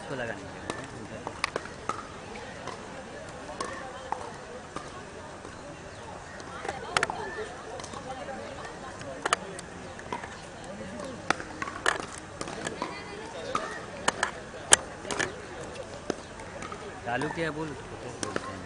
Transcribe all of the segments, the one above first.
इसको लगाने के लिए चालू किया बोल उसको फिर बोलते हैं।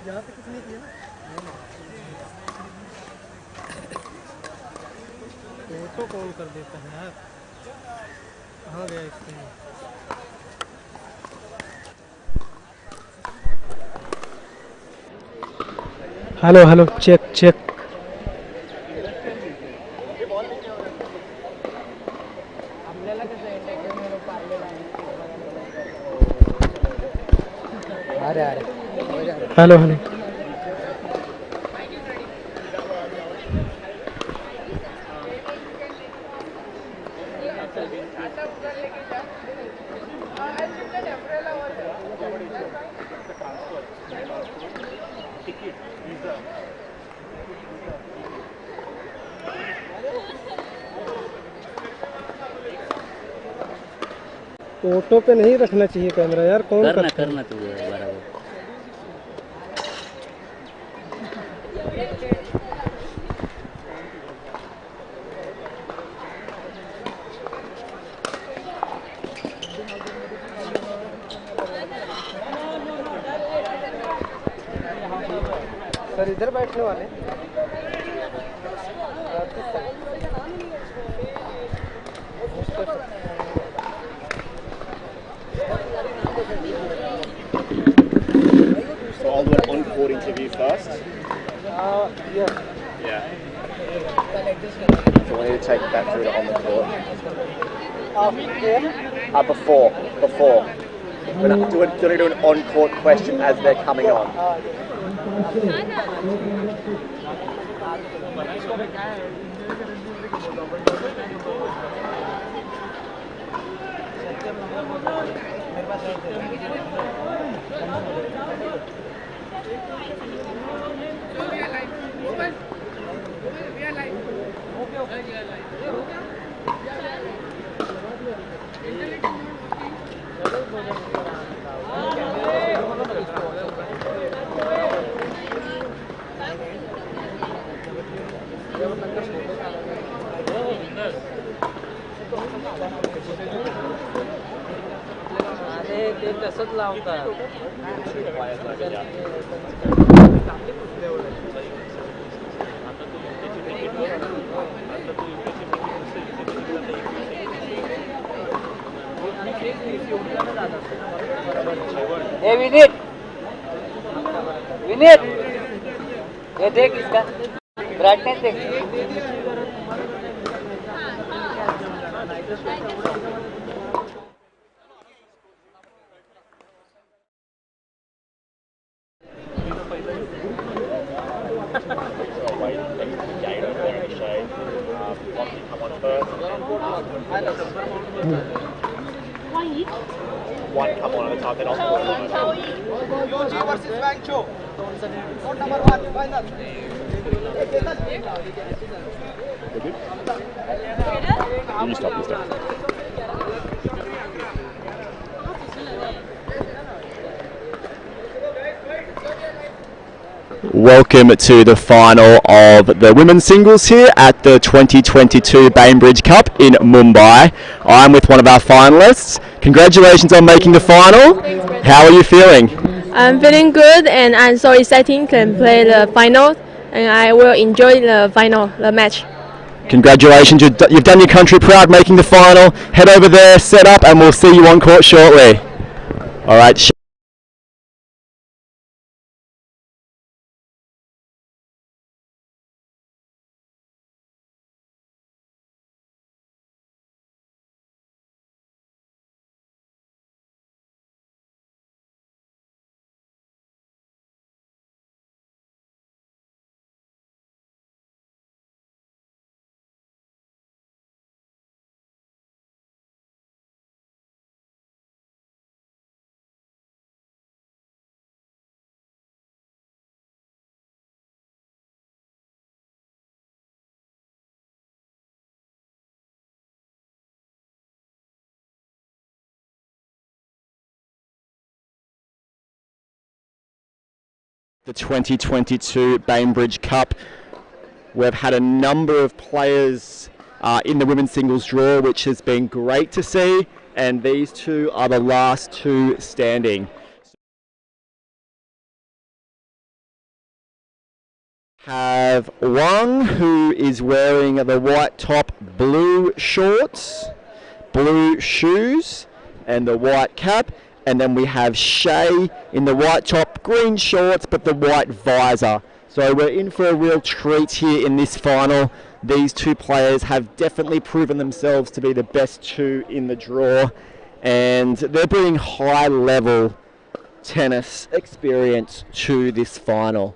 यहाँ पे कुछ नहीं किया ना, फोटो कॉल कर देता है यार। कहाँ गया इसके? Hello hello, check check. Hello hello. Auto पे नहीं रखना चाहिए कैमरा यार, कौन करना करता है? करना तू बराबर। सर इधर बैठने वाले। So I'll do an on-court interview first. Yeah. Yeah. So we need to take that through to on the court. Before. We're going to do an on-court question as they're coming on. ते तसंच लावतात. विनीत विनीत ये देख इसका brightness देख. One come on at a time, then I'll score. UG versus Wangcho. Court number 1, final. You stop. Welcome to the final of the women's singles here at the 2022 Bainbridge Cup in Mumbai. I'm with one of our finalists. Congratulations on making the final. How are you feeling? I'm feeling good and I'm so excited to play the final and I will enjoy the final, the match. Congratulations, you've done your country proud making the final. Head over there, set up, and we'll see you on court shortly. All right. The 2022 Bainbridge Cup. We've had a number of players in the women's singles draw, which has been great to see, and these two are the last two standing. Have Wang, who is wearing the white top, blue shorts, blue shoes, and the white cap. And then we have Shay in the white top, green shorts, but the white visor. So we're in for a real treat here in this final. These two players have definitely proven themselves to be the best two in the draw. And they're bringing high-level tennis experience to this final.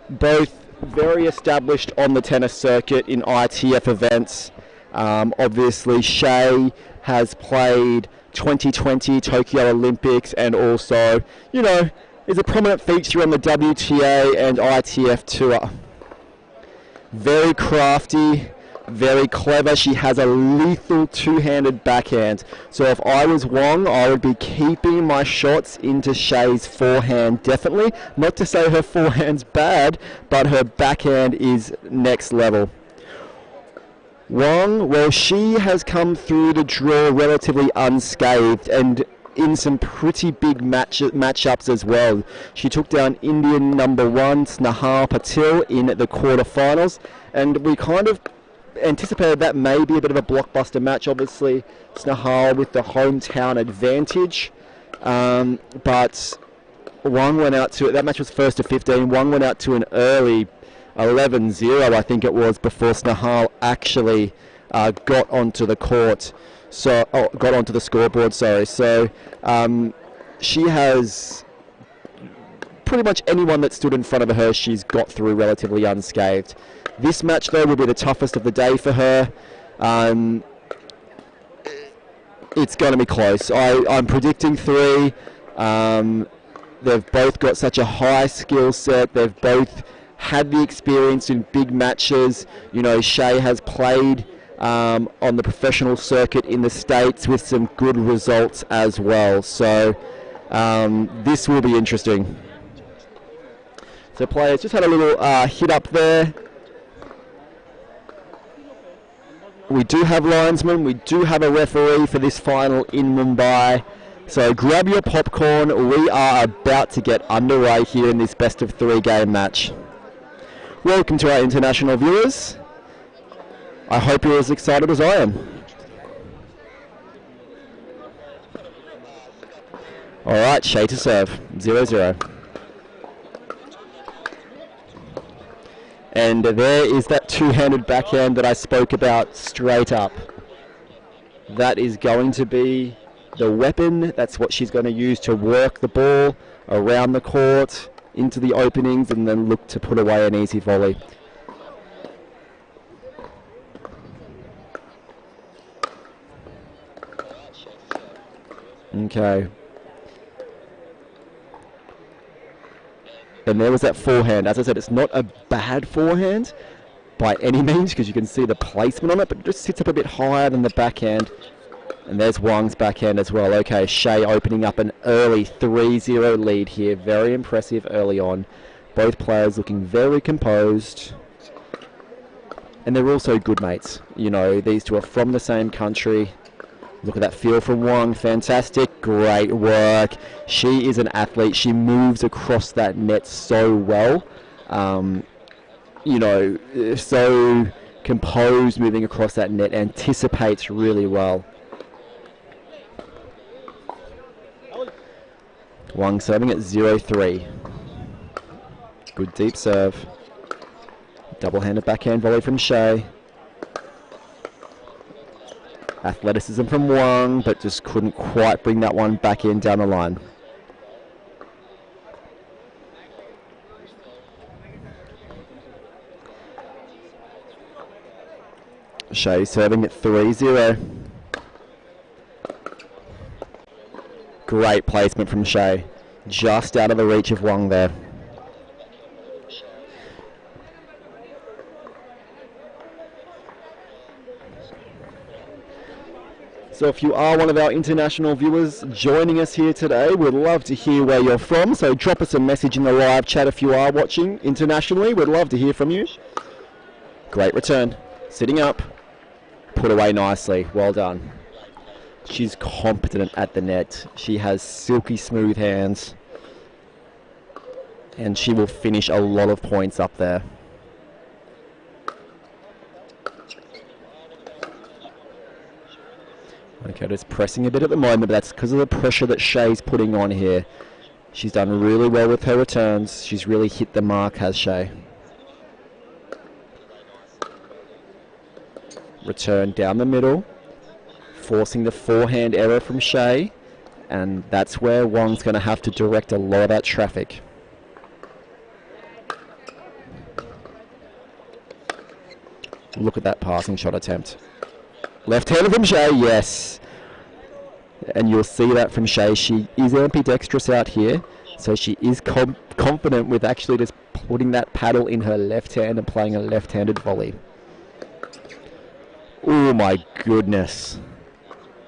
Both very established on the tennis circuit in ITF events. Obviously, Shay has played 2020 Tokyo Olympics and also, you know, is a prominent feature on the WTA and ITF tour. Very crafty, very clever. She has a lethal two-handed backhand. So if I was Wang, I would be keeping my shots into Shay's forehand, definitely. Not to say her forehand's bad, but her backhand is next level. Wang, well, she has come through the draw relatively unscathed and in some pretty big matchups as well. She took down Indian number 1, Snehal Patil, in the quarterfinals, and we kind of anticipated that may be a bit of a blockbuster match. Obviously, Snehal with the hometown advantage, but Wang went out to, that match was first to 15, Wang went out to an early 11-0, I think it was, before Snehal actually got onto the court. So, got onto the scoreboard, sorry. So, she has pretty much anyone that stood in front of her, she's got through relatively unscathed. This match, though, will be the toughest of the day for her. It's going to be close. I'm predicting 3. They've both got such a high skill set. They've both had the experience in big matches. You know, Shay has played on the professional circuit in the States with some good results as well. So this will be interesting. So players just had a little hit up there. We do have linesmen, we do have a referee for this final in Mumbai. So grab your popcorn, we are about to get underway here in this best of 3 game match. Welcome to our international viewers. I hope you're as excited as I am. Alright, Shay to serve, 0-0. And there is that two-handed backhand that I spoke about straight up. That is going to be the weapon. That's what she's going to use to work the ball around the court, into the openings, and then look to put away an easy volley. Okay. And there was that forehand. As I said, it's not a bad forehand by any means, because you can see the placement on it, but it just sits up a bit higher than the backhand. And there's Wang's backhand as well. Okay, Shay opening up an early 3-0 lead here. Very impressive early on. Both players looking very composed. And they're also good mates. You know, these two are from the same country. Look at that feel from Wang. Fantastic. Great work. She is an athlete. She moves across that net so well. You know, so composed moving across that net. Anticipates really well. Wang serving at 0-3. Good deep serve. Double-handed backhand volley from Shay. Athleticism from Wang, but just couldn't quite bring that one back in down the line. Shay serving at 3-0. Great placement from Shay. Just out of the reach of Wang there. So if you are one of our international viewers joining us here today, we'd love to hear where you're from. So drop us a message in the live chat if you are watching internationally. We'd love to hear from you. Great return. Sitting up. Put away nicely. Well done. She's competent at the net. She has silky smooth hands. And she will finish a lot of points up there. Okay, just pressing a bit at the moment, but that's because of the pressure that Shay's putting on here. She's done really well with her returns. She's really hit the mark, has Shay. Return down the middle, forcing the forehand error from Shay, and that's where Wong's going to have to direct a lot of that traffic. Look at that passing shot attempt. Left-handed from Shay, yes. And you'll see that from Shay. She is ambidextrous out here, so she is confident with actually just putting that paddle in her left hand and playing a left-handed volley. Oh my goodness.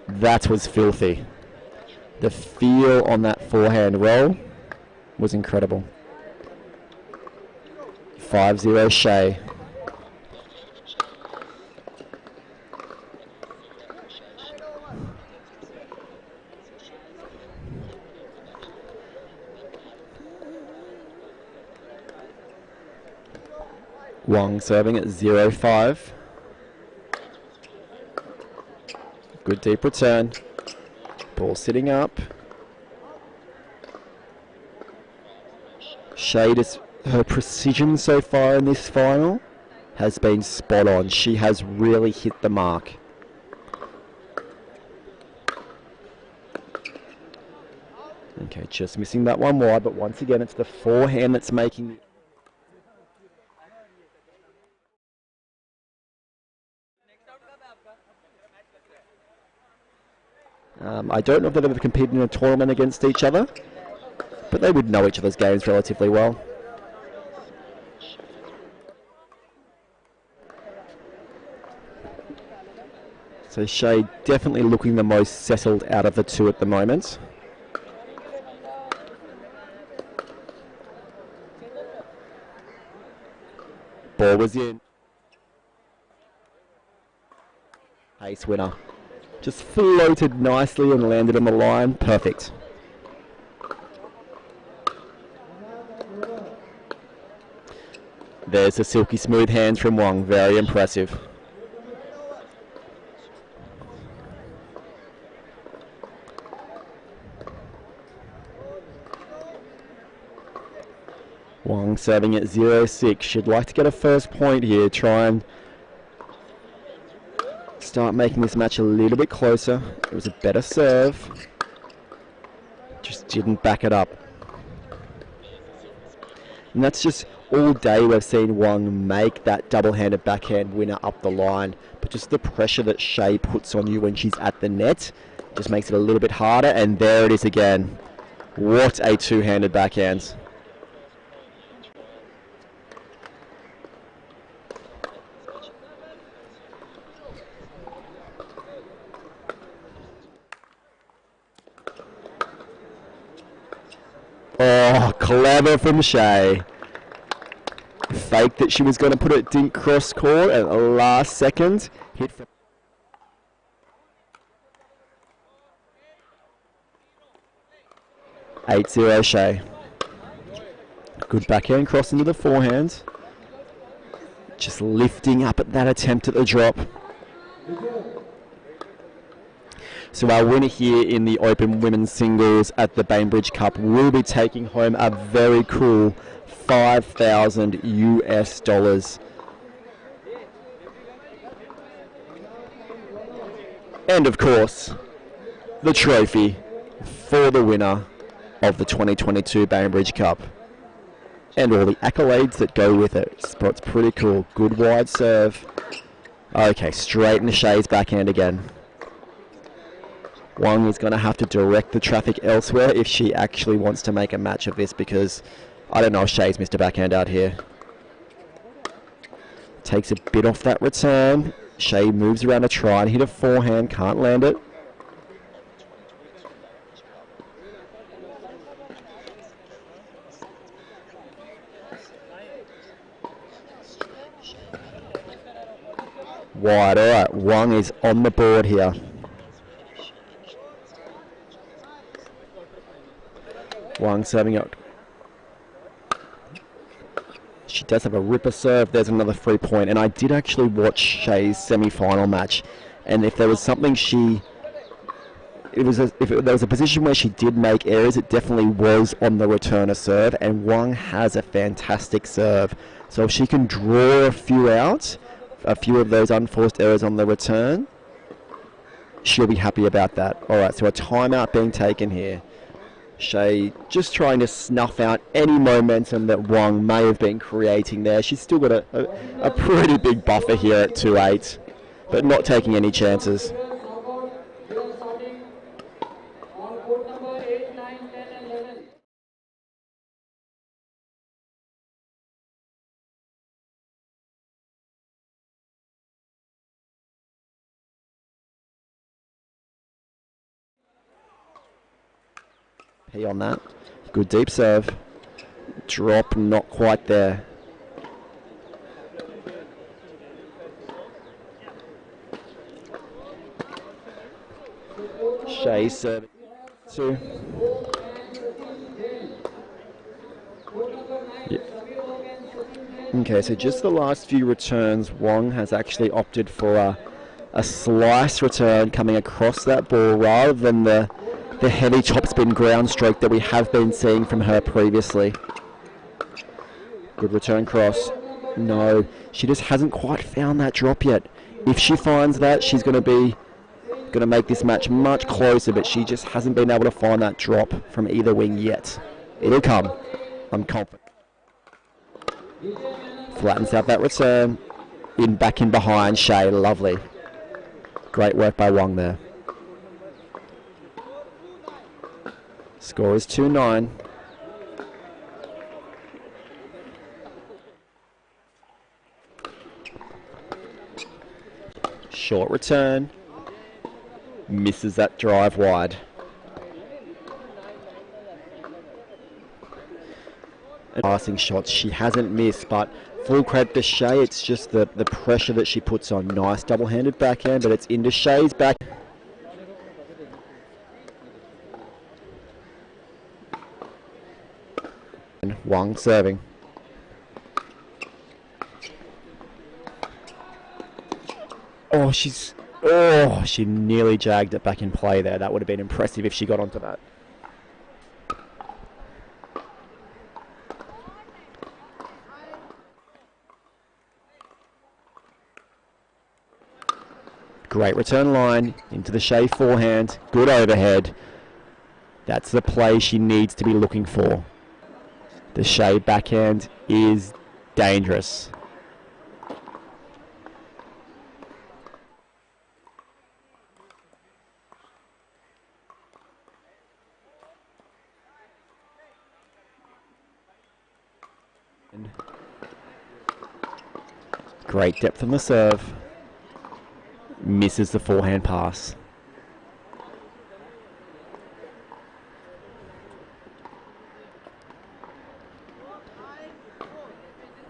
That was filthy. The feel on that forehand roll was incredible. 5-0 Shay. Wong serving at 0-5. Good deep return. Ball sitting up. Shay, her precision so far in this final has been spot on. She has really hit the mark. Okay, just missing that one wide, but once again it's the forehand that's making the I don't know if they've ever competed in a tournament against each other, but they would know each other's games relatively well. So Shay definitely looking the most settled out of the two at the moment. Ball was in. Ace winner. Just floated nicely and landed on the line. Perfect. There's the silky smooth hands from Wong. Very impressive. Wong serving at 0-6. She'd like to get a first point here. Try and start making this match a little bit closer. It was a better serve. Just didn't back it up. And that's just all day we've seen Wong make that double-handed backhand winner up the line. But just the pressure that Shay puts on you when she's at the net just makes it a little bit harder. And there it is again. What a two-handed backhand. Oh, clever from Shay. Faked that she was going to put it, didn't cross court at the last second. Hit from 8-0 Shay. Good backhand cross into the forehand. Just lifting up at that attempt at the drop. So our winner here in the Open Women's Singles at the Bainbridge Cup will be taking home a very cool $5,000 US. And of course, the trophy for the winner of the 2022 Bainbridge Cup. And all the accolades that go with it. It's pretty cool. Good wide serve. Okay, straight into Shay's backhand again. Wong is going to have to direct the traffic elsewhere if she actually wants to make a match of this, because I don't know if Shay's missed a backhand out here. Takes a bit off that return. Shay moves around to try and hit a forehand, can't land it. Wide. All right, Wang is on the board here. Wang serving up. She does have a ripper serve. There's another 3-point. And I did actually watch Shay's semi-final match. And if there was something if there was a position where she did make errors, it definitely was on the returner serve. And Wang has a fantastic serve. So if she can draw a few out, a few of those unforced errors on the return, she'll be happy about that. All right, so a timeout being taken here. Shay just trying to snuff out any momentum that Wang may have been creating there. She's still got a pretty big buffer here at 2-8, but not taking any chances. P on that. Good deep serve. Drop not quite there. Shay serving. 2. Yeah. Okay, so just the last few returns, Wang has actually opted for a slice return coming across that ball rather than the heavy topspin ground stroke that we have been seeing from her previously. Good return cross. No, she just hasn't quite found that drop yet. If she finds that, she's going to make this match much closer, but she just hasn't been able to find that drop from either wing yet. It'll come. I'm confident. Flattens out that return. Back in behind, Shay. Lovely. Great work by Wang there. Score is 2-9. Short return. Misses that drive wide. Passing shots she hasn't missed, but full credit to Shay. It's just the pressure that she puts on. Nice double-handed backhand, but it's into Shay's back. Wang serving. She nearly jagged it back in play there. That would have been impressive if she got onto that. Great return line into the Shay forehand. Good overhead. That's the play she needs to be looking for. The Shay backhand is dangerous. Great depth on the serve. Misses the forehand pass.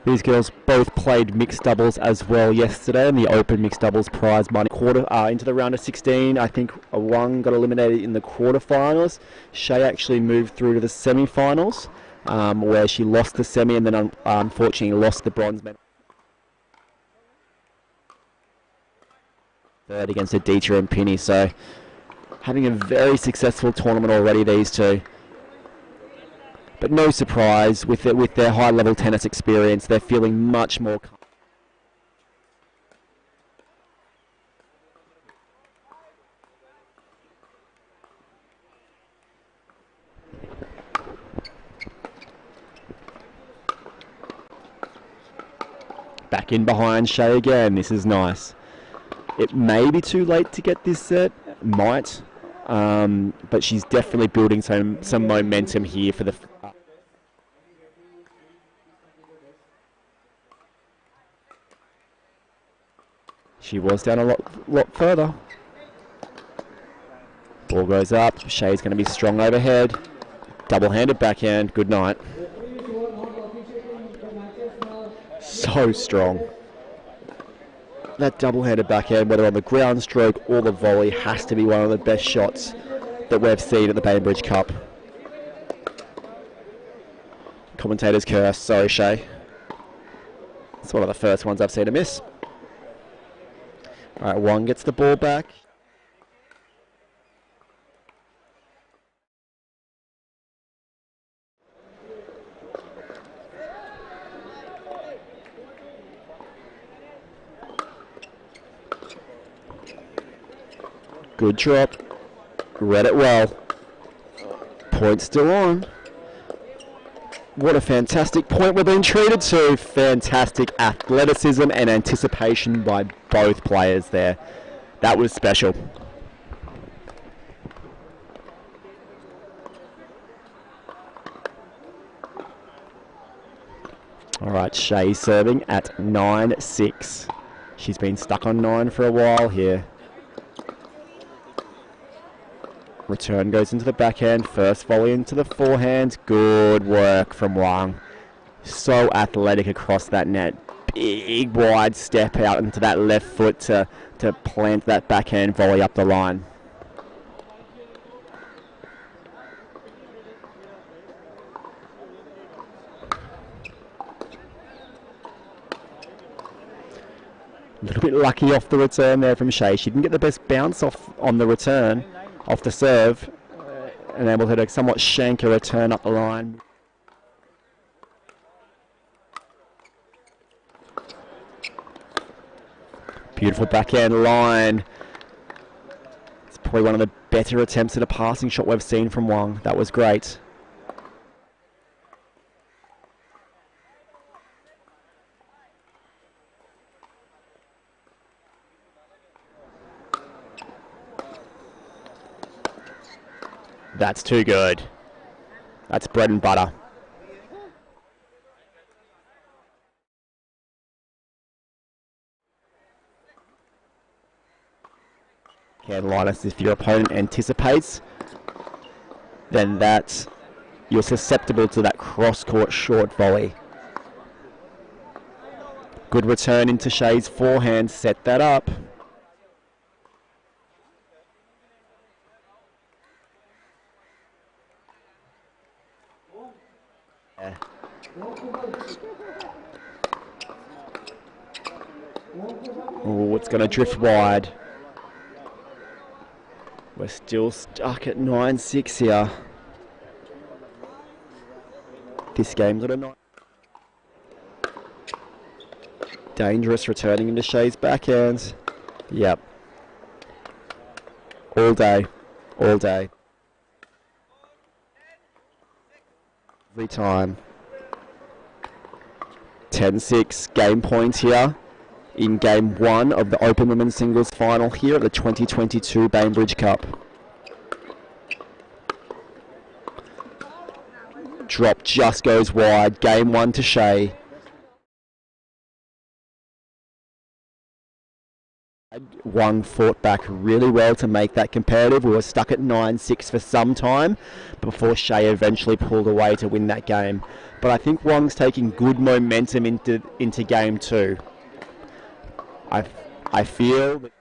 These girls both played mixed doubles as well yesterday in the Open Mixed Doubles prize money into the round of 16. I think Wang got eliminated in the quarterfinals. Shay actually moved through to the semi-finals, where she lost the semi and then unfortunately lost the bronze medal. Third against Aditya and Pinny, so having a very successful tournament already, these two. But no surprise, with their high-level tennis experience, they're feeling much more comfortable. Back in behind Shay again. This is nice. It may be too late to get this set. Might. But she's definitely building some momentum here for the... She was down a lot further. Ball goes up. Shay's going to be strong overhead. Double-handed backhand. Good night. So strong. that double-handed backhand, whether on the ground stroke or the volley, has to be one of the best shots that we've seen at the Bainbridge Cup. Commentator's curse. Sorry, Shay. It's one of the first ones I've seen her miss. All right, Wong gets the ball back. Good drop. Read it well. Point still on. What a fantastic point we're being treated to. Fantastic athleticism and anticipation by both players there. That was special. All right, Shay serving at 9-6. She's been stuck on 9 for a while here. Return goes into the backhand, first volley into the forehand. Good work from Wang. So athletic across that net. Big wide step out into that left foot to plant that backhand volley up the line. A little bit lucky off the return there from Shay. She didn't get the best bounce off on the return. Off the serve, enabled her to somewhat shank a return up the line. Beautiful backhand line. It's probably one of the better attempts at a passing shot we've seen from Wang. That was great. That's too good. That's bread and butter. Can Linus, if your opponent anticipates, then you're susceptible to that cross-court short volley. Good return into Shay's forehand, set that up. Oh, it's going to drift wide. We're still stuck at 9-6 here. This game's at a 9. Dangerous returning into Shay's backhands. Yep. All day. All day. Every time. 10-6 game point here in game 1 of the Open Women's Singles Final here at the 2022 Bainbridge Cup. Drop just goes wide. Game 1 to Shay. Wang fought back really well to make that competitive. We were stuck at 9-6 for some time before Shay eventually pulled away to win that game. But I think Wang's taking good momentum into game 2. I feel that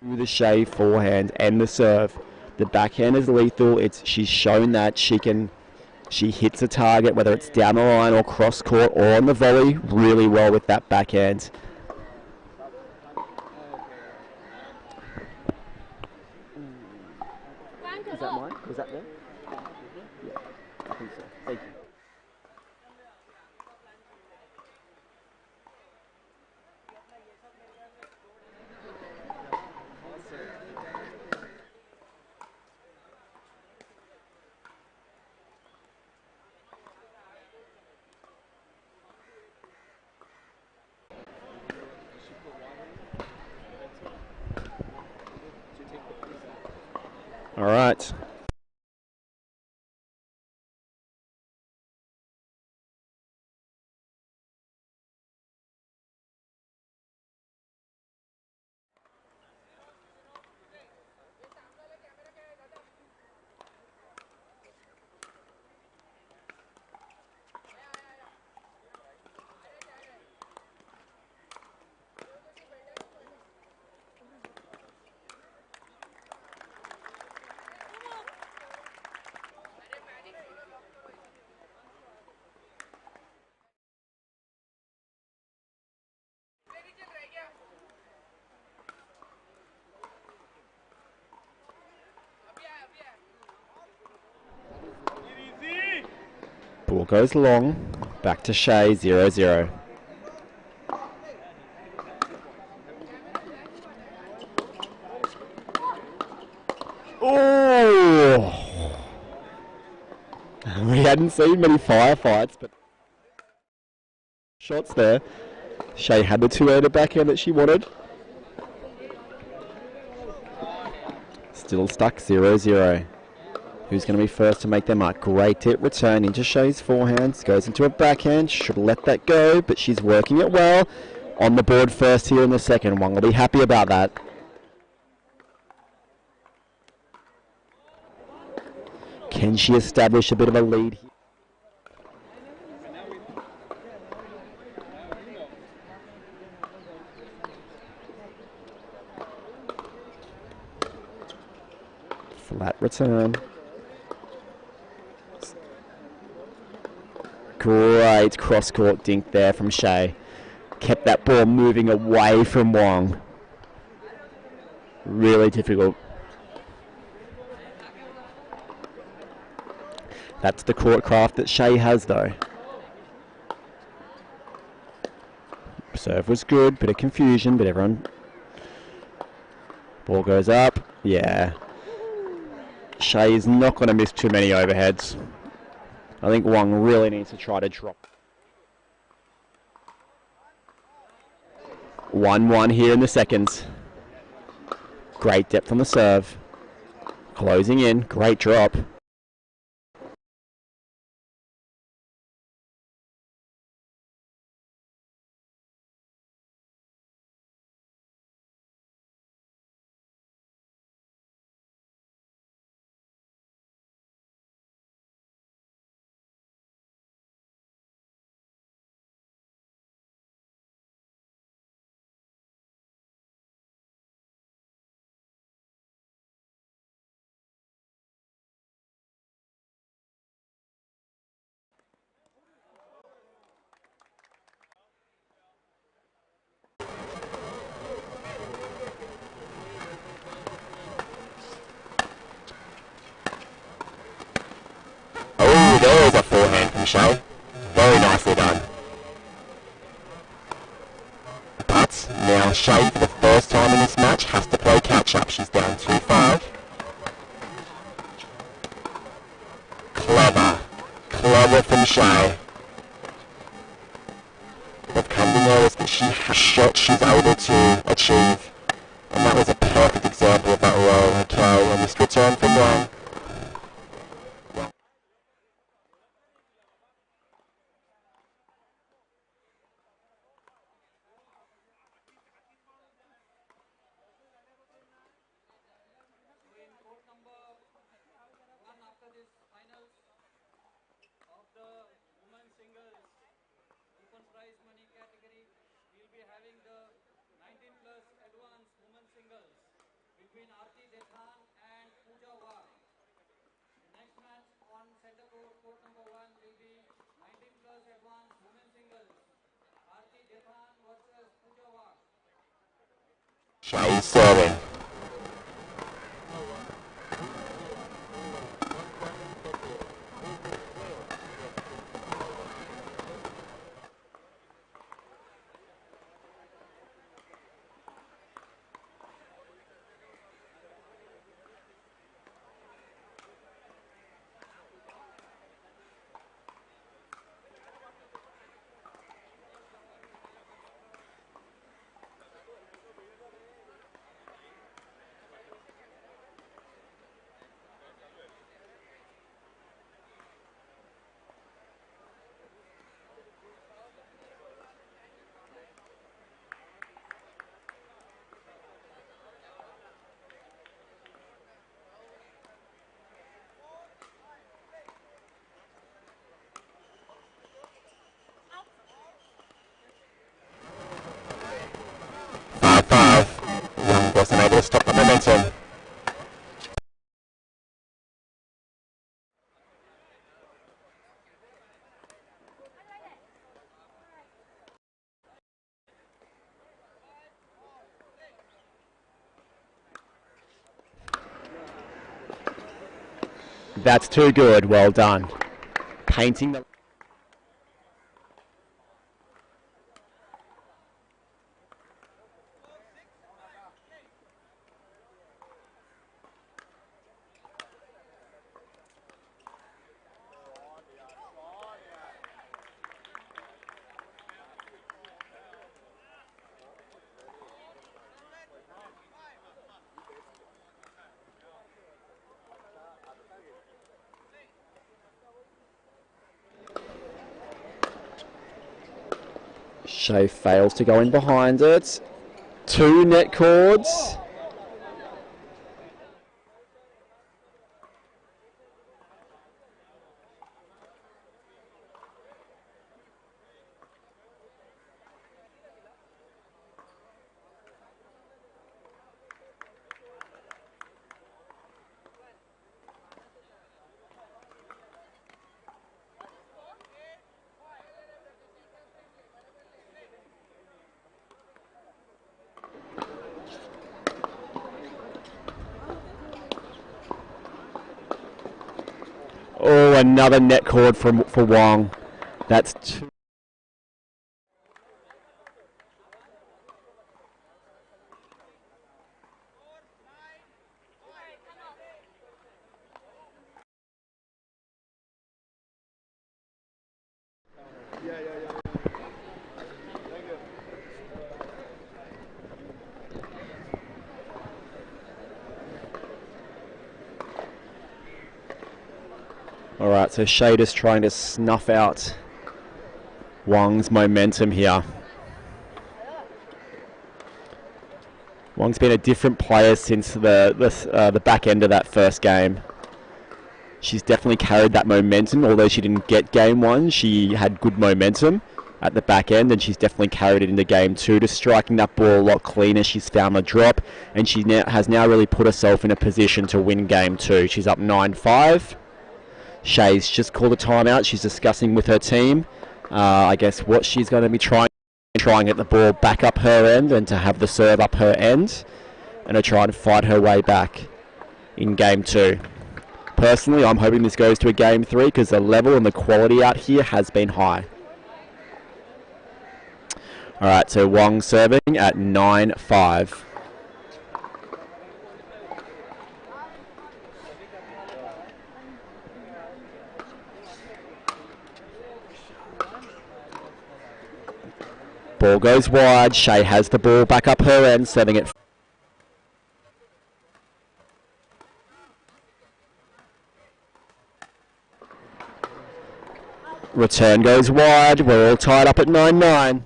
through the Shay forehand and the serve, the backhand is lethal. She's shown that she hits a target, whether it's down the line or cross court or on the volley, really well with that backhand. Is that mine? Was that there? Yeah, I think so. Thank you. All right. Ball goes long. Back to Shea, 0-0. Oh! We hadn't seen many firefights, but shots there. Shea had the two-handed backhand that she wanted. Still stuck 0-0. Who's going to be first to make their mark? Great tip return into Shea's forehands. Goes into a backhand. Should let that go, but she's working it well. On the board first here in the second one. We'll be happy about that. Can she establish a bit of a lead here? Flat return. Great cross-court dink there from Shea. Kept that ball moving away from Wong. Really difficult. That's the court craft that Shea has, though. Serve was good, bit of confusion, but everyone... Ball goes up. Yeah. Shea is not going to miss too many overheads. I think Wong really needs to try to drop. 1-1 here in the seconds. Great depth on the serve. Closing in. Great drop. There's a forehand from Shel. Very nicely done. But now Shea, for the first time in this match, has to play catch-up. She's down 2-5. Clever. Clever from Shea. They've come to notice that she has shot she's able to achieve. And that was a perfect example of that roll. Okay, and this return from Wong. Shea's serving. Wasn't able to stop the momentum. That's too good. Well done. Painting the... Shea fails to go in behind it. 2 net cords. Oh, another net cord for Wong. That's 2. Alright, so Shade is trying to snuff out Wong's momentum here. Wong's been a different player since the back end of that first game. She's definitely carried that momentum, although she didn't get game 1. She had good momentum at the back end, and she's definitely carried it into game 2, just striking that ball a lot cleaner. She's found the drop, and she has now really put herself in a position to win game 2. She's up 9-5. Shay's just called a timeout. She's discussing with her team, I guess, what she's going to be trying to get the ball back up her end and to have the serve up her end, and to try and fight her way back in game 2. Personally, I'm hoping this goes to a game 3 because the level and the quality out here has been high. Alright, so Wong serving at 9-5. Ball goes wide. Shea has the ball back up her end, serving it. Return goes wide. We're all tied up at 9-9.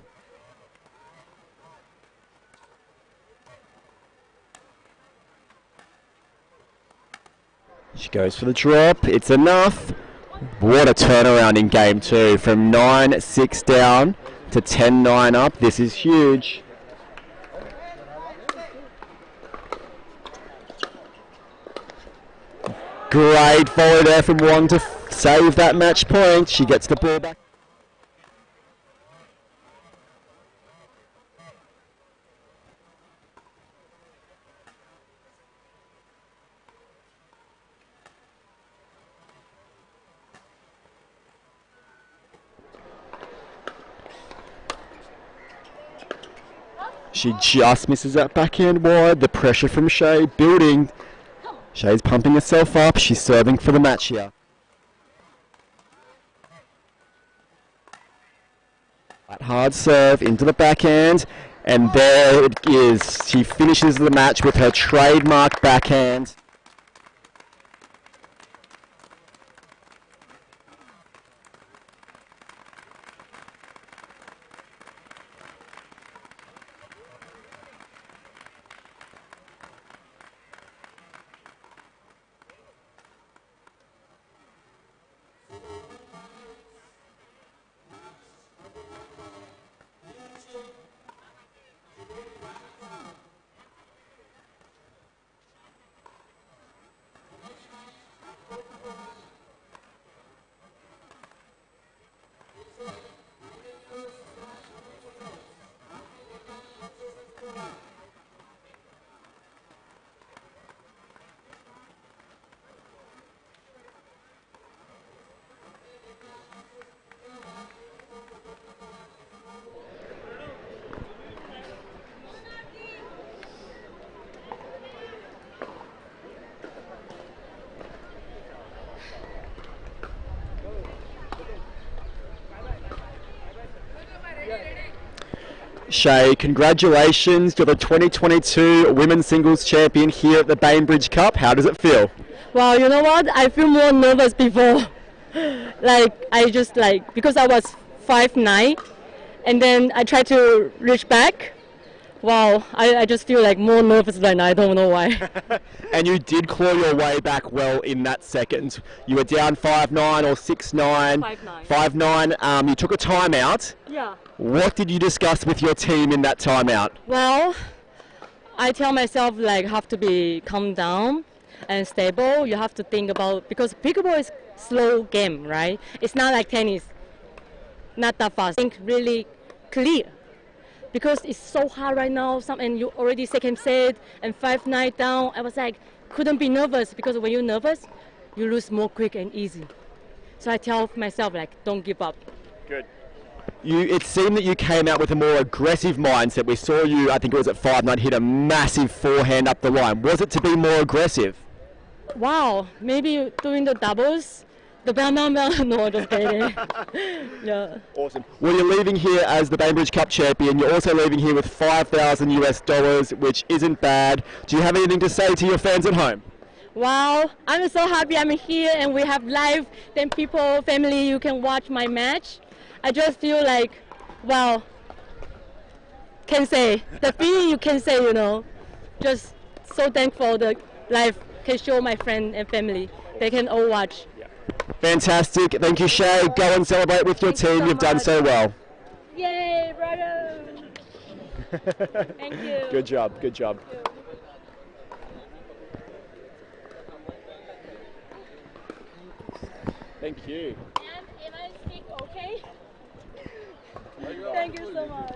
She goes for the drop. It's enough. What a turnaround in game 2 from 9-6 down to 10-9 up. This is huge. Great volley there from Wong to save that match point. She gets the ball back. She just misses that backhand wide. The pressure from Shea building. Shea's pumping herself up. She's serving for the match here. That hard serve into the backhand. And there it is. She finishes the match with her trademark backhand. Shea, congratulations. You're the 2022 Women's Singles Champion here at the Bainbridge Cup. How does it feel? Wow, you know what? I feel more nervous before. Because I was 5'9", and then I try to reach back. Wow, I just feel like more nervous right now. I don't know why. And you did claw your way back well in that second. You were down 5-9 or 6-9. 5-9. 5-9. You took a timeout. Yeah. What did you discuss with your team in that timeout? Well, I tell myself like have to be calm down and stable. You have to think about, because pickleball is slow game, right? It's not like tennis, not that fast. Think really clear, because it's so hard right now. And you already second set and 5-9 down. I was like couldn't be nervous, because when you're nervous, you lose more quick and easy. So I tell myself like don't give up. Good. It seemed that you came out with a more aggressive mindset. We saw you, I think it was at 5-9, hit a massive forehand up the line. Was it to be more aggressive? Wow, maybe doing the doubles, the bell, no, just kidding. Yeah. Awesome. Well, you're leaving here as the Bainbridge Cup champion. You're also leaving here with $5,000 US, which isn't bad. Do you have anything to say to your fans at home? Wow, I'm so happy I'm here and we have live, then people, family, you can watch my match. I just feel like, wow, can say, the feeling you can say, you know, just so thankful the live can show my friend and family. They can all watch. Fantastic. Thank you, Shel. Go and celebrate with your team. You've done so well. Yay, brother! Thank you. Good job. Good job. Thank you. And if I speak okay? Thank you so much.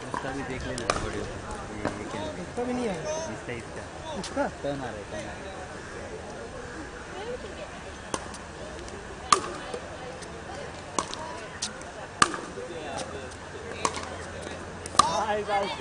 इसका भी देख लेना video. ये क्या है? इसका भी नहीं है। इसका टर्न आ रहा है, टर्न आ रहा है। Superb.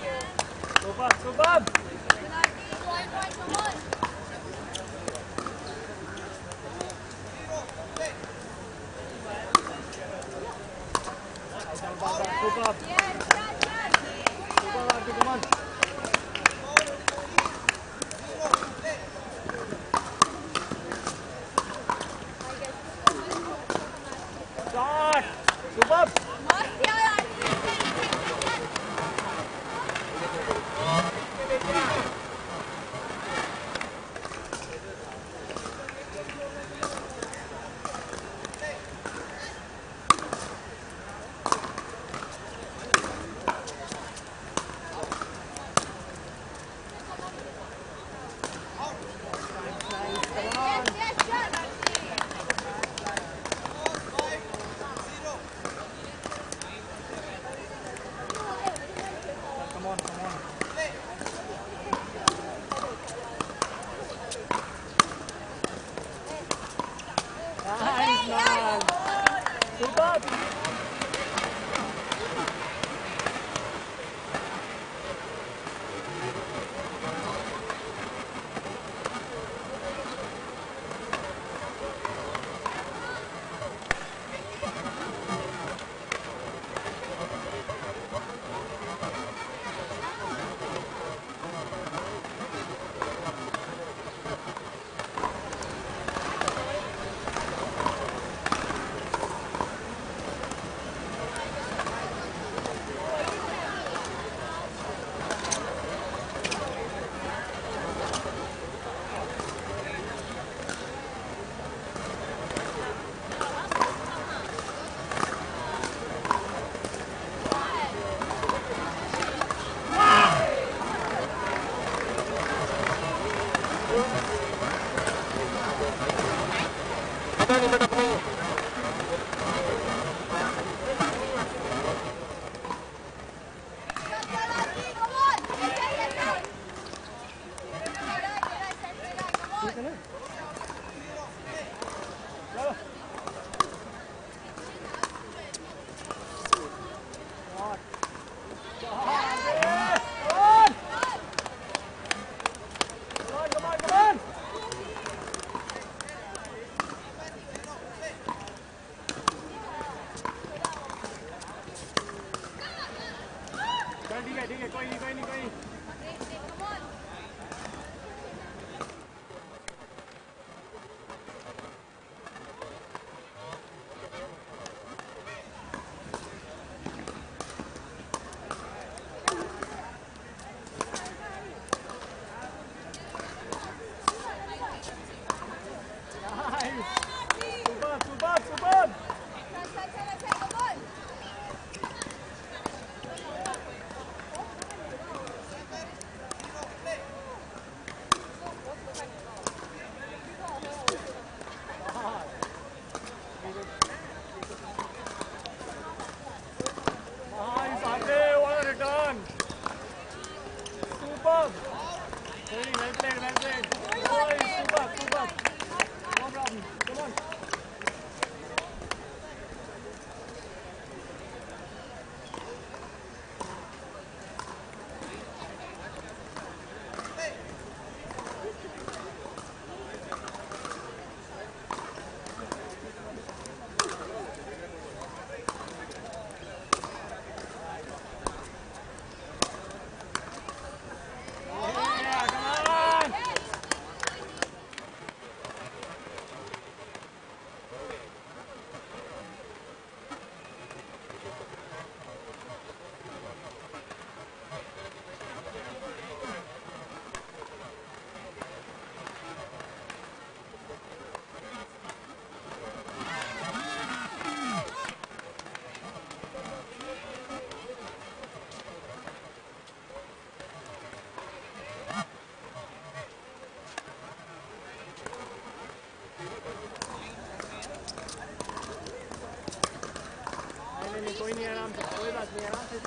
कोई नहीं आराम से कोई बात नहीं आराम से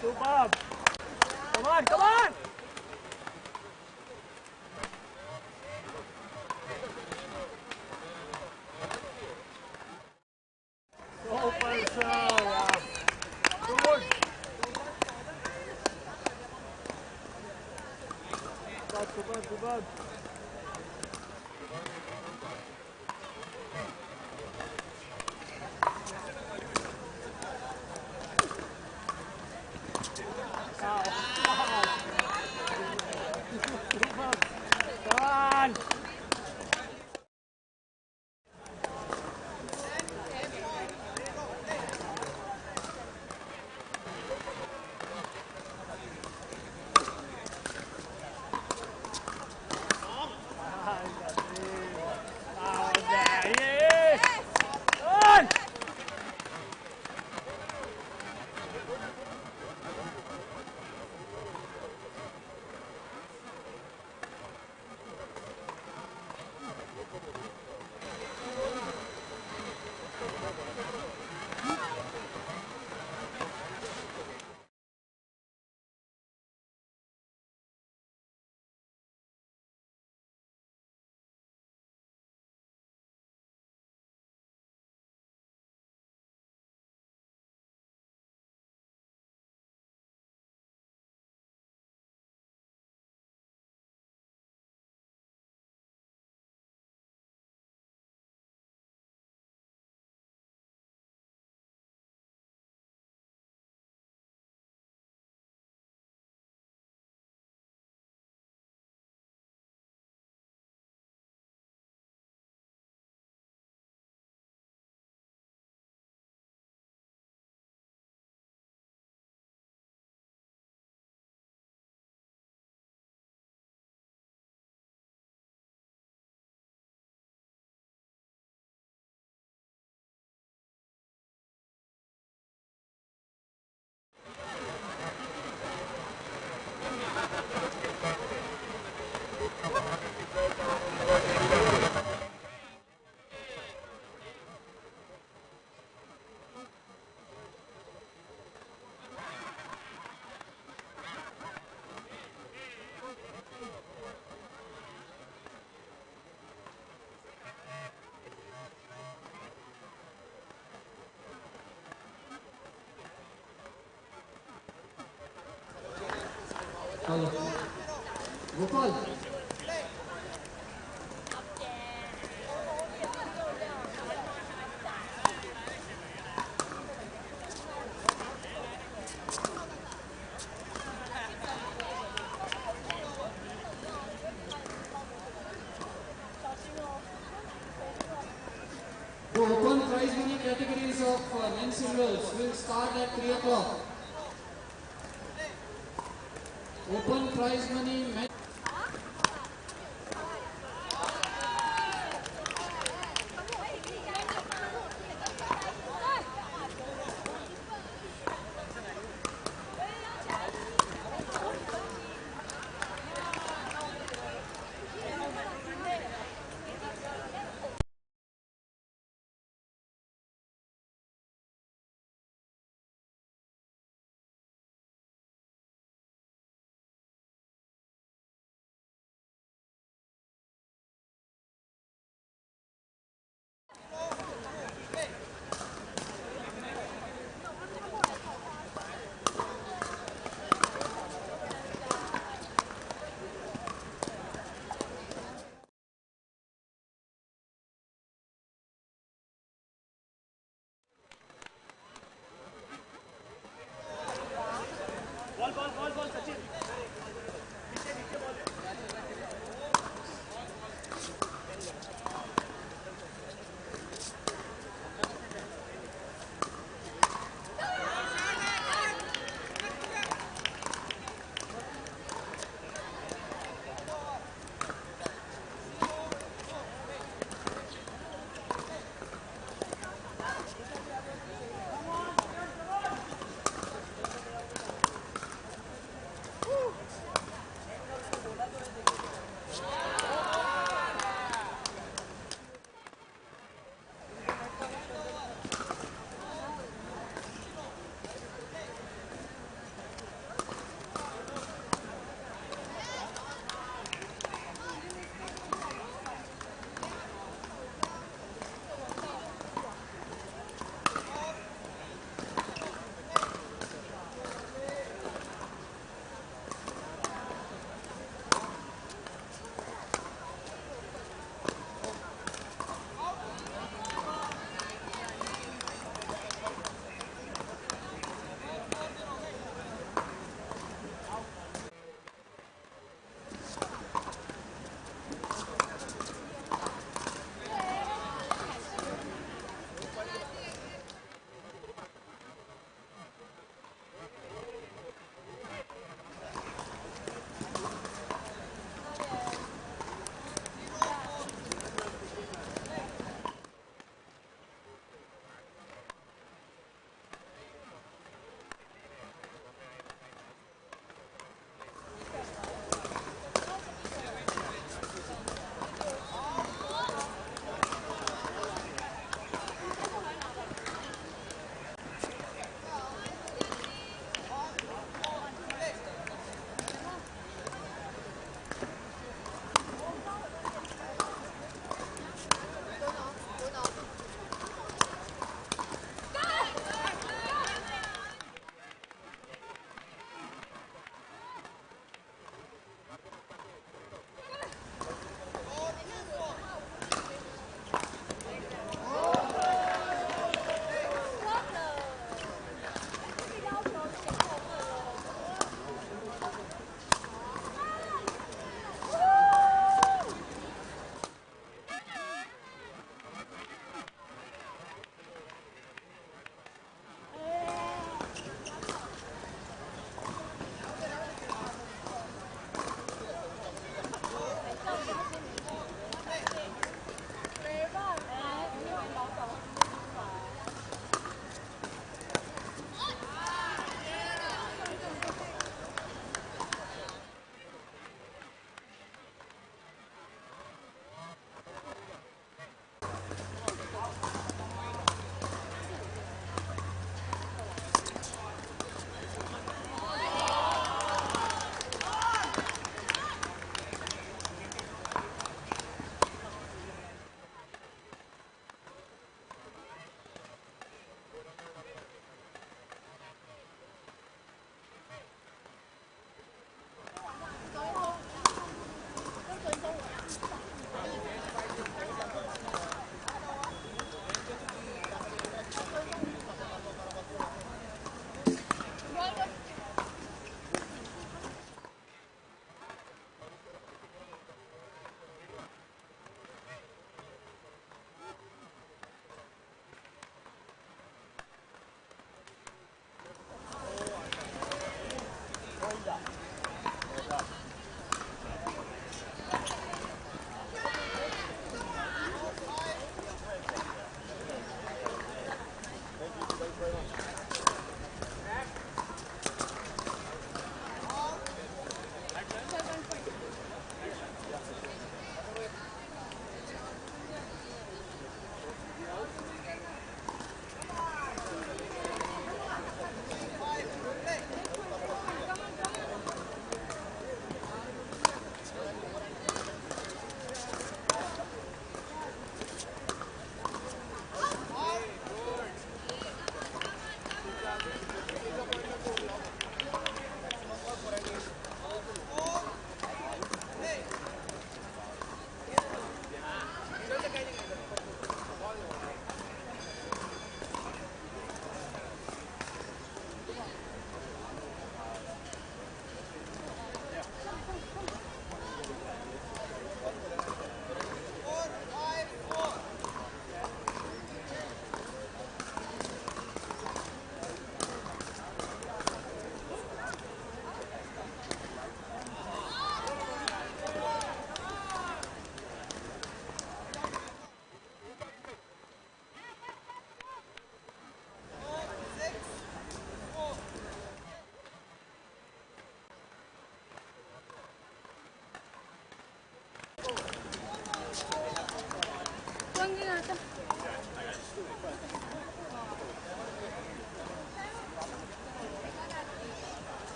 Superb! Come on, come on! Super, sir! Good! Superb, superb! Come on! Gopal. The open prize money categories of men's singles will start at 3 o'clock. Open prize money men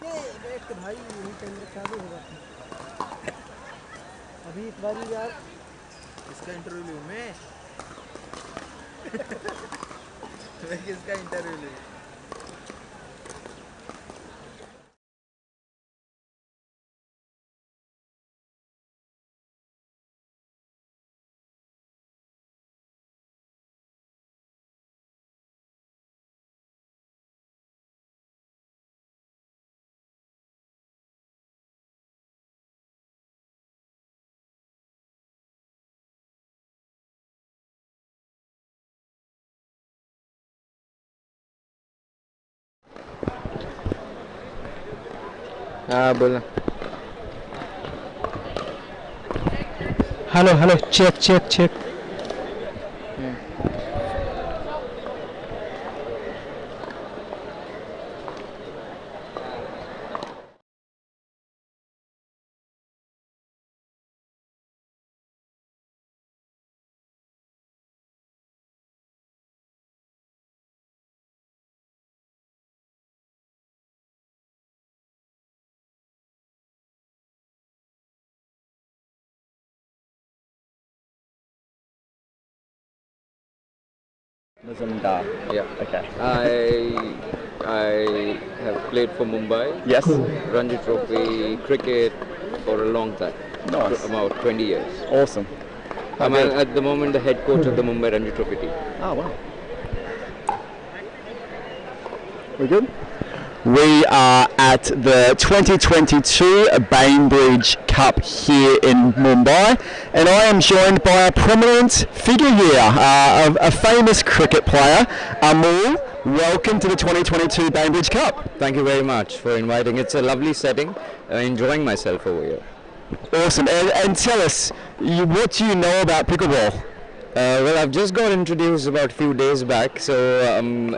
बैठ के भाई यही के अंदर चालू होगा अभी इस बार यार इसका इंटरव्यू लूँ मैं किसका इंटरव्यू लूँ हाँ बोला hello hello check check check yeah Okay. I have played for Mumbai Yes. Ranji Trophy cricket for a long time Nice. about 20 years Awesome. I'm at the moment the head coach of the Mumbai Ranji Trophy team. Oh, wow. We good? We are at the 2022 Bainbridge Cup here in Mumbai, and I am joined by a prominent figure here, a famous cricket player, Amul. Welcome to the 2022 Bainbridge Cup. Thank you very much for inviting. It's a lovely setting. Enjoying myself over here. Awesome. And tell us, what do you know about pickleball? Well, I've just got introduced about a few days back, so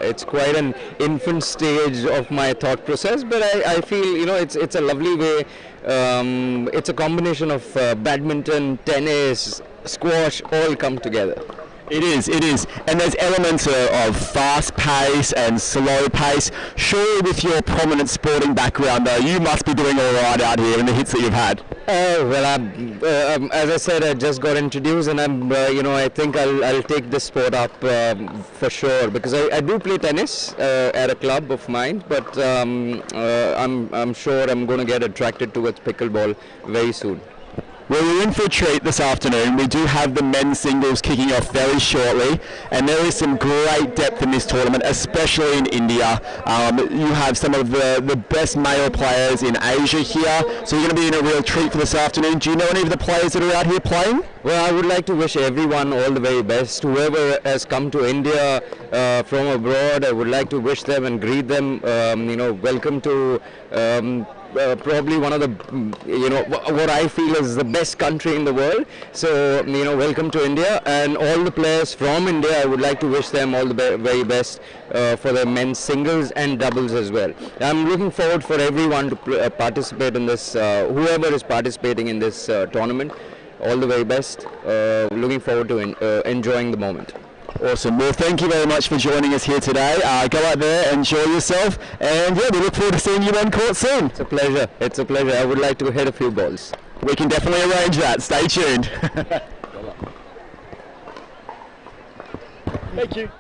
it's quite an infant stage of my thought process. But I feel it's a lovely way. It's a combination of badminton, tennis, squash, all come together. It is. And there's elements of fast pace and slow pace. Surely with your prominent sporting background though, you must be doing all right out here in the hits that you've had. Well, as I said, I just got introduced, and I think I'll take this sport up for sure, because I do play tennis at a club of mine, but I'm sure I'm going to get attracted towards pickleball very soon. Well, we're in for a treat this afternoon. We do have the men's singles kicking off very shortly, and there is some great depth in this tournament, especially in India. You have some of the best male players in Asia here, so you're going to be in a real treat for this afternoon. Do you know any of the players that are out here playing? Well, I would like to wish everyone all the very best. Whoever has come to India from abroad, I would like to wish them and greet them. Welcome to probably one of the, what I feel is the best country in the world. So, welcome to India, and all the players from India, I would like to wish them all the very best for their men's singles and doubles as well. I'm looking forward for everyone to participate in this, whoever is participating in this tournament. All the very best. Looking forward to enjoying the moment. Awesome. Well, thank you very much for joining us here today. Go out there, enjoy yourself, and yeah, we look forward to seeing you on court soon. It's a pleasure. It's a pleasure. I would like to hit a few balls. We can definitely arrange that. Stay tuned. Thank you.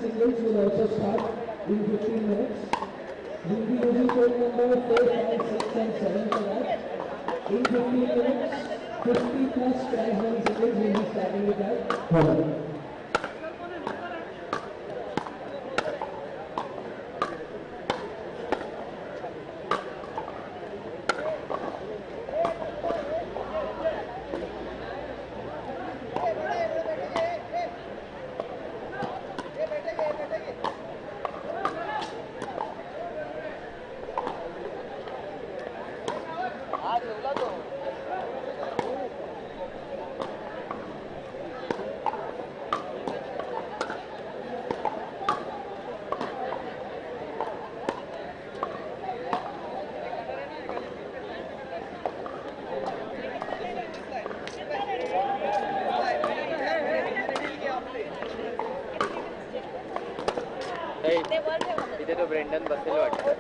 Singles will also start in 15 minutes. We'll be using code number 4, 5, 6 and 7 for that. In 15 minutes, 50 plus prize money singles will be starting with that. इथे तो Brendon बसेल वाटतं.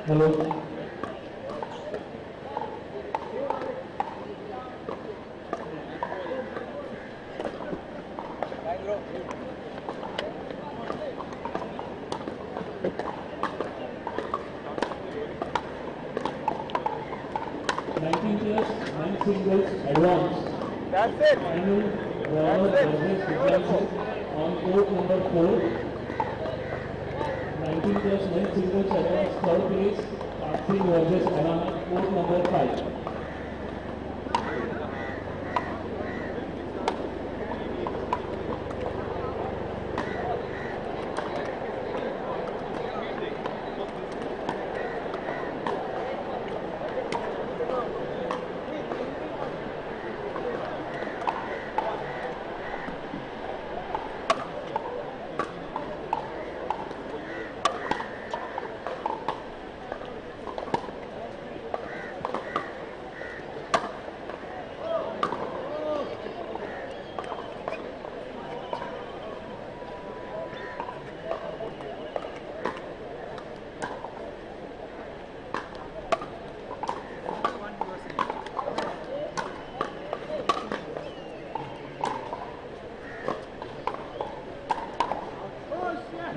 Hello. Chairs. singles advance. That's it. Final Ronald versus Ishan on court number 4. 19 plus men singles advance third place. Karthik versus Anand, court number 5.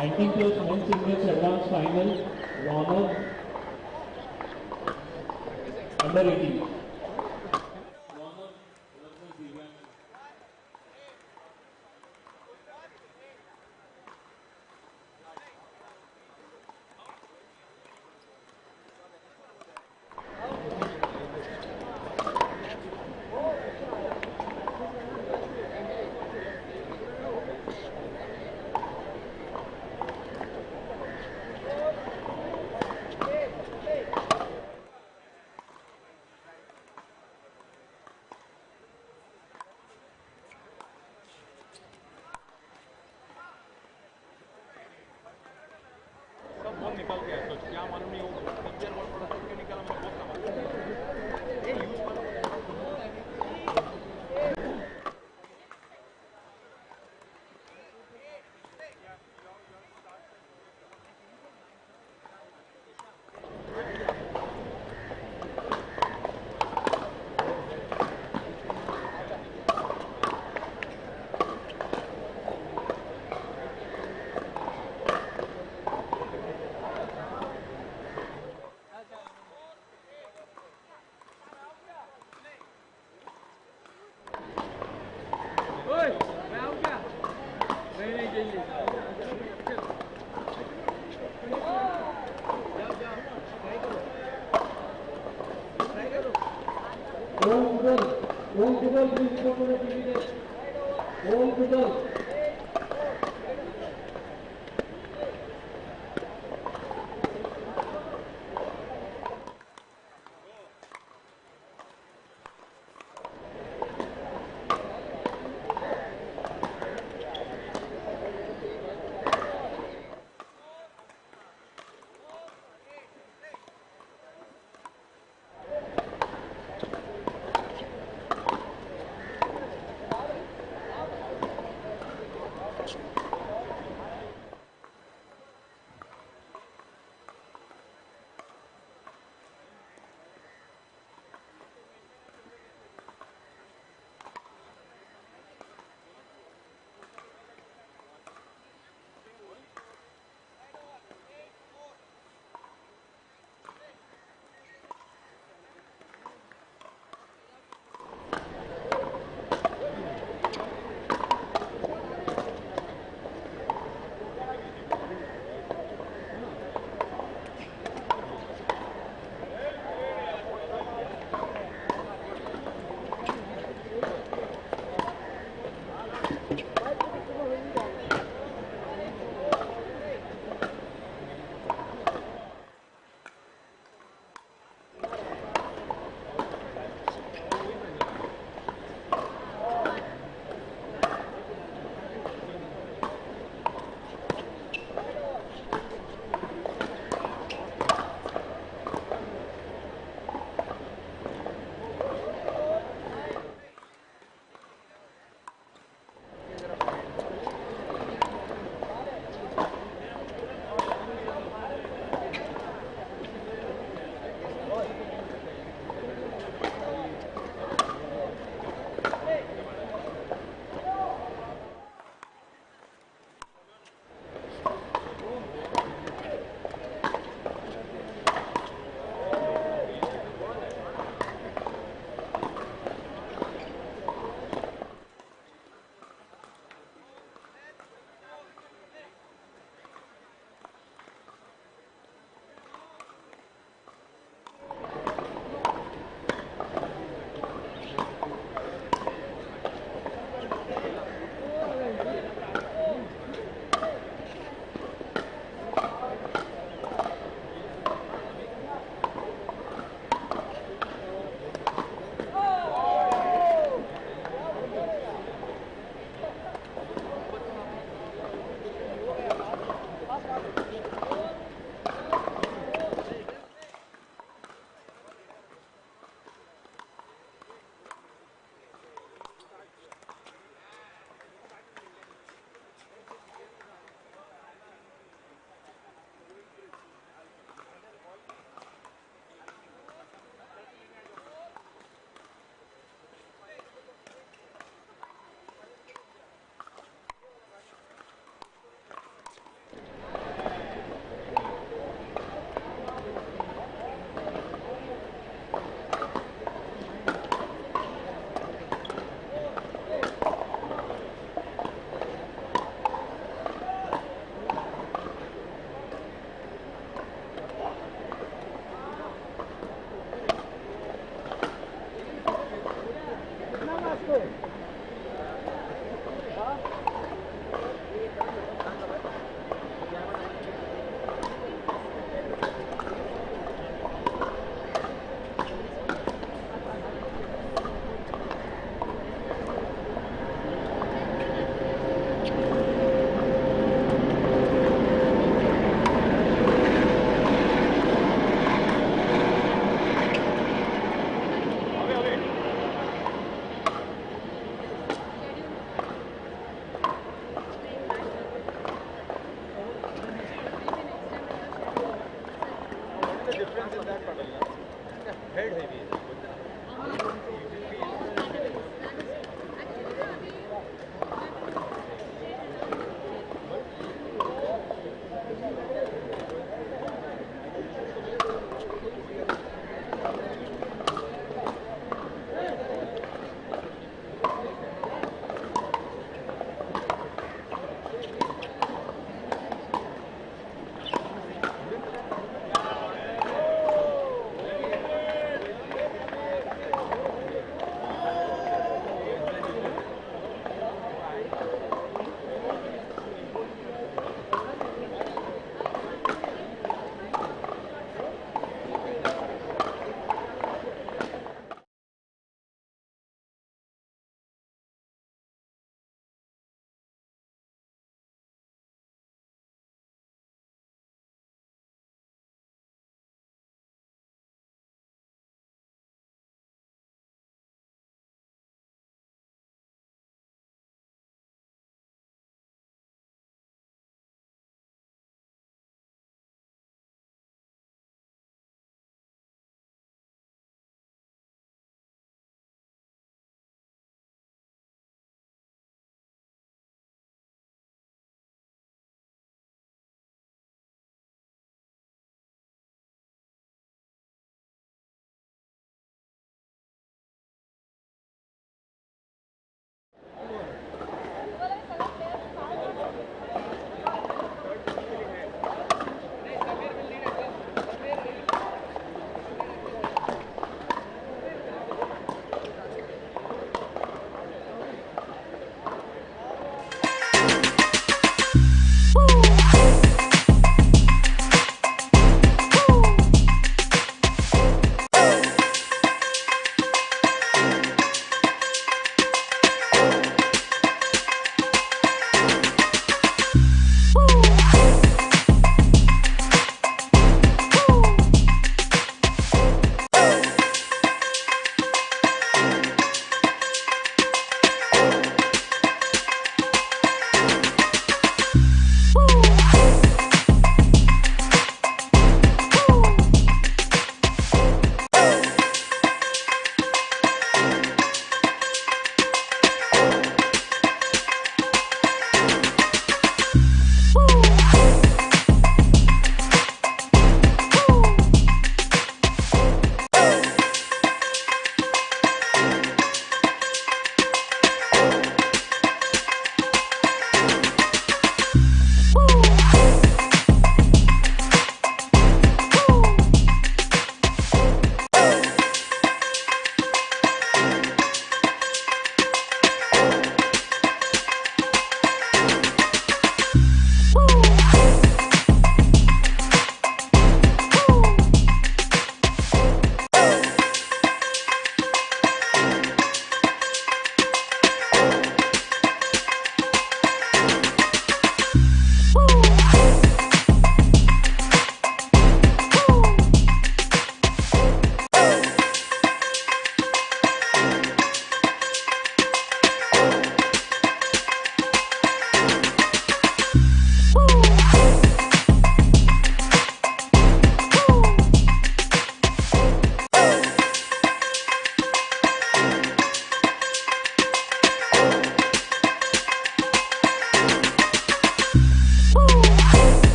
19 plus men singles advance final. Ronald under 18. 19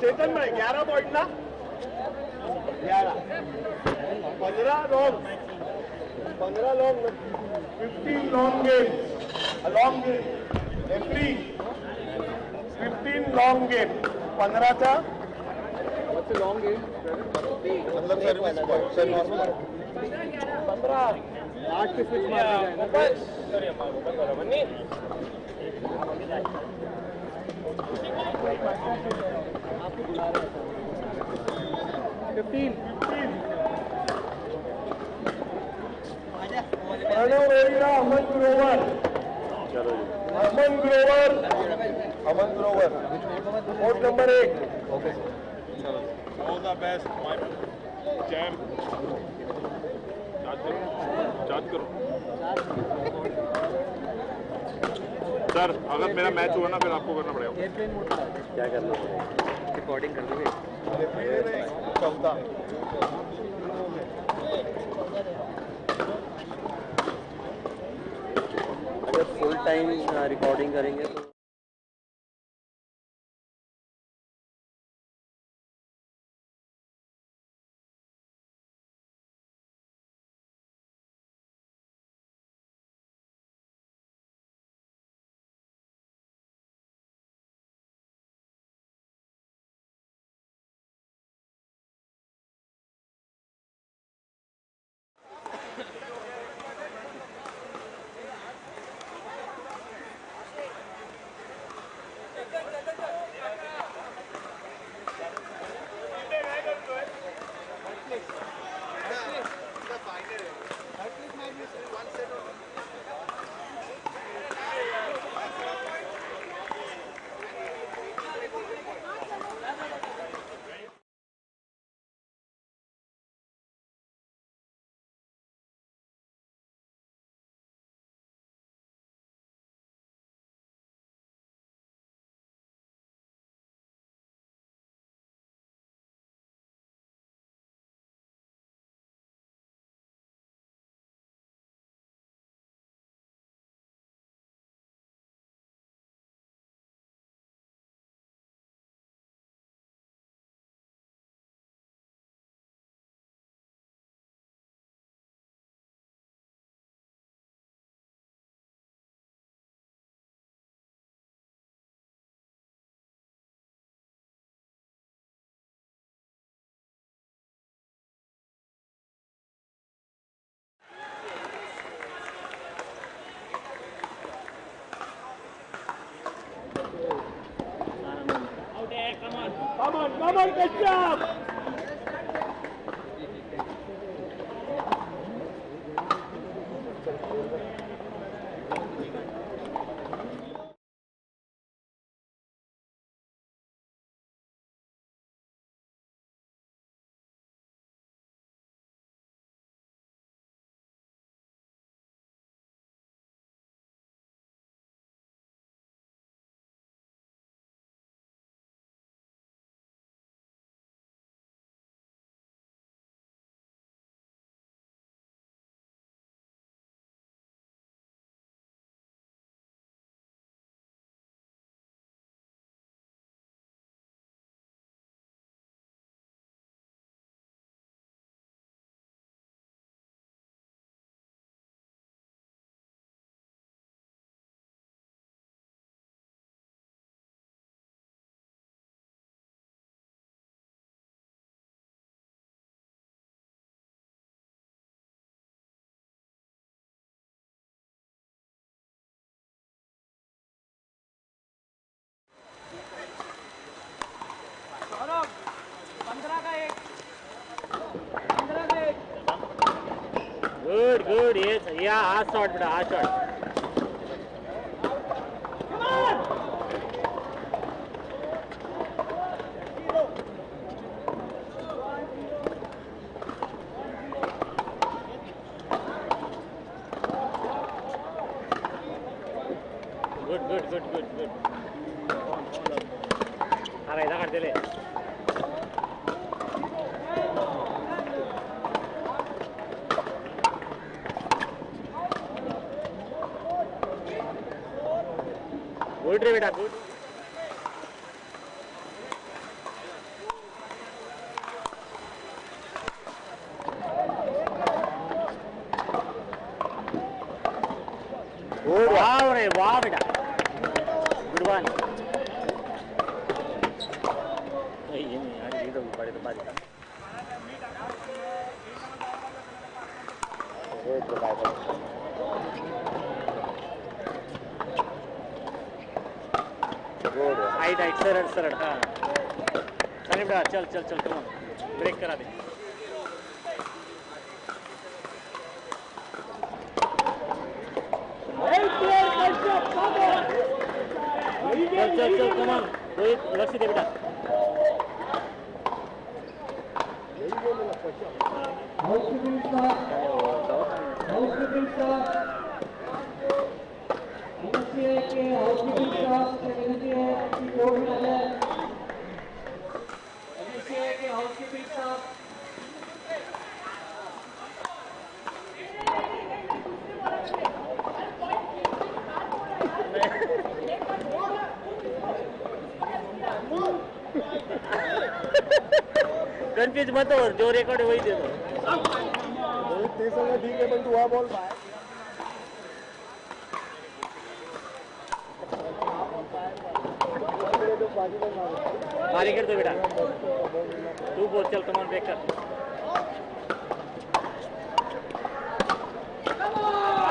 चेतन भाई 11 point ना 11 15 long 15 long game every 15 long game 15चा long game मतलब service normal 15 8 पे switch मारना जाएगा बस बन्नी 15 प्रणव रेड्डीला Aman Grover court number 1 okay all the best my जैम चार्ज करो सर अगर मेरा मैच हुआ ना फिर आपको करना पड़ेगा क्या करना पड़ेगा रिकॉर्डिंग कर दोगे चौथा अगर फुल टाइम रिकॉर्डिंग करेंगे तो come on, good job! हा शॉट बेटा हा शॉट गुड अरे इधर कर दे ले गुड रे बेटा गुड वाह रे वाह बेटा गुड वन ये नहीं यार ये तो बड़े तो बात राइट सरळ हाँ चल बेटा चल कम ऑन ब्रेक करा दे चल कम ऑन रोहित लक्ष्य दे बेटा कन्फ्यूज मत हो जो रेकॉर्ड है वही दे दो ते सगळं ठीक आहे पण तू हा बॉल बाहेर बारी कर दो बेटा तू बोल चल कमान ब्रेक कर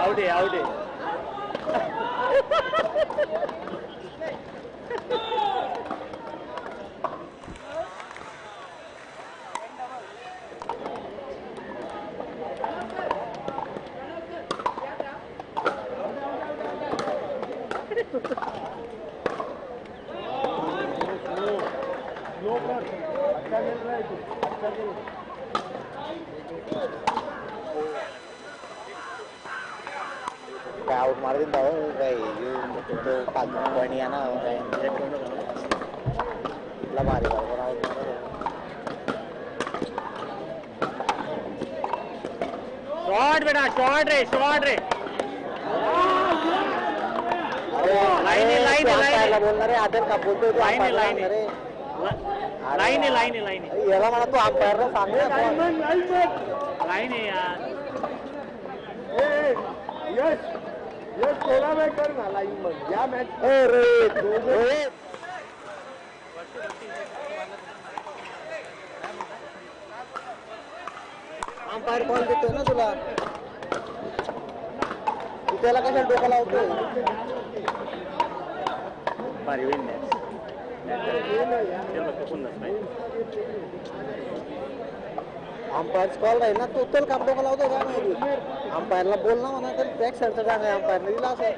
आउट है आउट मार दिन दाव भाई जो पांच पॉइंट या ना ला मारे बार आउट शॉट बेटा शॉट रे लाइन बोलना रे आदर का बोलतो लाइन याला मला तो अंपायर सांग लाइन है यार यस थोडा वेळ कर ना लाईन मग या मॅच अंपायर कॉल देतोय ना तुला तू त्याला कशाला डोका लावतोय भारी होईल अंपायर कॉल राहील ना तू त्याला काम डोका लावतोय काय माहिती अंपायरला बोल ना म्हणा तर बॅक साईडचा जागा आहे अंपायरने दिला असं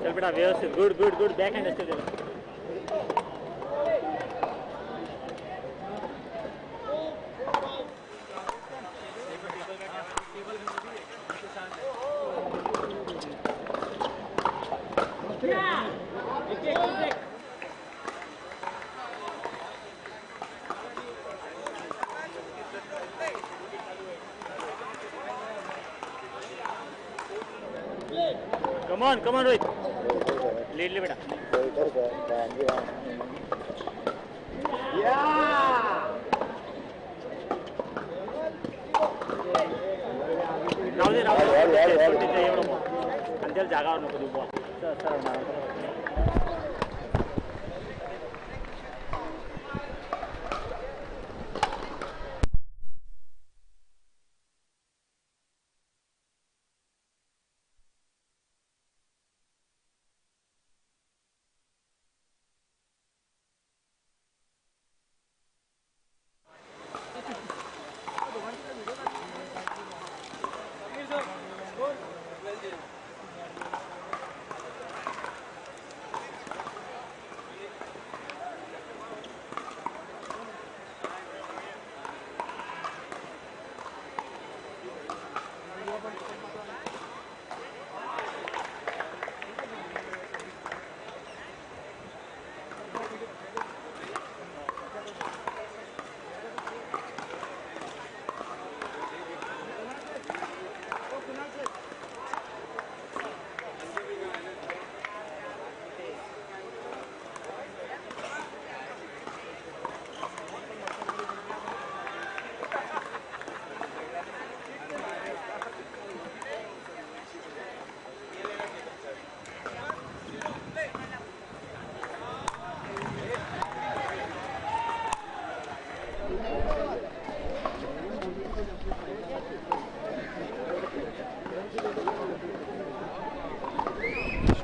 चल बेटा व्यवस्थित गुड बॅक हँड असते त्याला Come on, Rohit. Lead le beta. Yeah. Now they until jaga नको देऊ ball. Sir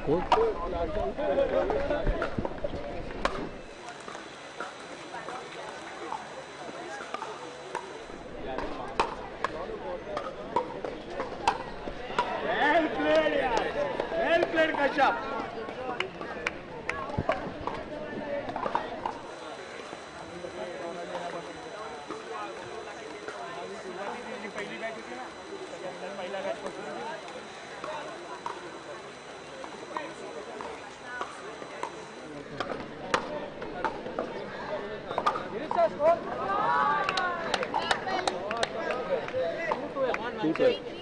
court. Well played, yaar. Well played, Kashyap.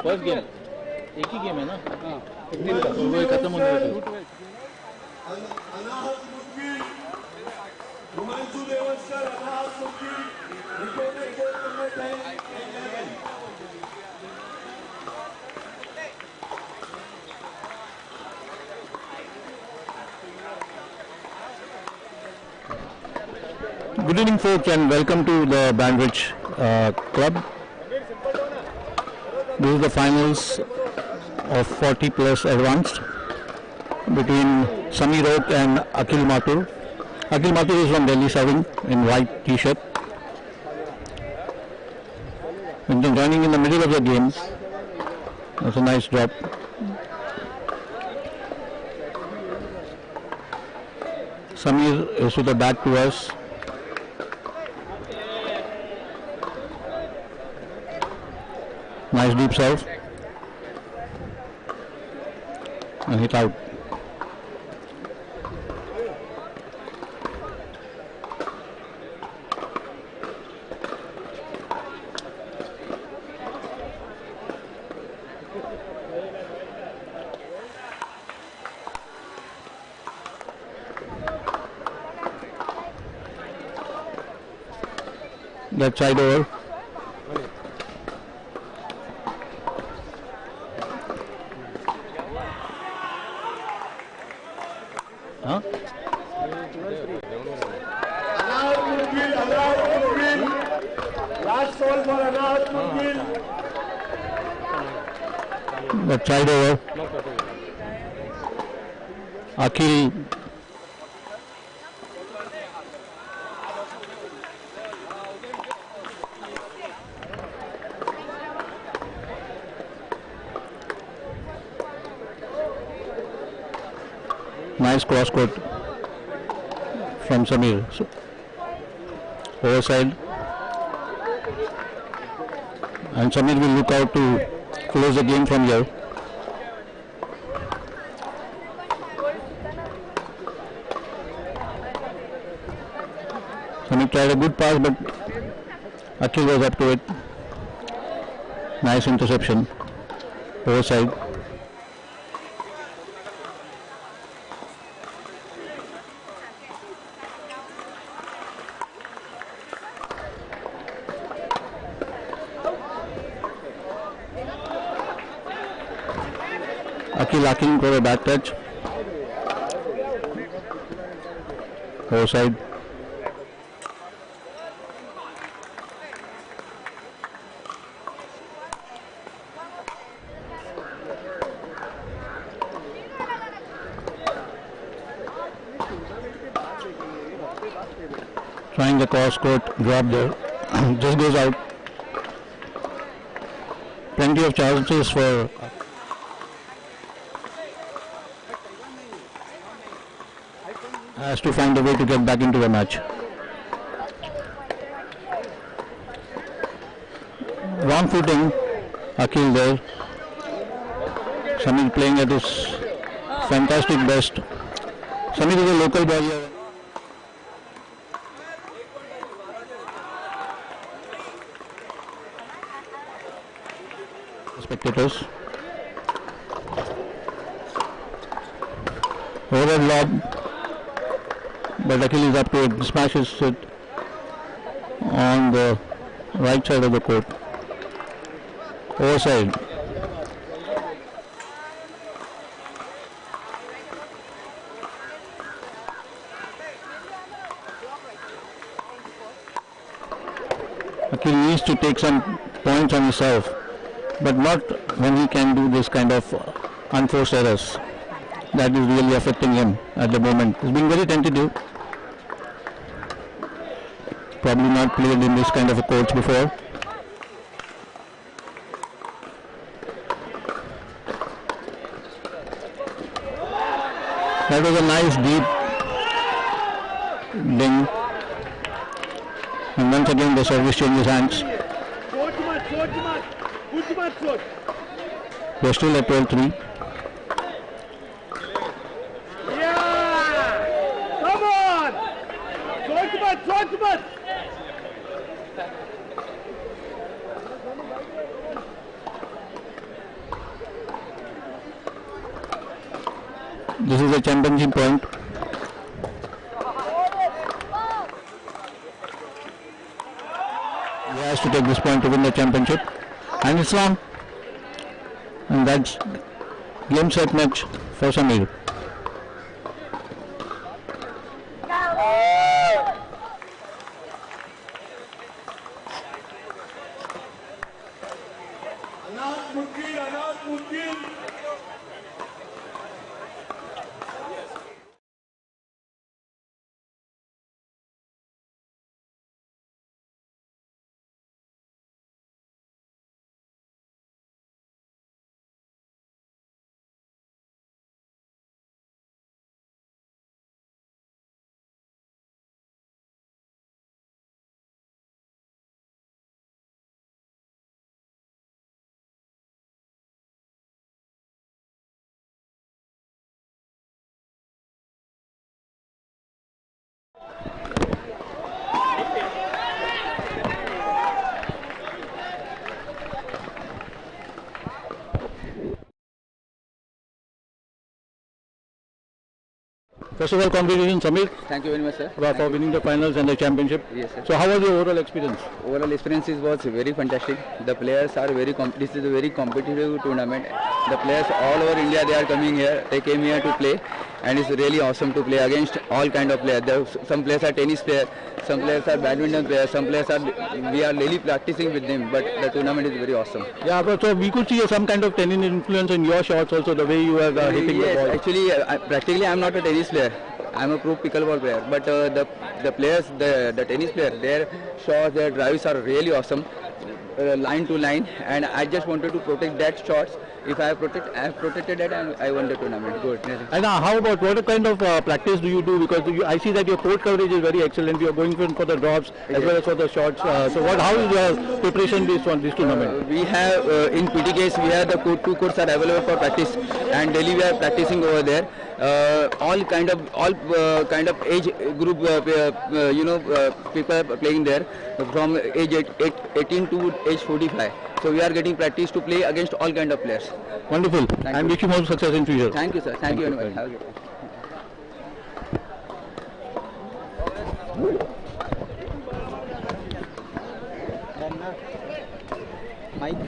First game एक ही गेम है ना वो खत्म होने वाला Good evening, folks, and welcome to the Bainbridge Club. This is the finals of 40 plus advanced between Sameer Oak and Akhil Mathur. Akhil Mathur is from Delhi serving in white t-shirt. And then joining in the middle of the game. That's a nice drop. Sameer is with the back to us. Nice deep serve. And hit out. Left side over. Huh? Last ball for Anahat Mungil. Left side over. Akhil. Nice cross court from Sameer. So, overside. And Sameer will look out to close the game from here. Sameer tried a good pass, but Akhil was up to it. Nice interception. Overside. Akhil for a back touch. Overside. Trying the cross court drop there. Just goes out. Plenty of chances for has to find a way to get back into the match. Wrong footing, Akhil there. Sameer playing at his fantastic best. Sameer is a local boy here. Spectators. Over lob. But Akhil is up to it, smashes it on the right side of the court. Overside. Akhil needs to take some points on himself, but not when he can do this kind of unforced errors. that is really affecting him at the moment. He's being very tentative. Probably not played in this kind of a course before. That was a nice deep ding. And once again the service changes hands. They're still at 12-3. Come on! This is a championship point. He has to take this point to win the championship. And it's on. And that's game set match for Samir. First of all, congratulations, Samir. Thank you very much, sir. For winning the finals and the championship. Yes, sir. So, how was your overall experience? Overall experience was very fantastic. The players are this is a very competitive tournament. The players all over India, they are coming here. They came here to play, and it's really awesome to play against all kind of players. Some players are tennis players, some players are badminton players, some players are we are daily practicing with them. But the tournament is very awesome. Yeah, but so we could see some kind of tennis influence in your shots also, the way you are hitting the ball. Actually, practically I am not a tennis player. I am a pro pickleball player. But the players, the tennis player, their shots, their drives are really awesome, line to line. And I just wanted to protect that shots. If I have protected it, and I won the tournament. Good. And how about what kind of practice do you do? Because I see that your court coverage is very excellent. You are going for the drops as well as for the shots. So how is your preparation this tournament? We have in PTKs we have the two courts are available for practice, and daily we are practicing over there. All kind of age group people are playing there from age 18 to age 45. So we are getting practice to play against all kind of players. Wonderful. And wish you more success in future. Thank you, sir. Thank you very much. Have a good day. Mike.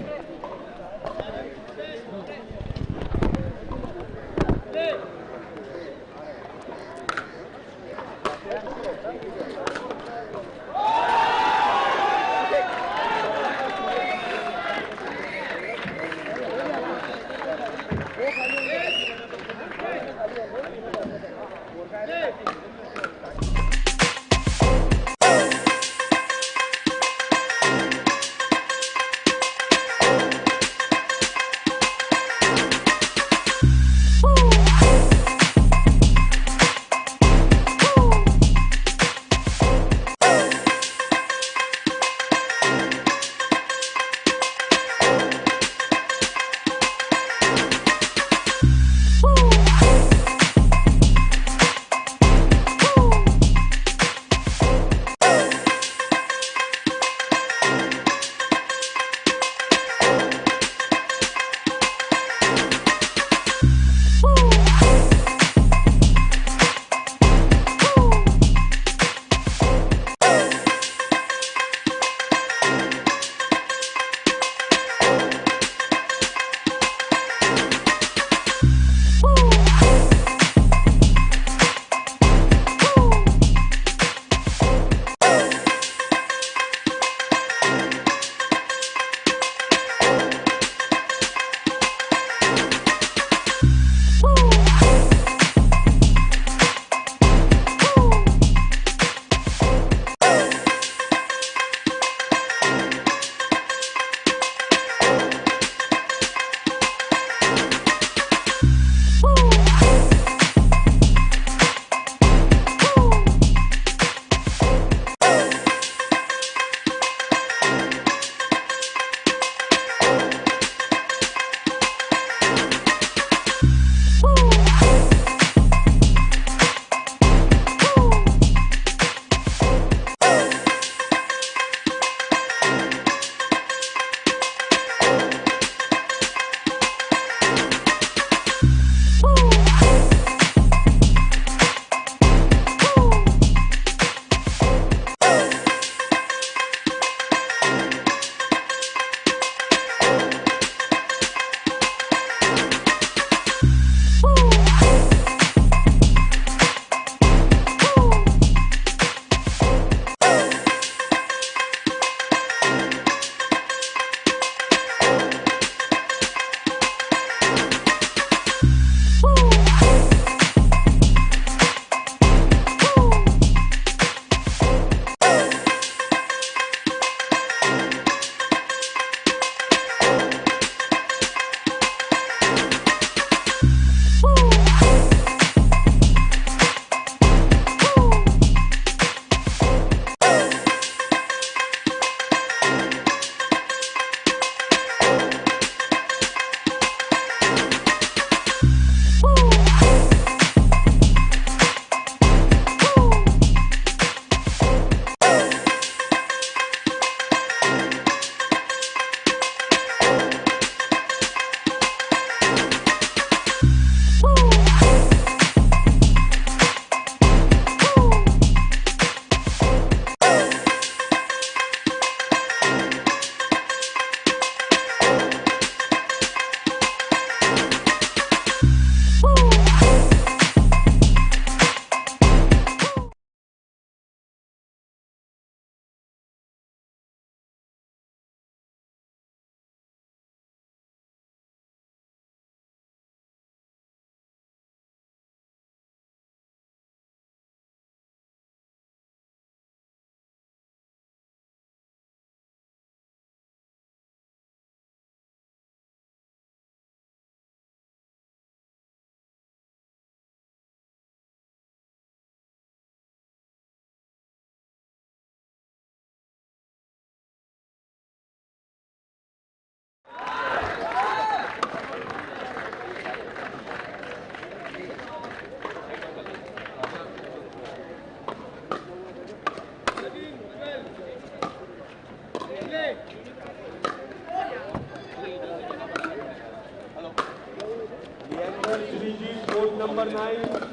Court number 9.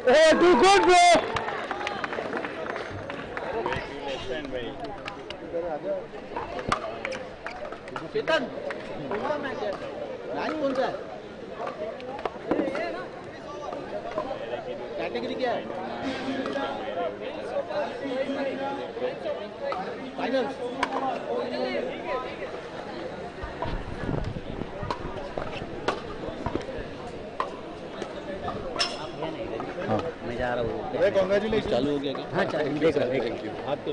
Hey, too good, bro. Chetan line कौन सा है category क्या है finals मैं जा रहा हूँ Congratulations. चालू हो गया क्या हाँ चालू देख रहा हाथ तो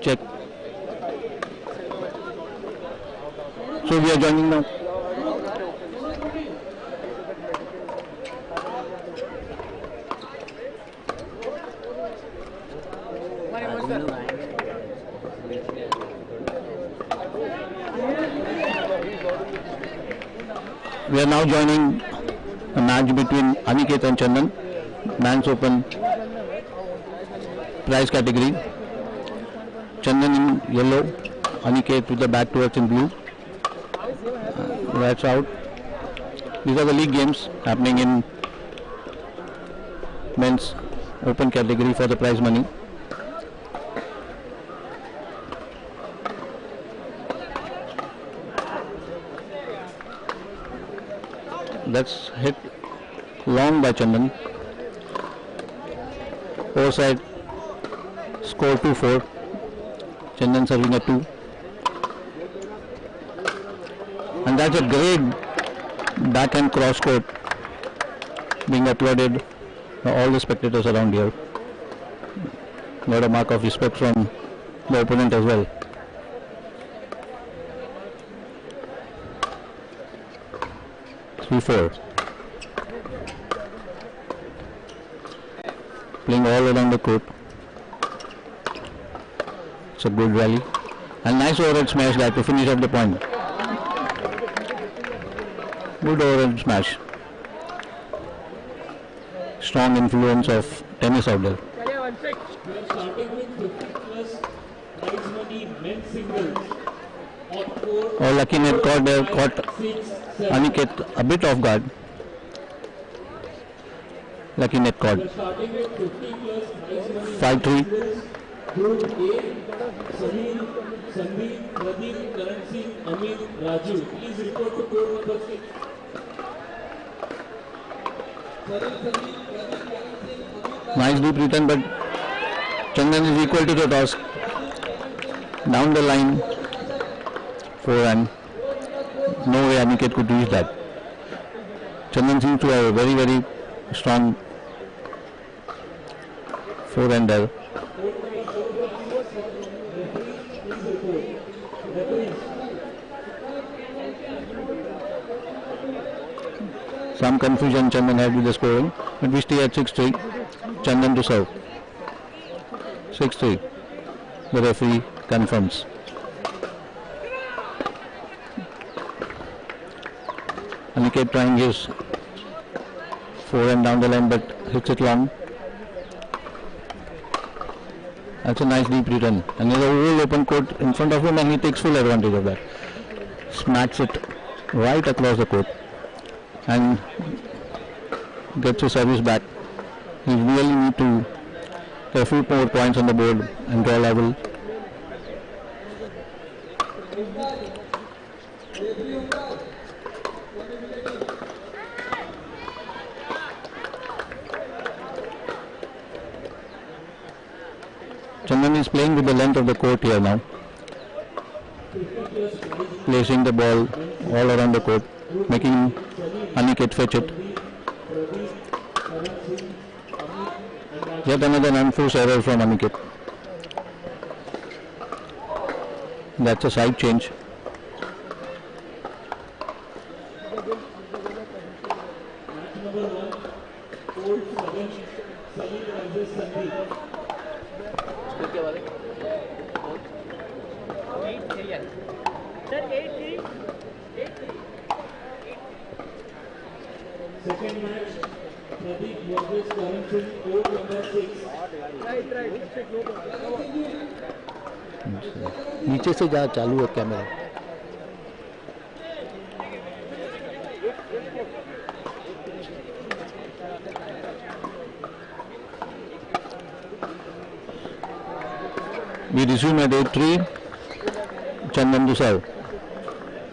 Check. So we are joining now. We are now joining a match between Aniket and Chandan, Man's Open prize category. Chandan in yellow, Aniket with the back towards in blue. That's out. These are the league games happening in Men's Open category for the prize money. That's hit long by Chandan. Overside, score 2-4. Chandan serving a 2. And that's a great backhand cross court being applauded by all the spectators around here. Got a mark of respect from the opponent as well. Four. Playing all around the court. It's a good rally. And nice overhead smash that to finish off the point. Good overhead smash. Strong influence of tennis out there. Oh, lucky net caught there, caught Aniket a bit off guard. Lucky net caught. 5-3. Nice deep return, but Chandan is equal to the task. Down the line. Forehand. No way Aniket could reach that. Chandan seems to have a very, very strong forehander. Some confusion Chandan had with the scoring, but we stay at 6-3. Chandan to serve. 6-3. The referee confirms. Aniket trying his forehand down the line, but hits it long. That's a nice deep return. And there's a whole open court in front of him, and he takes full advantage of that. Smacks it right across the court and gets his service back. He really need to get a few more points on the board and draw level. Chandan is playing with the length of the court here now. Placing the ball all around the court, making Aniket fetch it. Yet another unforced error from Aniket. That's a side change. Second match, Pradeep versus Karan court number 6. नीचे से जा चालू है camera. We resume at 8-3. Chandan to serve.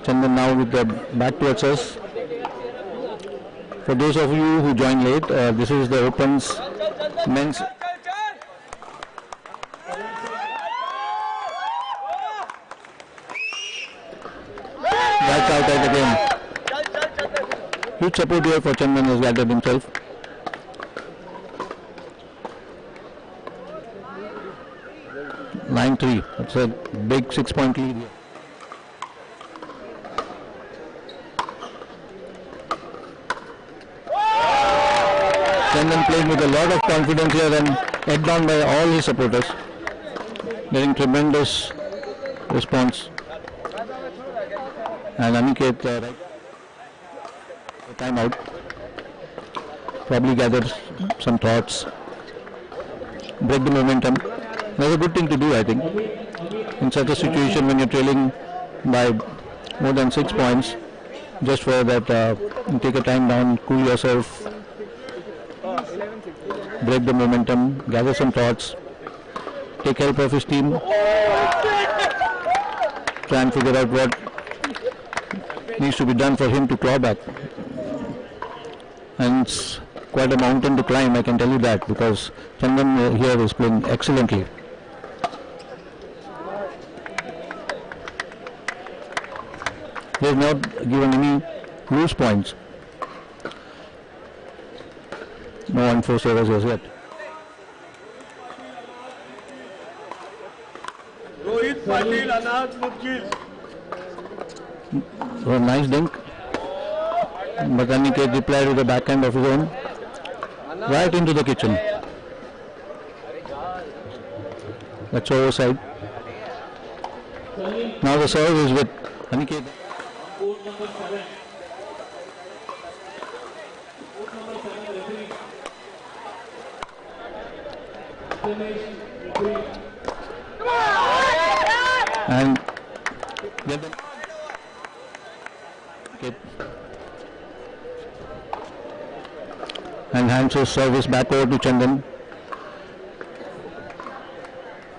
Chandan now with the back towards us. For those of you who joined late, this is the Opens men's. That's out of the game. Huge support here for Chandan has gathered himself. That's a big 6-point lead here. Chandan playing with a lot of confidence here and egged on by all his supporters. Getting tremendous response. And Aniket right time out. Probably gathered some thoughts. Break the momentum. That's a good thing to do, I think. In such a situation when you're trailing by more than 6 points, just for that, take a time down, cool yourself, break the momentum, gather some thoughts, take help of his team, try and figure out what needs to be done for him to claw back. And it's quite a mountain to climb, I can tell you that, because Chandan here is playing excellently. He has not given any loose points. No unforced errors as yet. Rohit Patil, Anand Mudgil. So nice dunk. But Aniket replied with the backhand of his own. Right into the kitchen. That's overside. Now the serve is with Aniket. Court number 7. Court number 7 referee. Referee. And get them. Okay. And hands his service back over to Chandan.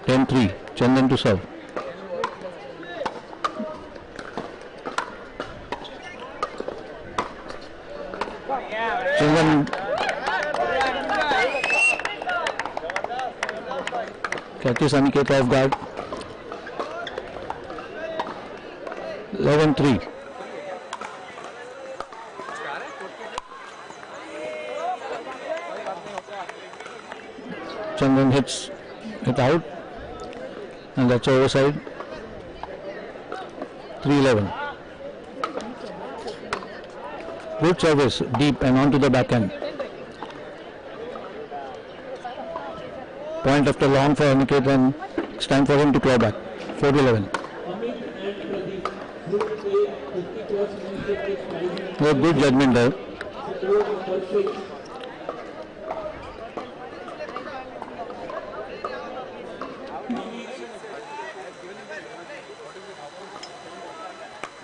10-3. Chandan to serve. Chandan catches Aniket off guard. 11-3. Chandan hits it out, and that's overside. 3-11. Good service, deep and onto the backhand. Point after long for Aniket, and it's time for him to claw back. 4-11. No good judgment there.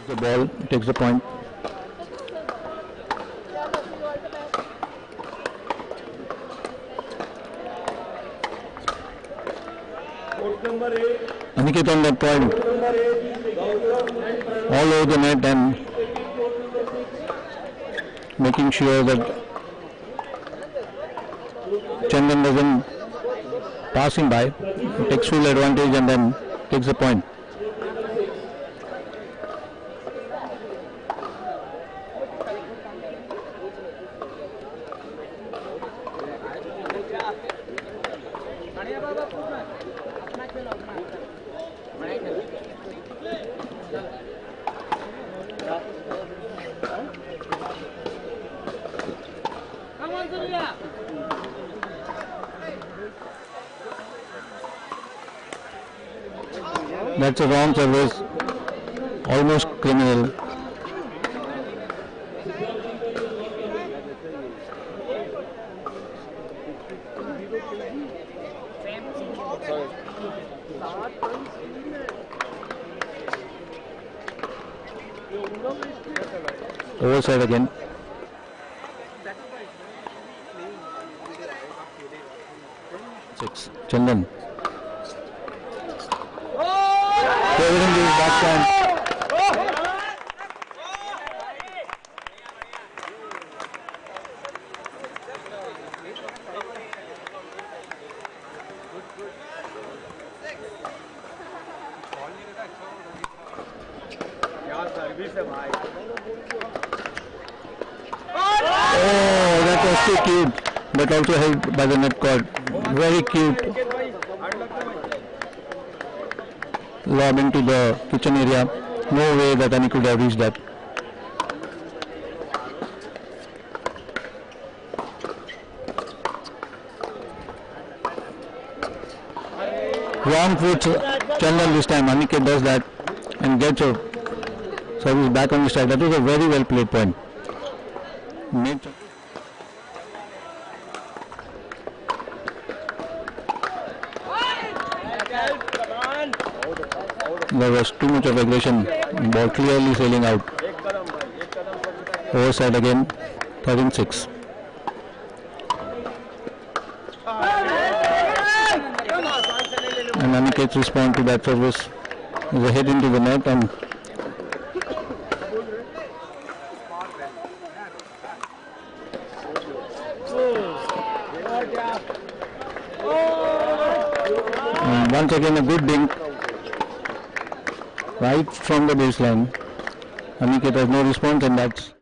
The ball takes the point. Court number 8. Aniket on that point. Court number 8, Gautam and Pranav. all over the net and making sure that Chandan doesn't pass him by. He takes full advantage and then takes the point. That's a wrong service, almost criminal. Overside again. Six. Chandan. Favoring the backhand. Oh, that was too cute, but also held by the net cord. Very cute. Lob into the kitchen area. No way that Ani could have reached that. Wrong foot, Chandan this time. Aniket does that and gets a service back on the strike. That was a very well played point. There was too much of aggression. Ball clearly sailing out. Overside again. 13-6. And Aniket's response to that service is a hit into the net and once again a good dink right from the baseline. Aniket has no response and that's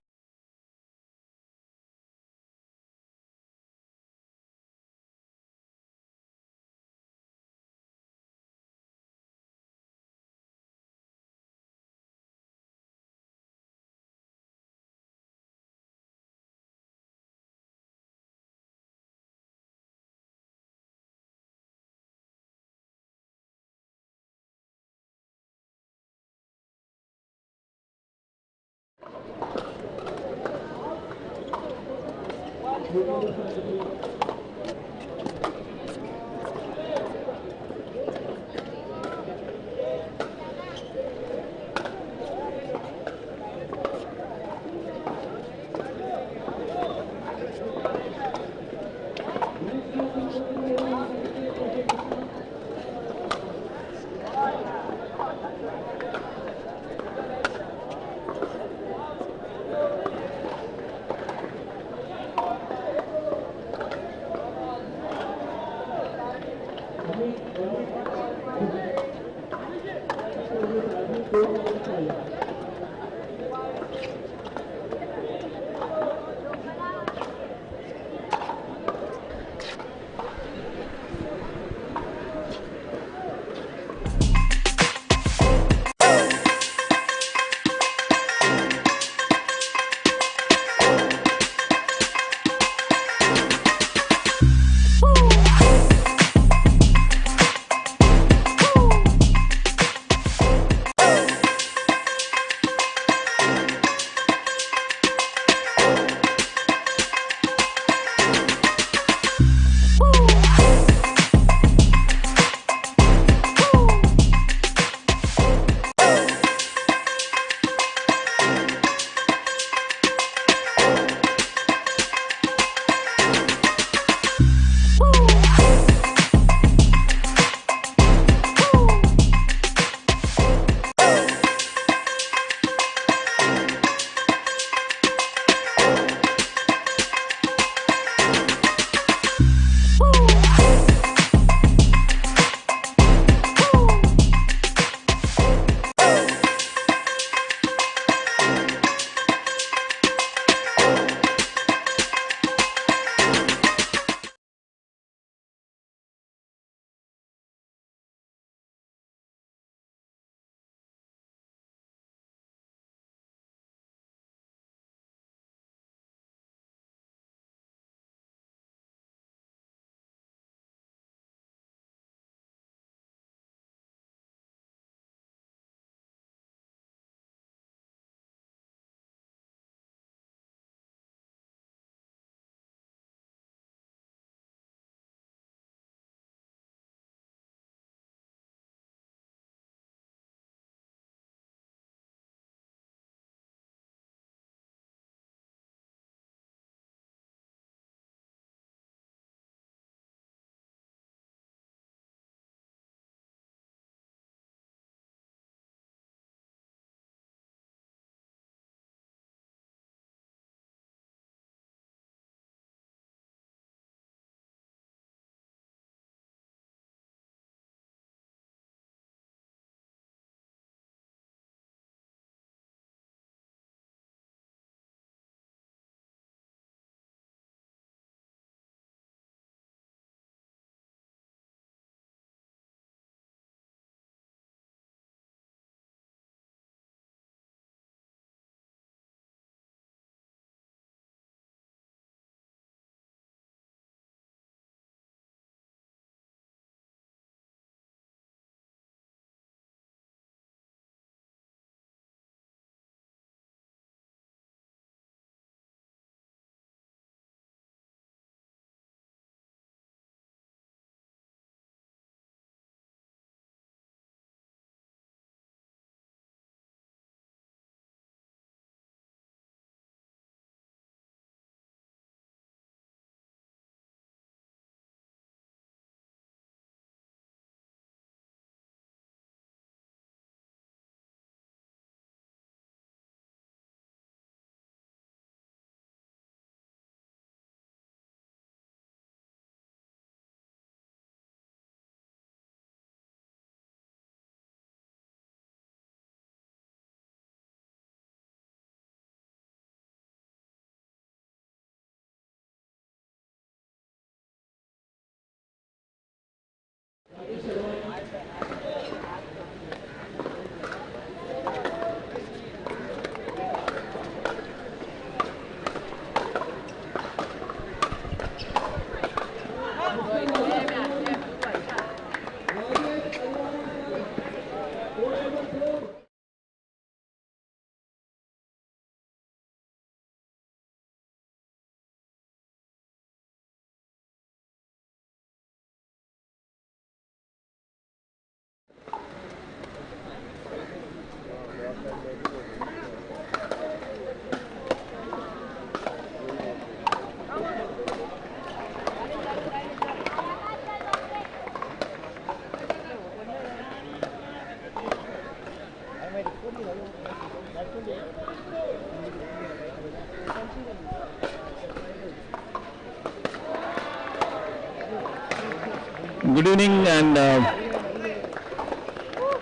Good evening, and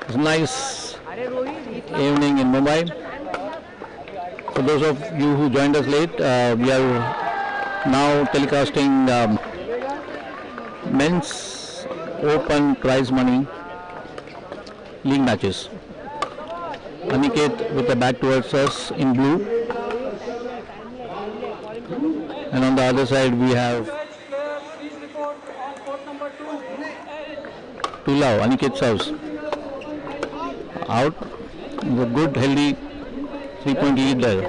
it's a nice evening in Mumbai. For those of you who joined us late, we are now telecasting men's open prize money league matches. Aniket with the back towards us in blue, and on the other side we have Tulav. Aniket serves out. The good healthy 3-point lead there.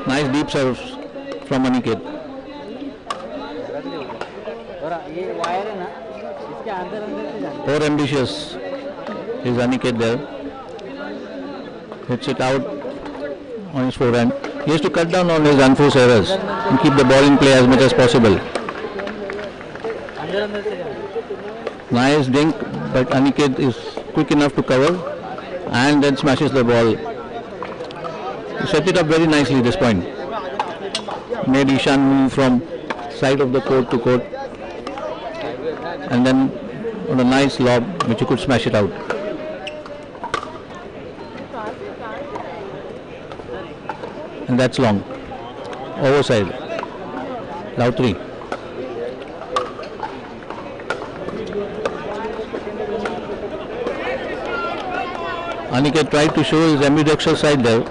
Nice deep serves from Aniket. More ambitious is Aniket there. Hits it out on his forehand. He has to cut down on his unforced errors and keep the ball in play as much as possible. Nice dink, but Aniket is quick enough to cover and then smashes the ball. He set it up very nicely this point. Made Ishan move from side of the court to court, and then on a nice lob which he could smash it out. And that's long. Overside. Low 3. Aniket tried to show his ambidextrous side there.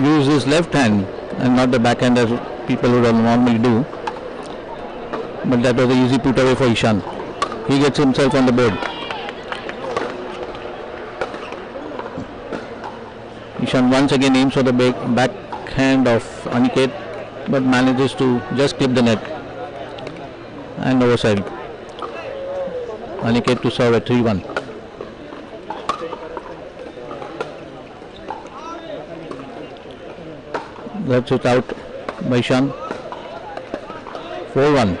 Use his left hand and not the backhand as people would normally do. But that was an easy put away for Ishan. He gets himself on the board. Ishan once again aims for the backhand of Aniket, but manages to just clip the net. And overside. Aniket to serve at 3-1. That's it out by Ishan. 4-1.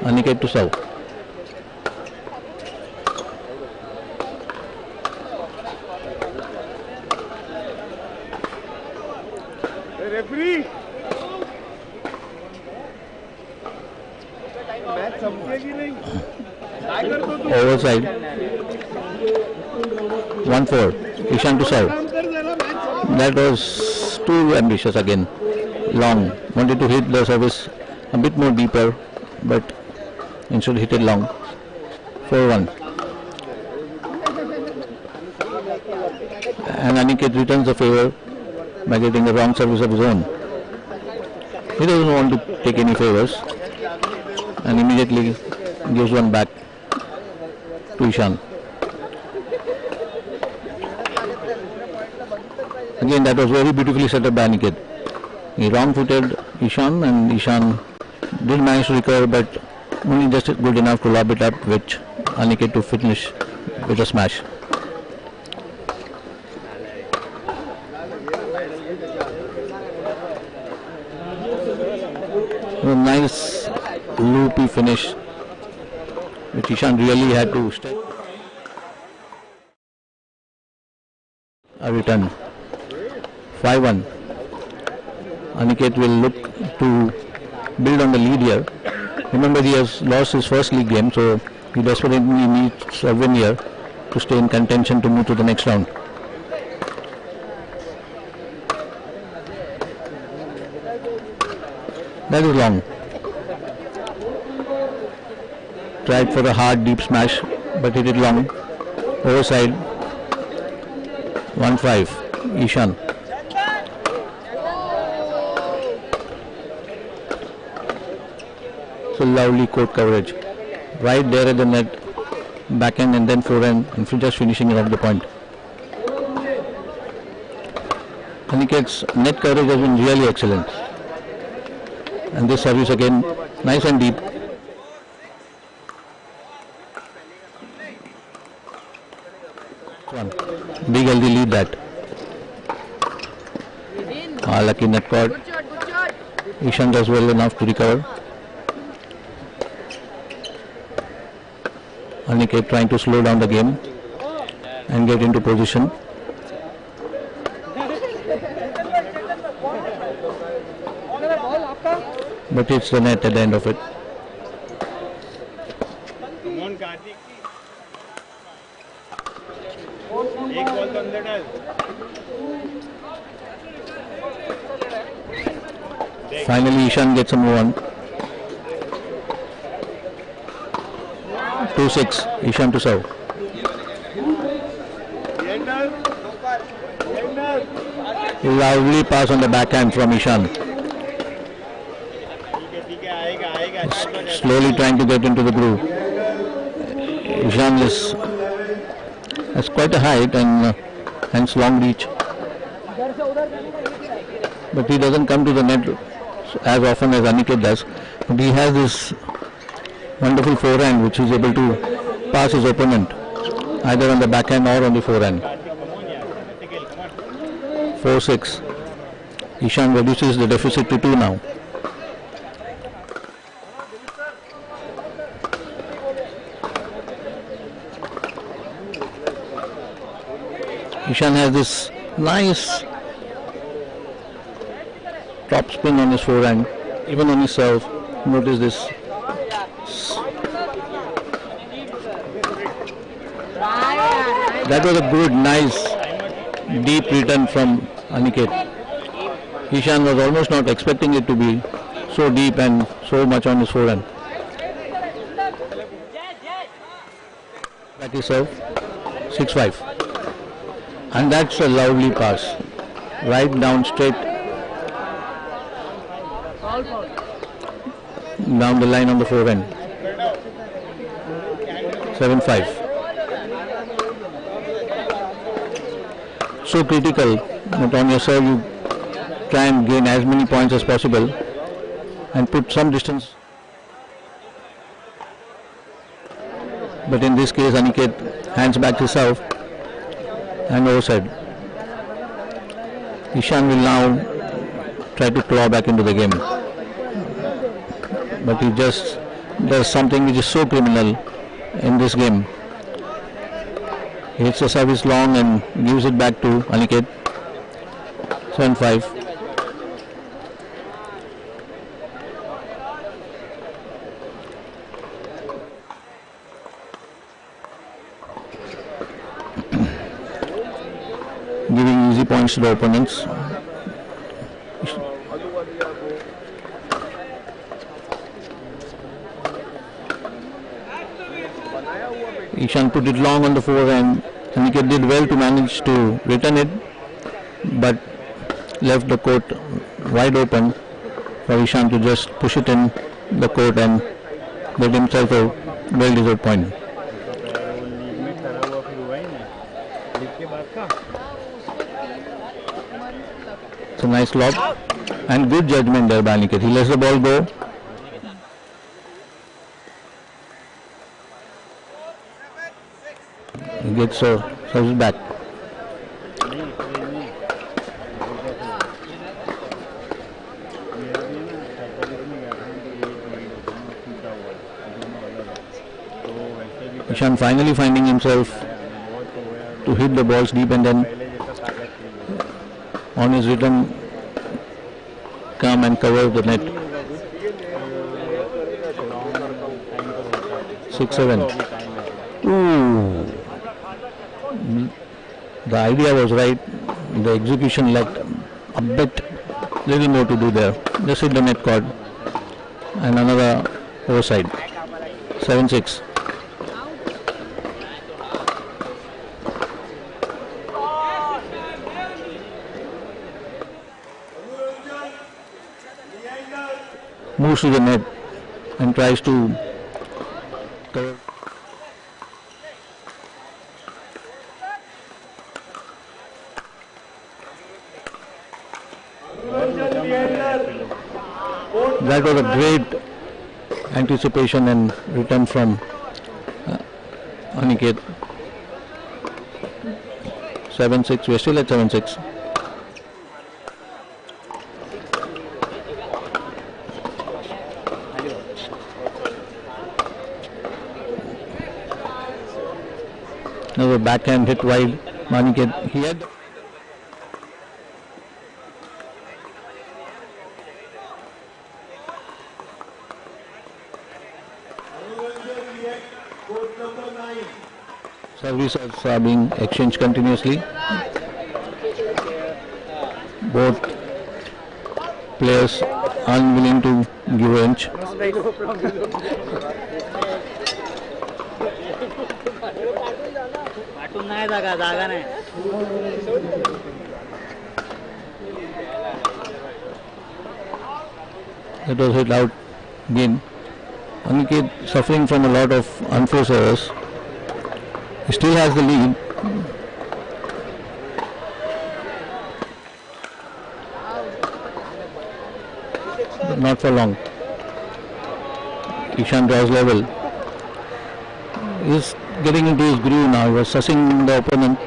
Aniket to serve. Referee. Match समझेगी नहीं. Overside. 1-4. Ishan to serve. That was too ambitious again. Long. Wanted to hit the service a bit more deeper, but instead hit it long. 4-1. And Aniket returns the favor by getting the wrong service of his own. He doesn't want to take any favors and immediately gives one back to Ishan. Again, that was very beautifully set up by Aniket. He wrong-footed Ishan, and Ishan did manage to recover, but only just good enough to lob it up, which Aniket to finish with a smash. A nice loopy finish, which Ishan really had to step. A return. 5-1. Aniket will look to build on the lead here. Remember, he has lost his first league game, so he desperately needs a win here to stay in contention to move to the next round. That is long. Tried for a hard deep smash, but hit it long. Overside. 1-5. Ishan. So lovely court coverage. Right there at the net, backhand and then forehand, and just finishing it off the point. Aniket's net coverage has been really excellent. And this service again, nice and deep. One. Big healthy lead that. Lucky net caught. Ishan does well enough to recover. Aniket trying to slow down the game and get into position. but hits the net at the end of it. Come on, Karthik. एक ball तो अंदर डाल. Finally, Ishan gets a move on. 2-6. Ishan to serve. Lovely pass on the backhand from Ishan. Slowly trying to get into the groove. Ishan has quite a height and hence long reach. But he doesn't come to the net as often as Aniket does. But he has this wonderful forehand which is able to pass his opponent either on the backhand or on the forehand. 4-6. Ishan reduces the deficit to 2 now. Ishan has this nice top spin on his forehand, even on his serve. Notice this. That was a good, nice, deep return from Aniket. Ishan was almost not expecting it to be so deep and so much on his forehand. That is serve. 6-5. And that's a lovely pass. Right down straight. Down the line on the forehand. 7-5. So critical that on your serve you try and gain as many points as possible and put some distance. But in this case Aniket hands back his serve and overside. Ishan will now try to claw back into the game. But he just does something which is so criminal in this game. He hits the service long and gives it back to Aniket. 7-5. Giving easy points to the opponents. Ishan put it long on the forehand. Aniket did well to manage to return it, but left the court wide open for Ishan to just push it in the court and get himself a well-deserved point. It's a nice lob and good judgment there by Aniket. He lets the ball go. He gets serves back. Ishan finally finding himself to hit the balls deep and then on his return come and cover the net. 6-7. Ooh. The idea was right. The execution lacked a little more to do there. Just hit the net cord and another overside. 7-6. Moves to the net and tries to cover. That was a great anticipation and return from Aniket. 7-6. We're still at 7-6. Another backhand hit wide. Aniket, he had Services are being exchanged continuously. Both players unwilling to give an inch. वाटून नाही जागा नाही. It was hit out again. Aniket suffering from a lot of unforced errors. He still has the lead. But not for long. Ishan draws level. He's getting into his groove now. He was sussing the opponent.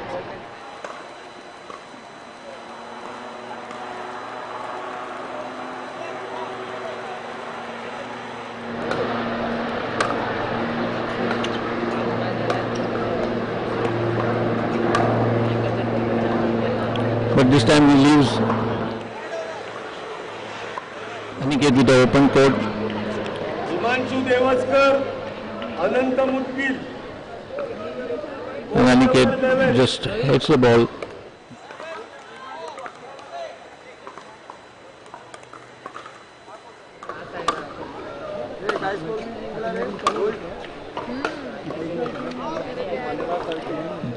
But this time he leaves Aniket with the open court. And Aniket just hits the ball.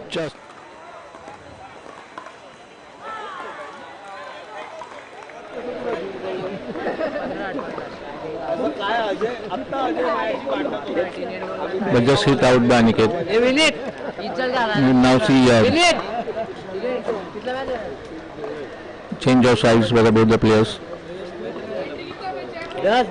Just but just hit out by Aniket. You now see change of sides by both the players. 10.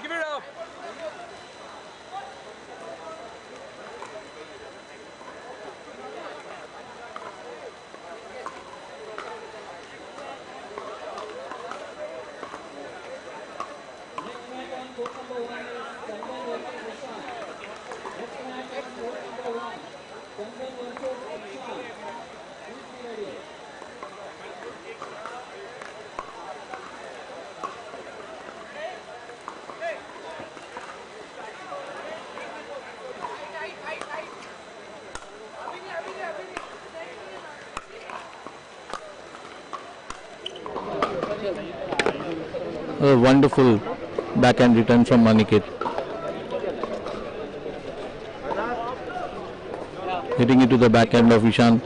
Give it up. A wonderful backhand return from Aniket. Hitting it to the backhand of Ishan.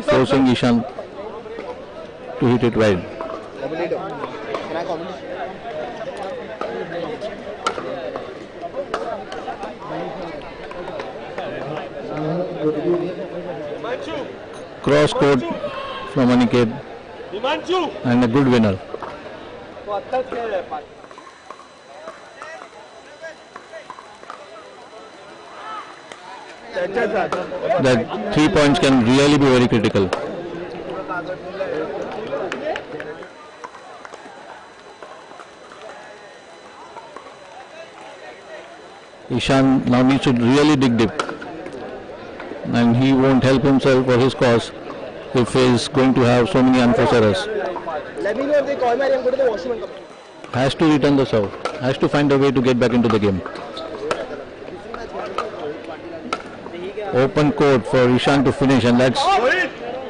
Forcing Ishan to hit it wide. Cross court from Aniket. And a good winner. That 3 points can really be very critical. Ishan now needs to really dig deep, and he won't help himself or his cause if he is going to have so many unforced errors. Let me know if they call me, I'm going to the washroom. Has to return the serve, has to find a way to get back into the game. Open court for Ishan to finish, and that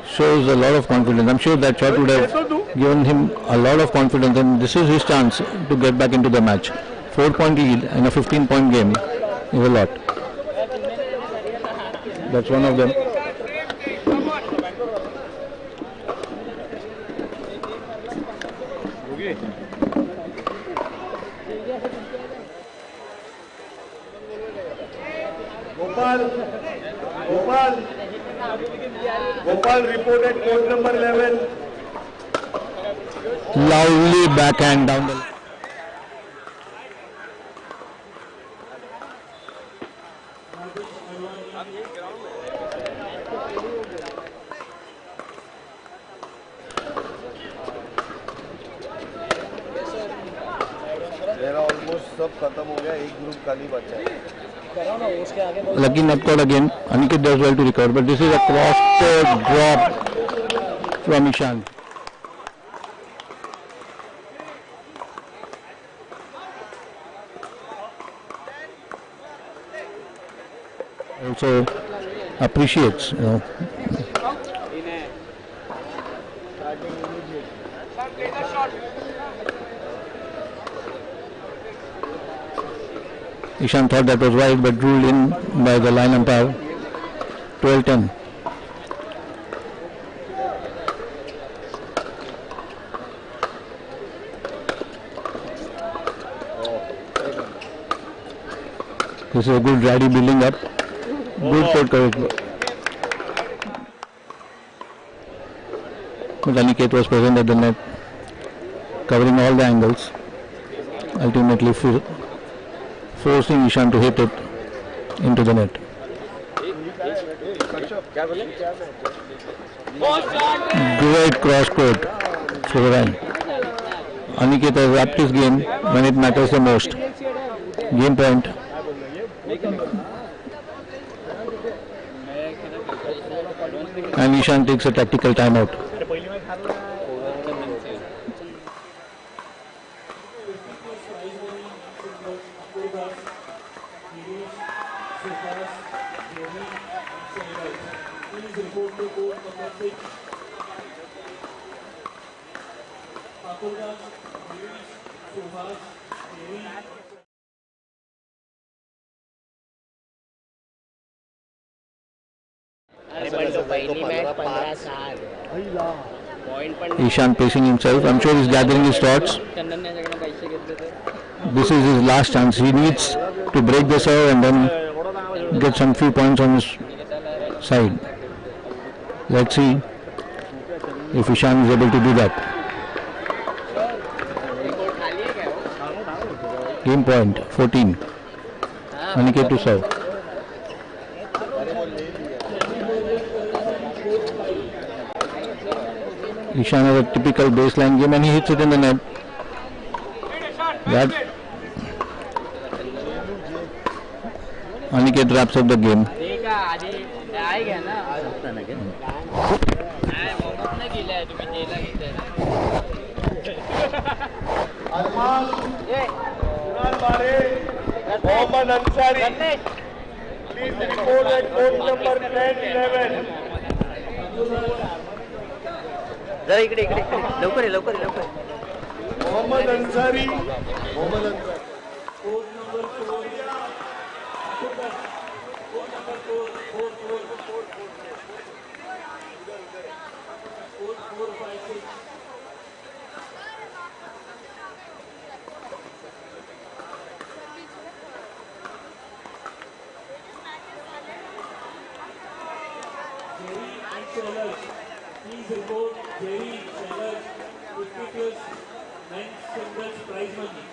shows a lot of confidence. I'm sure that shot would have given him a lot of confidence, and this is his chance to get back into the match. 4-point lead in a 15-point game is a lot. That's one of them. Gopal reported court number 11. Lovely backhand down the line. सब खत्म हो गया, एक group खाली बचा है. Lucky net caught again. Aniket does well to recover, but this is a cross-court drop from Ishan. Also appreciates, Ishan thought that was right, but ruled in by the line umpire. 12-10. This is a good ready building up. Good court coverage. But Aniket was present at the net, covering all the angles. Ultimately forcing Ishan to hit it into the net. Great cross court for the run. Aniket has wrapped his game when it matters the most. Game point. And Ishan takes a tactical timeout. Ishan pacing himself. I'm sure he's gathering his thoughts. This is his last chance. He needs to break the serve and then get some few points on his side. Let's see if Ishan is able to do that. Game point 14. Aniket to serve. Ishan has a typical baseline game and he hits it in the net. That Aniket wraps up the game. Mohammad Ansari, please report at court number 10-11. जरा इकडे इकडे लवकर ये लवकर ये लवकर Mohammad Ansari Please report Jerry Shel, prestigious men's singles prize money.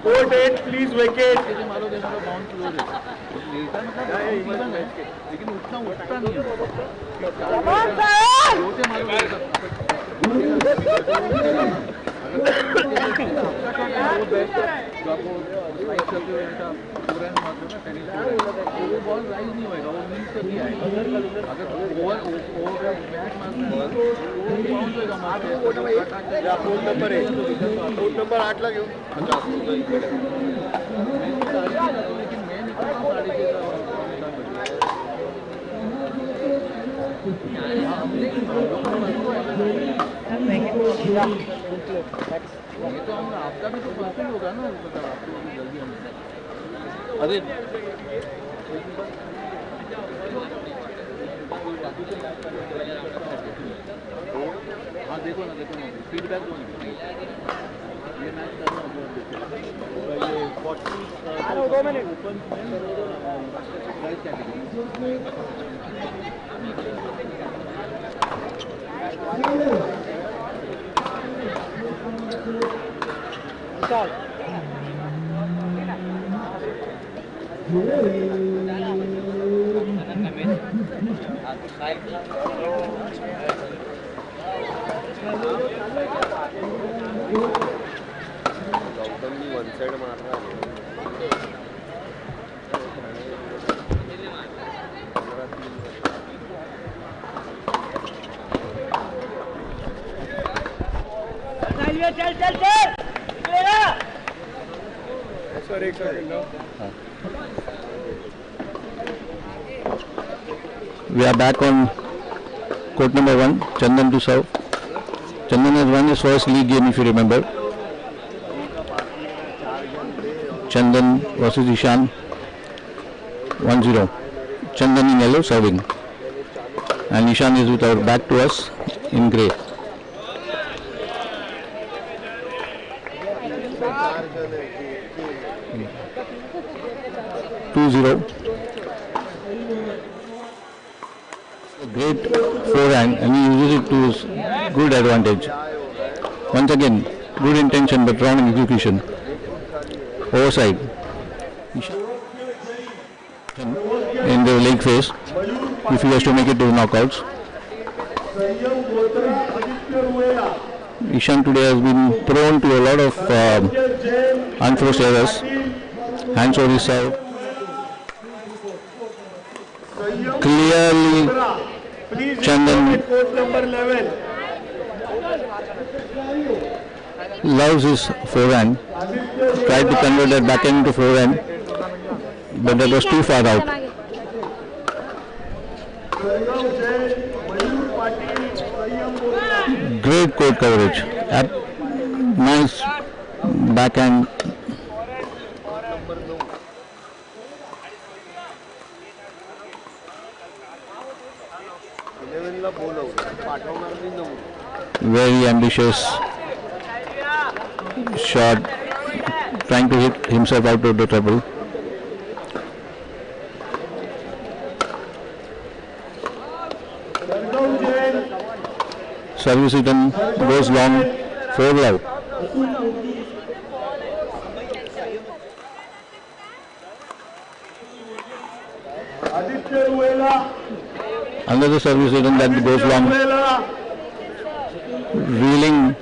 Court 8, please vacate. Number 8 ला घेऊ आपका भी तो पर्सन होगा ना जल्दी अरे हाँ देखो ना फीडबैक दो ये मैच कर 2 minute open price category one side मार रहा है चल चल चल सर एक second We are back on court number 1. Chandan to serve. Chandan has won his first league game, if you remember. Chandan versus Ishan. 1-0. Chandan in yellow serving. And Ishan is with our back to us in grey. 2-0. Great forehand, and he uses it to his good advantage. Once again, good intention but wrong execution. Overside. In the leg face, if he has to make it to the knockouts. Ishan today has been prone to a lot of unforced errors. Hands over his serve. Clearly, Chandan loves his forehand. Tried to convert that back into forehand, but that was too far out. Great court coverage. Nice backhand. Very ambitious shot, trying to hit himself out of the trouble. Service return goes long, 4 love. Another service return that goes long. Reeling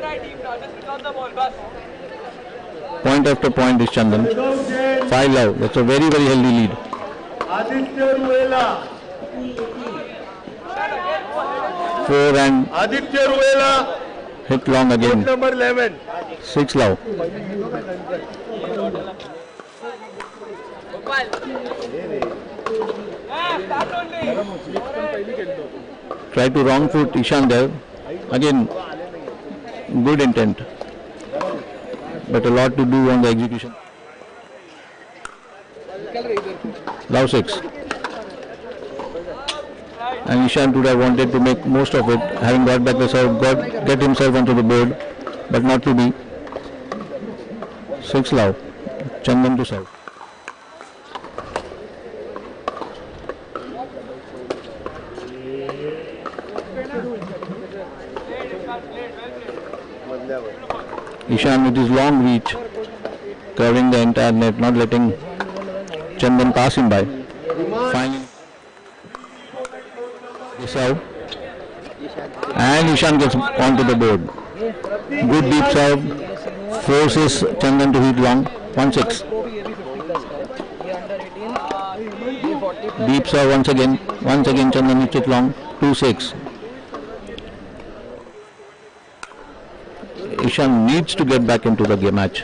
point after point is Chandan. 5 love. That's a very, very healthy lead. 4 and hit long again. Number 11. 6 love. Try to wrong foot Ishan there. Again, good intent, but a lot to do on the execution. Love 6. And Ishan would have wanted to make most of it, having got back the serve, get himself onto the board, but not to be. 6 love. Chandan to serve. Ishan with his long reach, covering the entire net, not letting Chandan pass him by. Finally, the serve, and Ishan gets onto the board. Good deep serve, forces Chandan to hit long. 1-6. Deep serve once again. Chandan hits it long. 2-6. Ishan needs to get back into the match.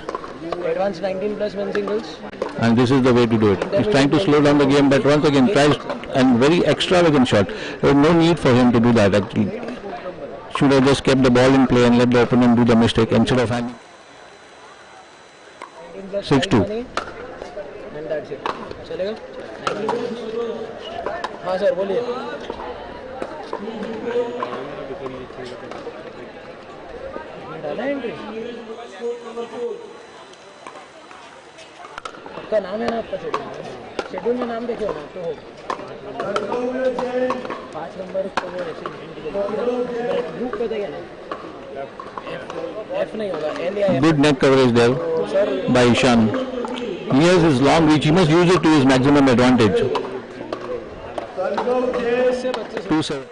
Advanced 19 plus men singles. And this is the way to do it. He's trying to slow down the game, but once again tries, and very extravagant shot. There was no need for him to do that actually. Should have just kept the ball in play and let the opponent do the mistake instead of handing. 6-2. And that's it. चलेगा? हाँ sir बोलिए. डाला entry. आपका नाम है ना आपका schedule में नाम देखो ना तो हो. 5 नंबर को वो ग्रुप पे देगा ना. F नहीं होगा. N या F. Good net coverage there by Ishan. He has his long reach. He must use it to his maximum advantage. 2-7.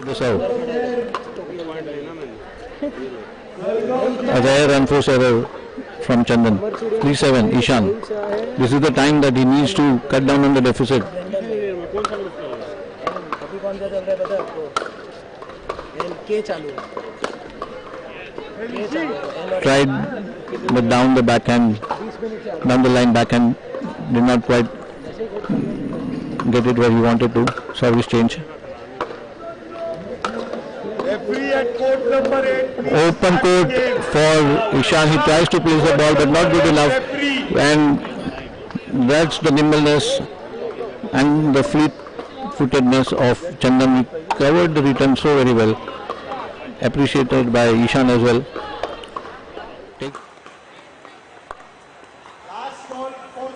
The serve. A rare unforced error from Chandan. 3-7. Ishan. This is the time that he needs to cut down on the deficit. Tried, but down the backhand, down the line backhand, did not quite get it where he wanted to. Service change. Open court for Ishan. He tries to place the ball, but not good enough. And that's the nimbleness and the fleet-footedness of Chandan. He covered the return so very well. Appreciated by Ishan as well.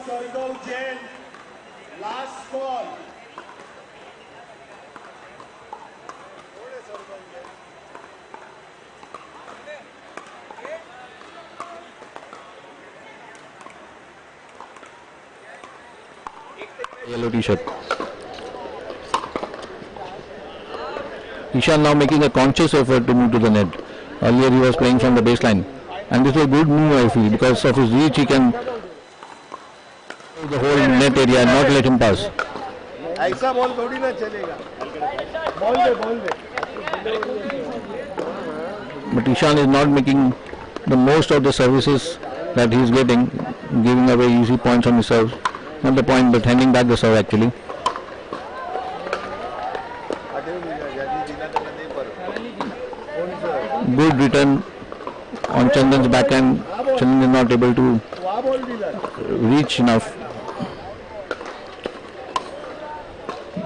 circle Jen. Last ball. Yellow t-shirt. Ishan now making a conscious effort to move to the net. Earlier he was playing from the baseline. And this was a good move, I feel, because of his reach he can the whole net area and not let him pass. ऐसा ball थोड़ी ना चलेगा ball they But Ishan is not making the most of the services that he is getting, giving away easy points on the serve. Not the point, but handing back the serve actually. Good return on Chandan's backhand. Chandan is not able to reach enough.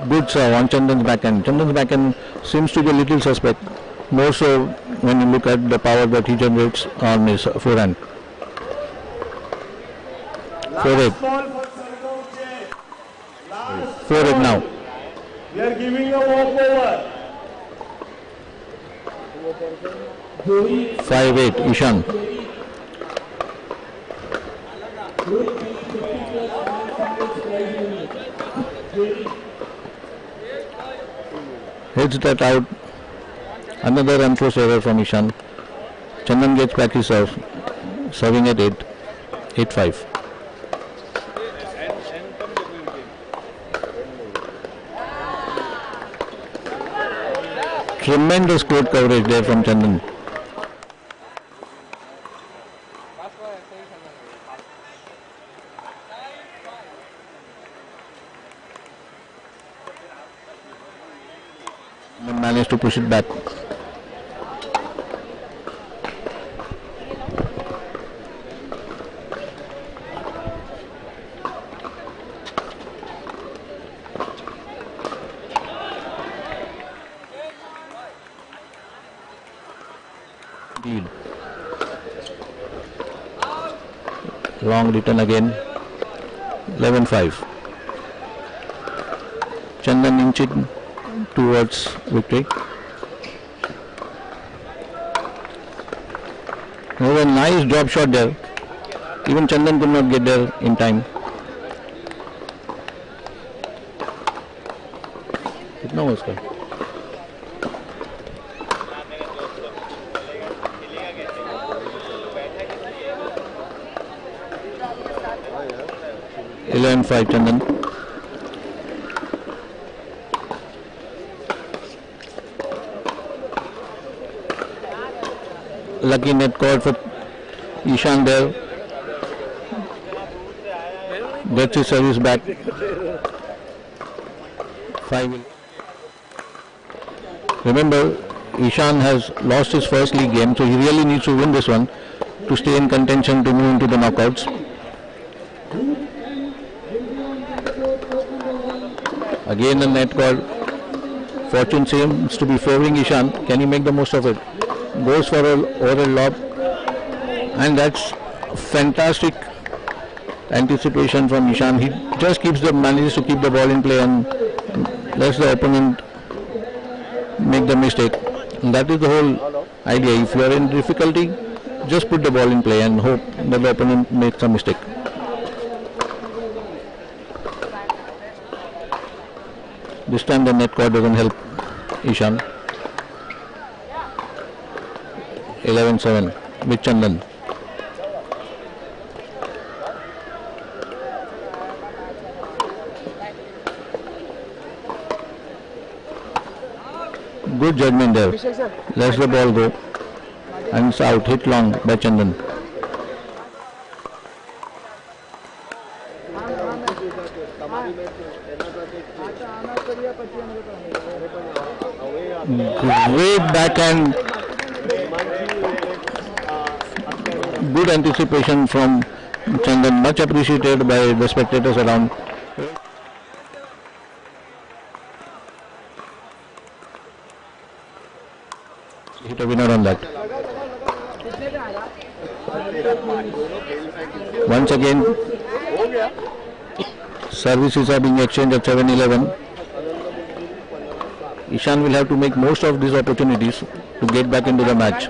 Good serve on Chandan's backhand. Chandan's backhand seems to be a little suspect, more so when you look at the power that he generates on his forehand. 4-8. 4-8 now. We are giving a walkover. 5-8 Ishan. Hits that out. Another unforced error from Ishan. Chandan gets back his serve. Serving at 8. 8-5. Tremendous court coverage there from Chandan. And managed to push it back. Lead. Long return again. 11-5. Chandan inching towards victory. There was a nice drop shot there. Even Chandan could not get there in time. कितना हुआ उसका? Eleven five Chandan. Lucky net caught for Ishan there. Gets his service back. 5. Remember, Ishan has lost his first league game, so he really needs to win this one to stay in contention to move into the knockouts. Again the net call. Fortune seems to be favoring Ishan. Can he make the most of it? Goes for a overhead lob, and that's fantastic anticipation from Ishan. He just manages to keep the ball in play and lets the opponent make the mistake. And that is the whole idea. If you are in difficulty, just put the ball in play and hope that the opponent makes a mistake. This time the net cord doesn't help Ishan. 11-7 with Chandan. Good judgment there. Lets the ball go. And it's out. Hit long by Chandan. Great backhand. Good anticipation from Chandan. Much appreciated by the spectators around. Hit a winner on that. Once again, Services are being exchanged at 7-11. Ishan will have to make most of these opportunities to get back into the match.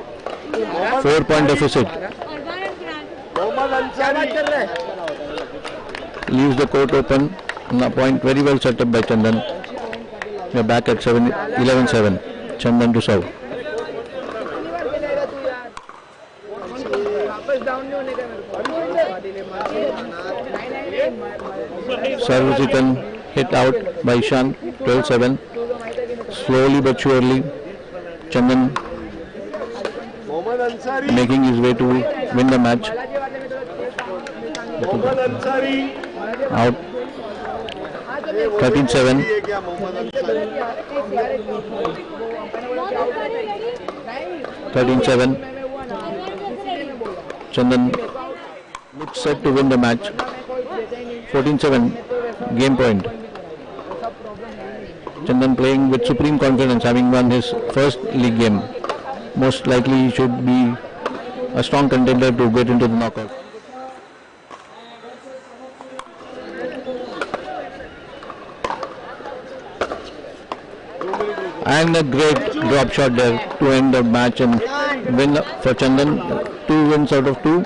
4-point deficit. Leaves the court open. And a point very well set up by Chandan. We are back at 11-7. Chandan to serve. Service return hit out by Ishan. 12-7. Slowly but surely, Chandan making his way to win the match. Out. 13-7. 13-7. Chandan looks set to win the match. 14-7. Game point. Chandan playing with supreme confidence, having won his first league game. Most likely he should be a strong contender to get into the knockout. And a great drop shot there to end the match and win for Chandan. 2 wins out of 2.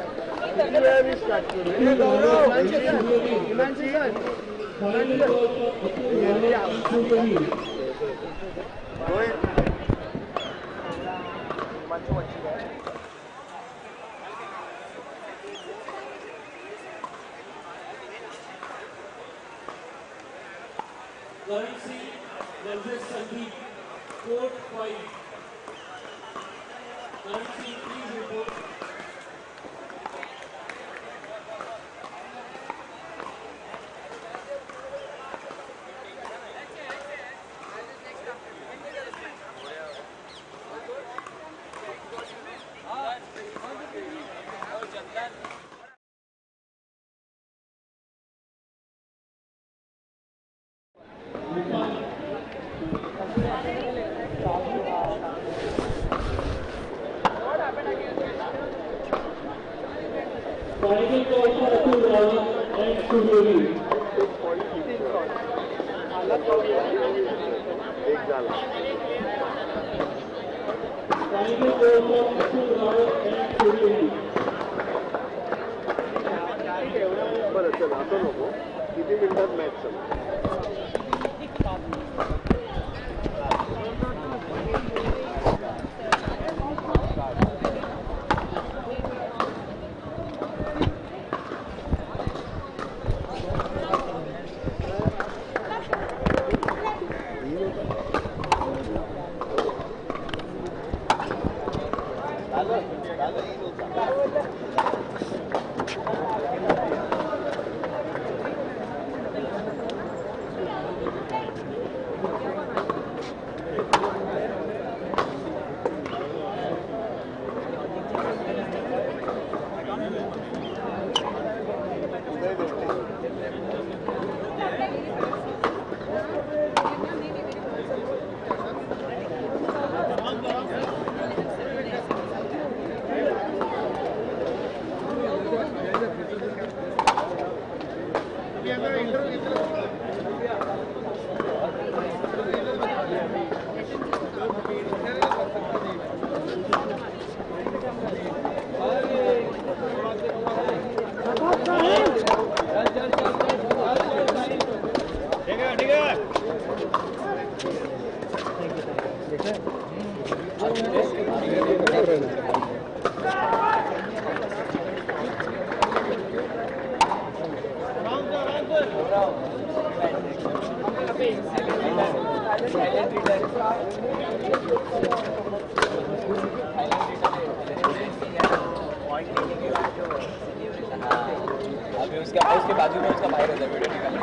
उसके बाजू में उसका भाई रहता है video निकालने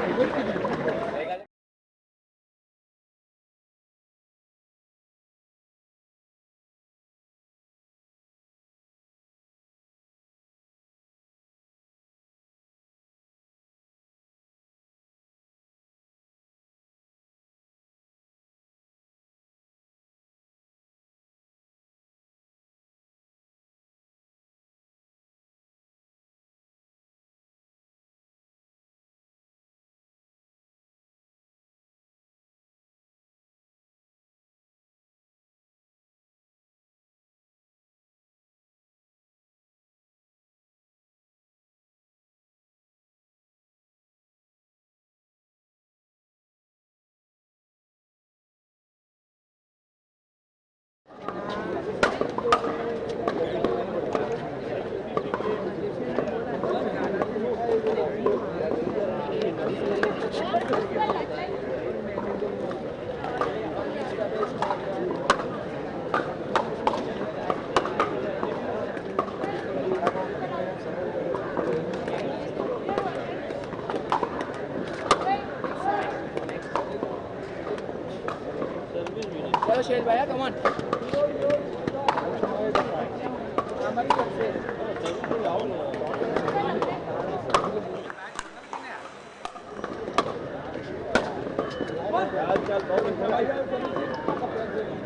Hello, Shel, bhaiya, come on.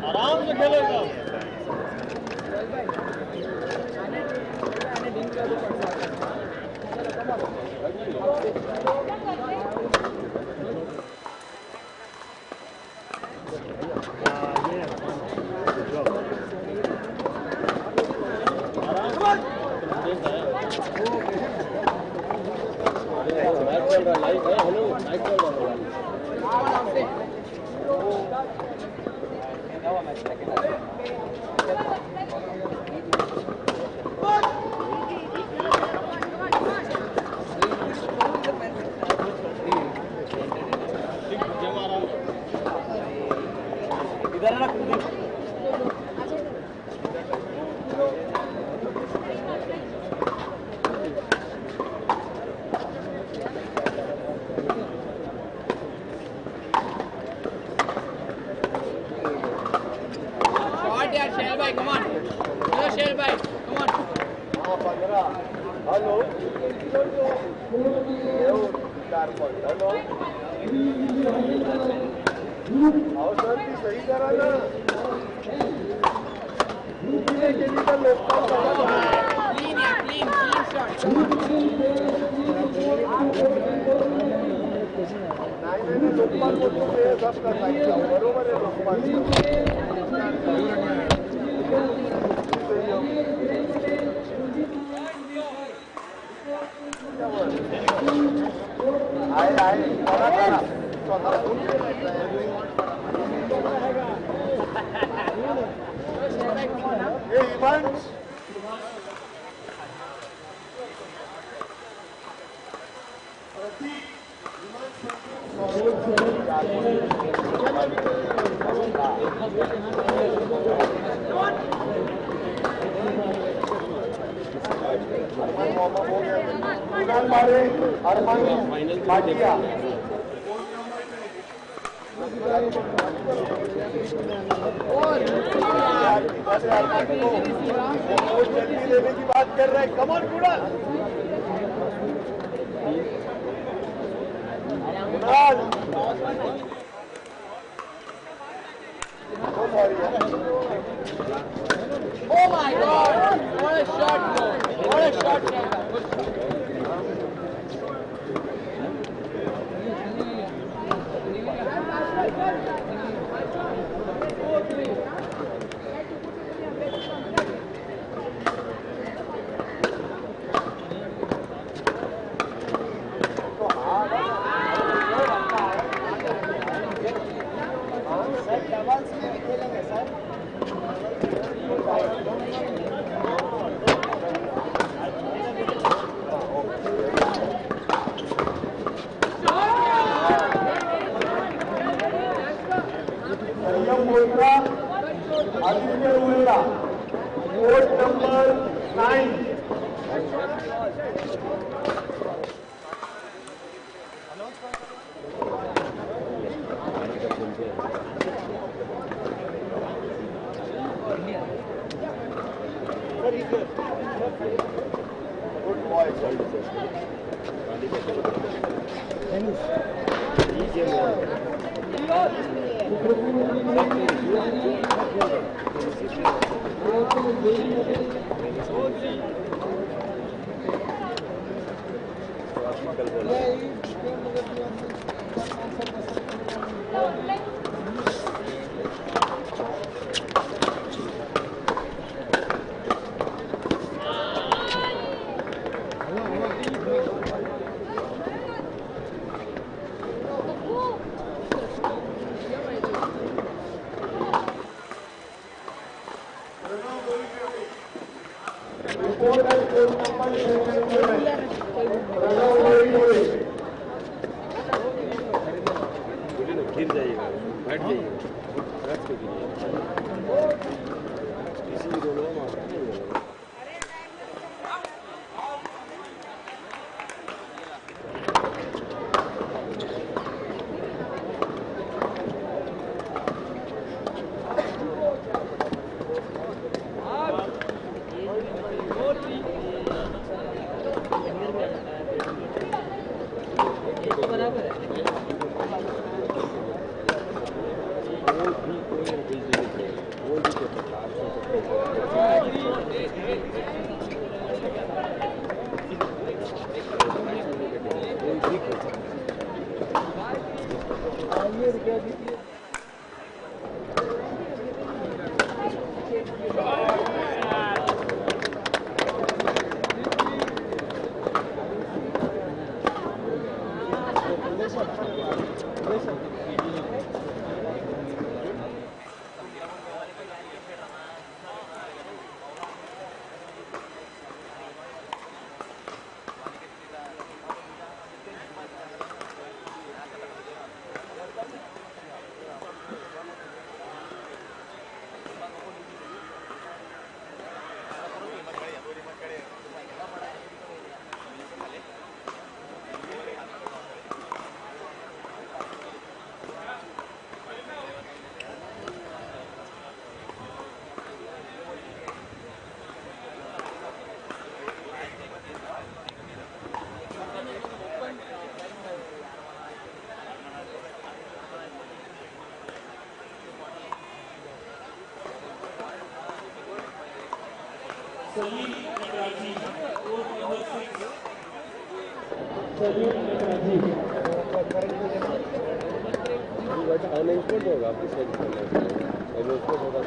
आराम से खेलेगा Shot, yeah, Shel, bhai, come on. Hello, Shel, bhai, come on. Hello hello आओ सर ती सही करा ना Clean, yeah, clean shot. Come on. नाही लोकपाल बोलतो ते सब करता बरोबर आहे लोकपाल आहे करा करा ये इव्हेंट्स लेने की बात कर रहे हैं कमर पूरा Oh my God! What a shot, bro! What a shot, Chandan! Court number 9. Good boy, sir. गिर जाइएगा, बैठ जाइएगा, रख के किसी भी रोल में मारना नहीं है। अनाउंसमेंट होगा आपकी साइड अनाउंसमेंट होगा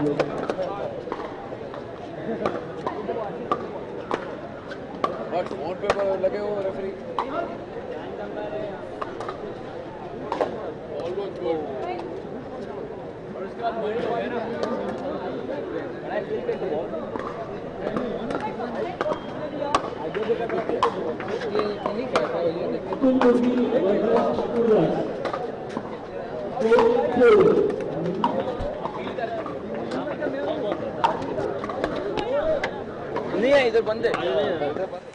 बट फोन पे लगे हो रेफरी ऑलमोस्ट गुड और उसके बाद वही हो गया ना बड़ा फील पे ये नहीं कहता नहीं है इधर बंद है इधर बंद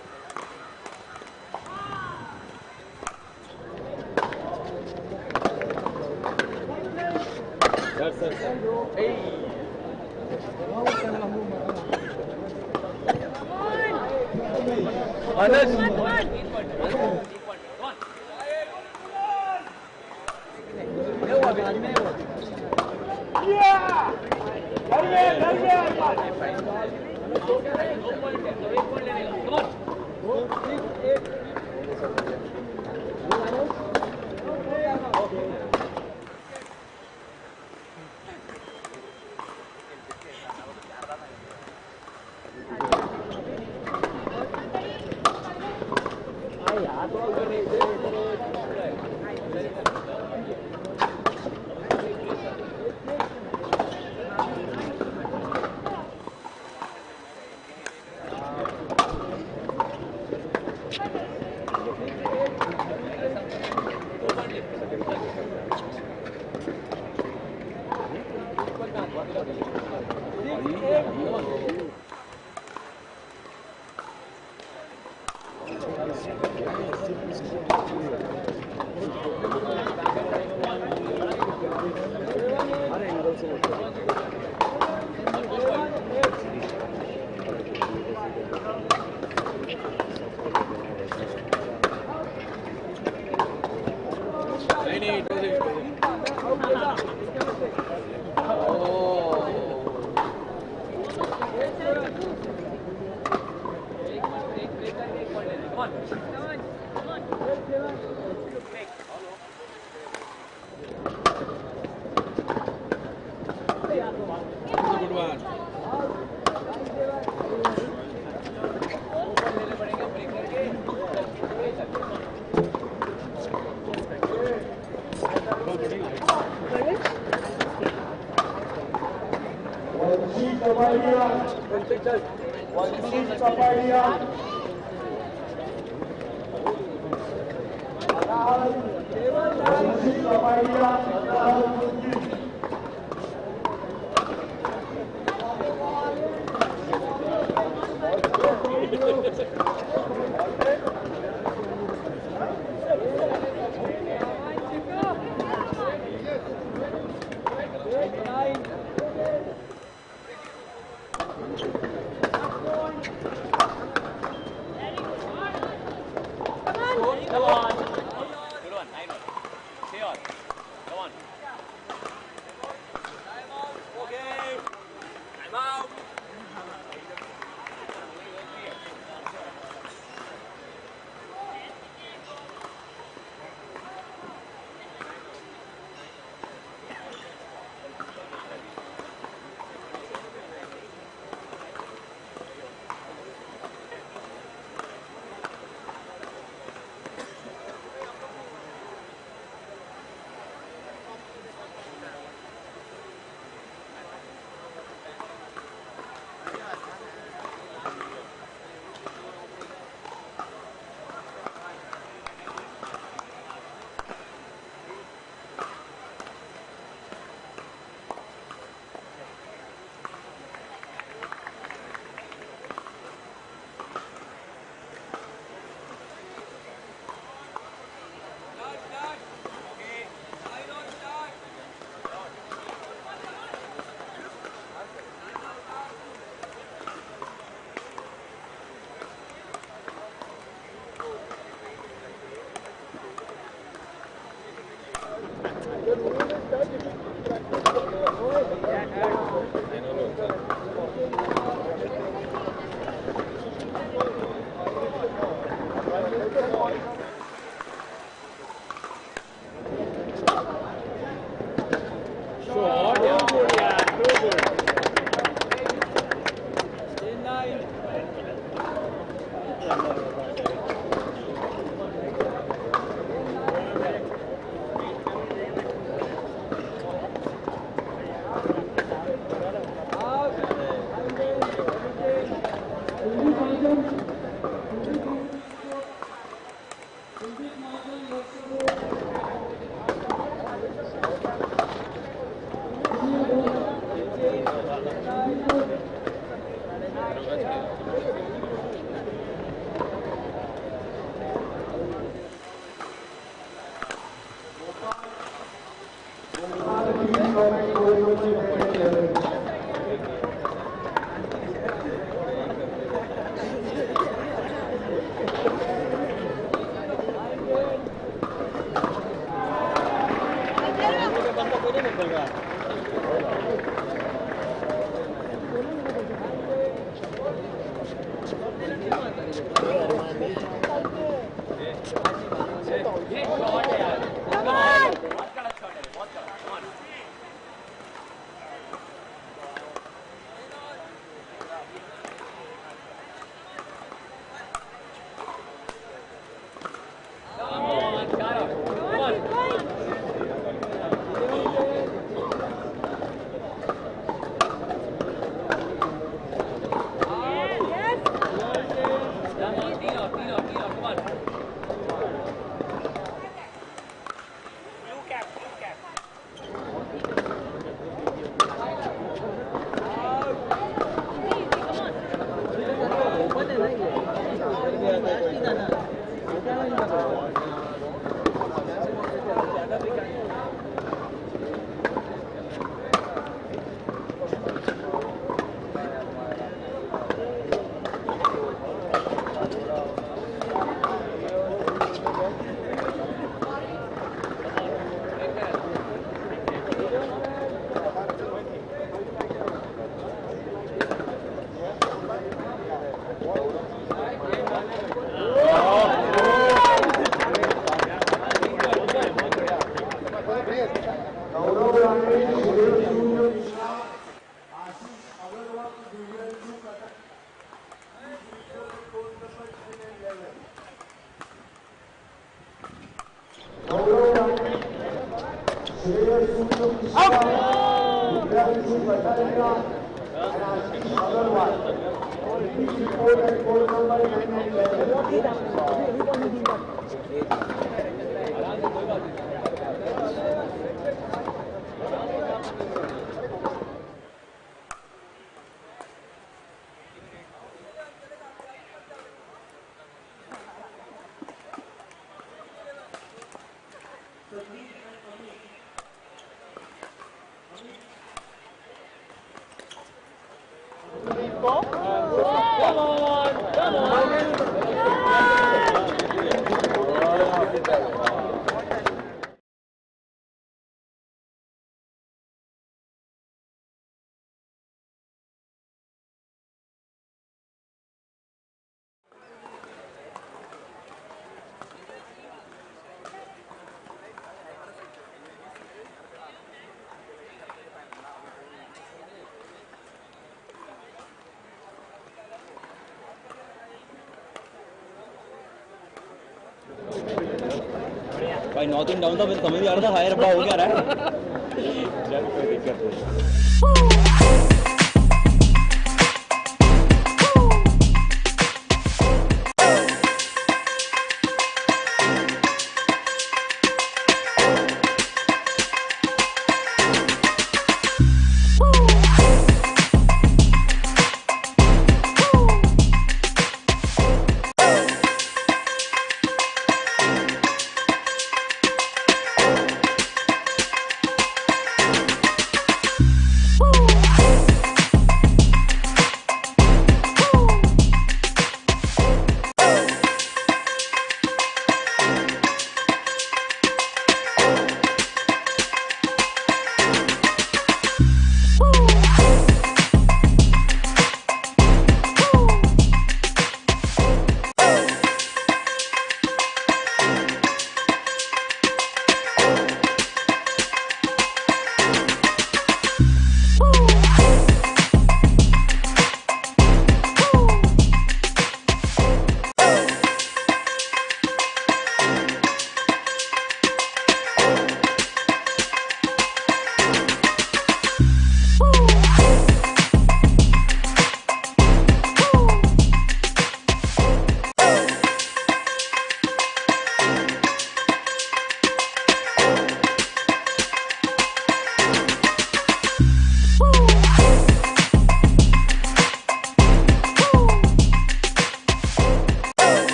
भाई नॉर्थ इन डाउन था मुझे समझ नहीं आ रहा था हायर रब्बा हो क्या रहा है चल कोई दिक्कत नहीं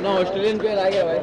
ना ऑस्ट्रेलियन प्लेयर आ गया भाई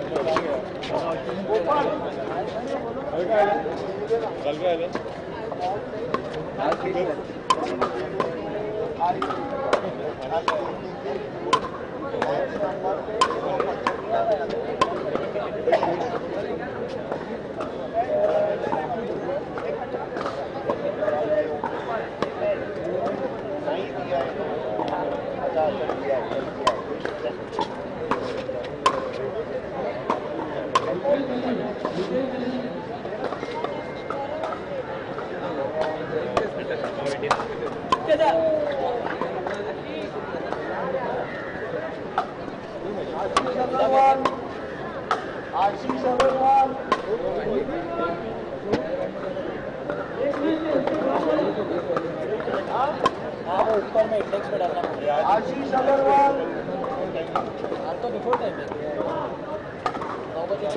आशीष अग्रवाल ऊपर में इंडेक्स में डालना पड़ेगा। आशीष अग्रवाल तो बिफोर टाइम 9 बजे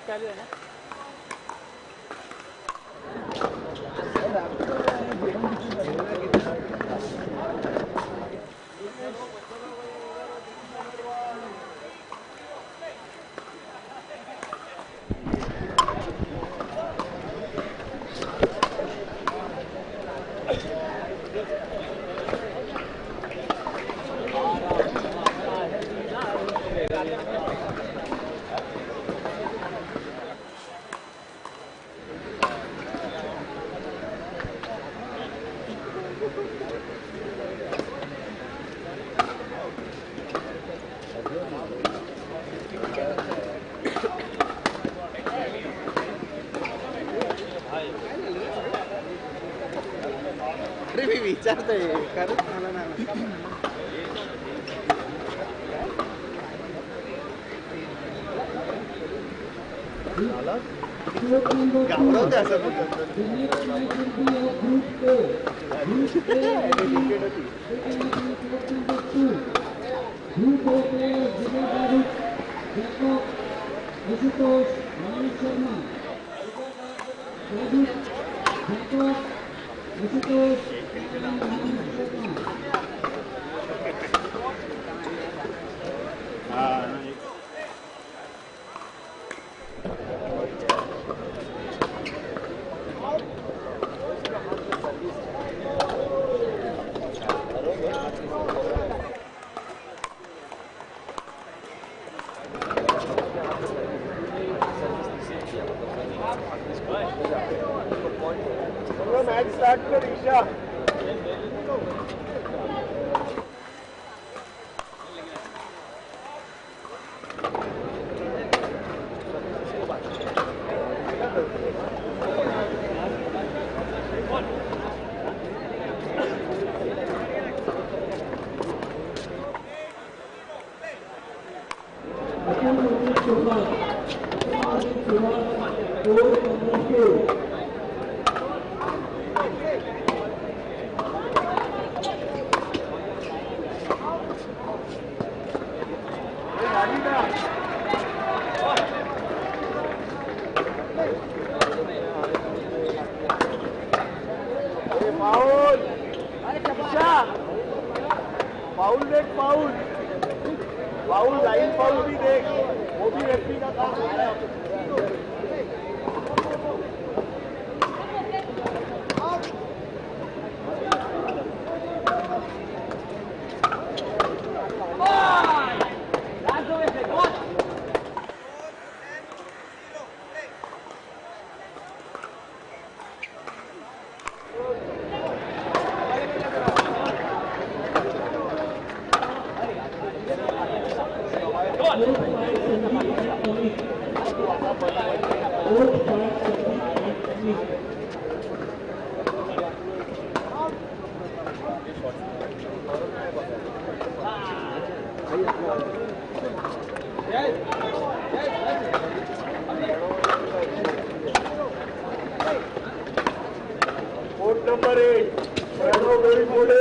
चालू है ना। मी विचारतोय खरंच मला नाही घाबरवते असं मैच स्टार्ट कर ईशा फाउल देख फाउल फाउल लाइन फाउल भी देख वो भी रेफरी का काम होता है court number 8 very good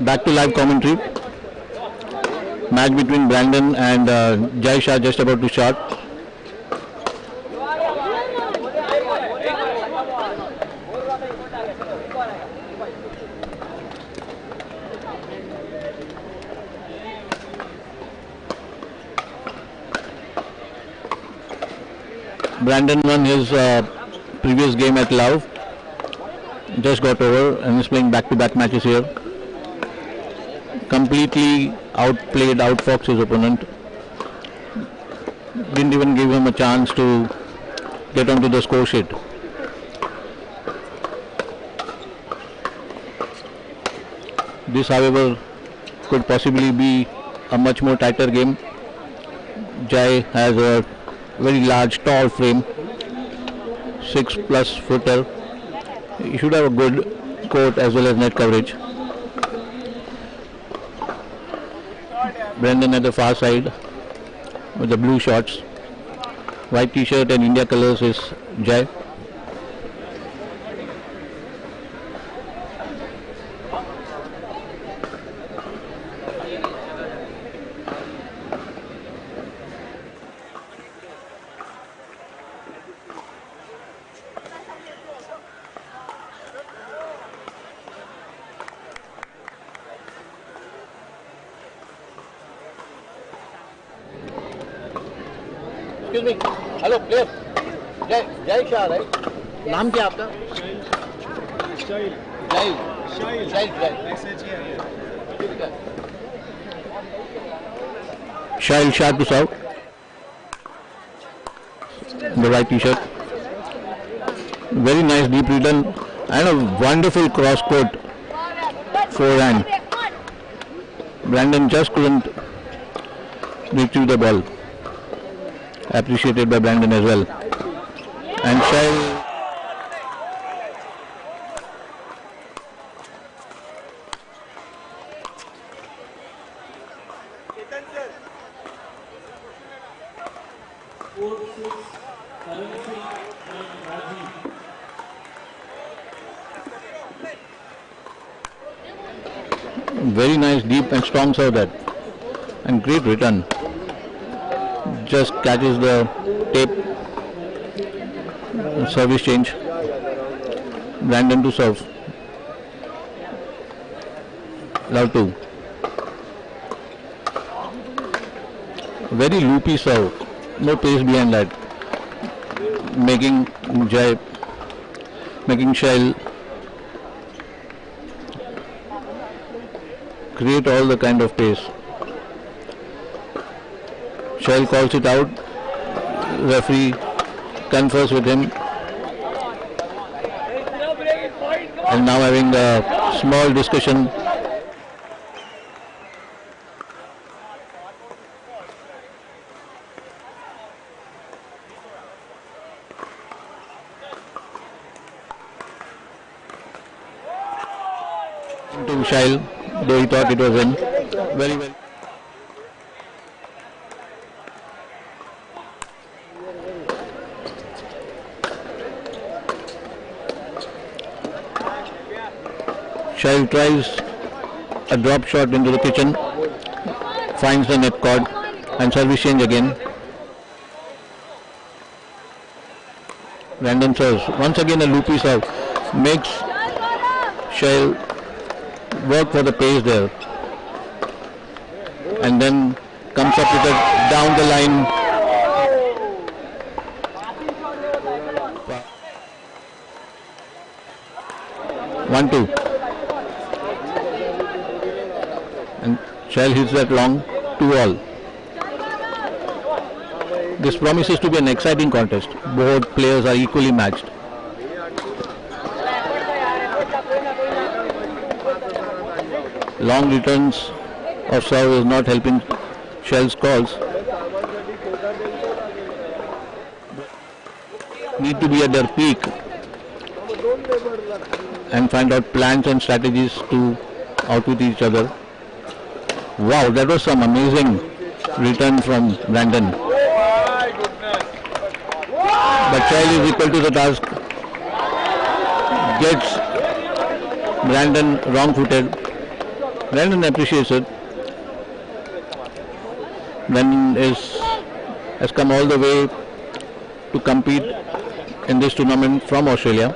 Back to live commentary. Match between Brandon and Jai Shah just about to start. Brandon won his previous game at Love. Just got over and is playing back-to-back matches here. Completely outplayed, outfoxed his opponent. Didn't even give him a chance to get onto the score sheet. This, however, could possibly be a much more tighter game. Jai has a very large, tall frame, 6+ footer. He should have a good court as well as net coverage. Brandon at the far side with the blue shorts. White t-shirt and India colors is Jai. Excuse me. Hello, player. Jai Shah, right? नाम क्या आपका? जय Shel sharp to serve. The right t-shirt. Very nice deep return and a wonderful cross court forehand. Brandon just couldn't retrieve the ball. Appreciated by Brandon as well. And Shel. Very nice deep and strong serve that, and great return. Just catches the tape. Service change. Brandon to serve. Love to. Very loopy serve. No pace behind that. Making Shel create all the kind of pace. Shel calls it out. Referee confers with him. And now having a small discussion. To Shel, though he thought it was in. Very well. Shel tries a drop shot into the kitchen, finds the net cord, and service change again. Brandon serves. Once again a loopy serve. Makes Shel work for the pace there. And then comes up with a down the line. 1-2. And Shel hits that long 2-all. This promises to be an exciting contest. Both players are equally matched. Long returns of serve is not helping Shel's calls. Need to be at their peak and find out plans and strategies to outwit each other. Wow, that was some amazing return from Brandon. But Shel is equal to the task. Gets Brandon wrong-footed. Brandon appreciates it. Brandon has come all the way to compete in this tournament from Australia.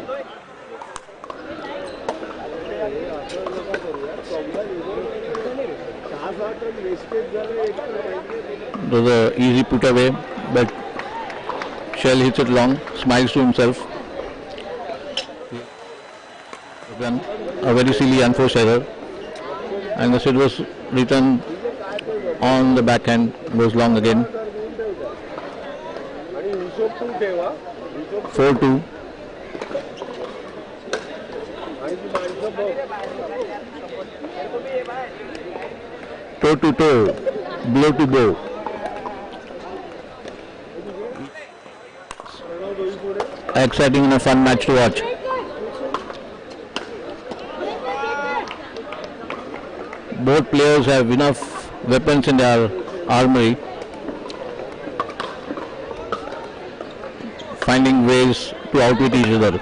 It was an easy put away, but Shel hits it long, smiles to himself. Again, a very silly unforced error. And the set was returned on the backhand, goes long again. 4-2. Toe to toe, blow to blow. Exciting and a fun match to watch. Both players have enough weapons in their armory, finding ways to outwit each other.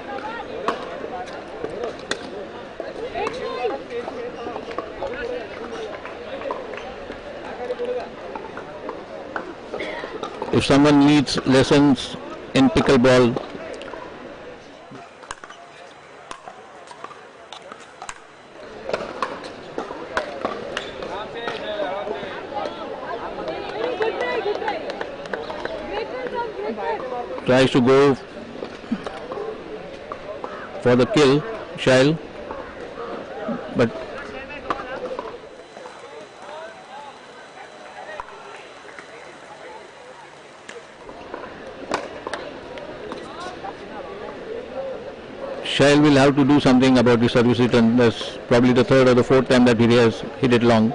If someone needs lessons in pickleball, tries to go for the kill, Shel, Shel will have to do something about the service return. That's probably the third or the fourth time that he has hit it long.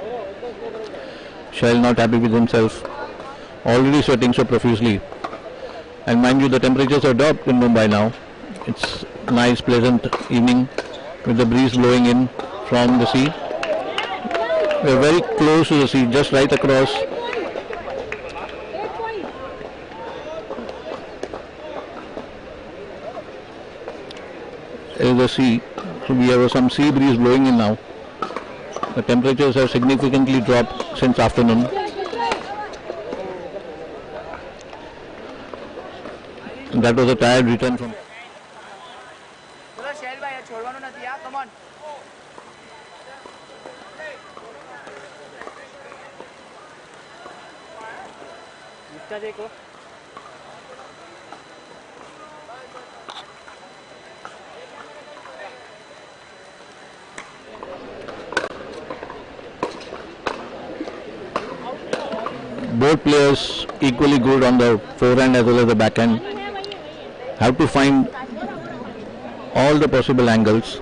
Shel not happy with himself. Already sweating so profusely. And mind you, the temperatures are dropped in Mumbai now. It's nice, pleasant evening with the breeze blowing in from the sea. We're very close to the sea, just right across. Is the sea. So we have some sea breeze blowing in now. The temperatures have significantly dropped since afternoon. And that was a tired return from. Come on. देखो Both players equally good on the forehand as well as the backhand. Have to find all the possible angles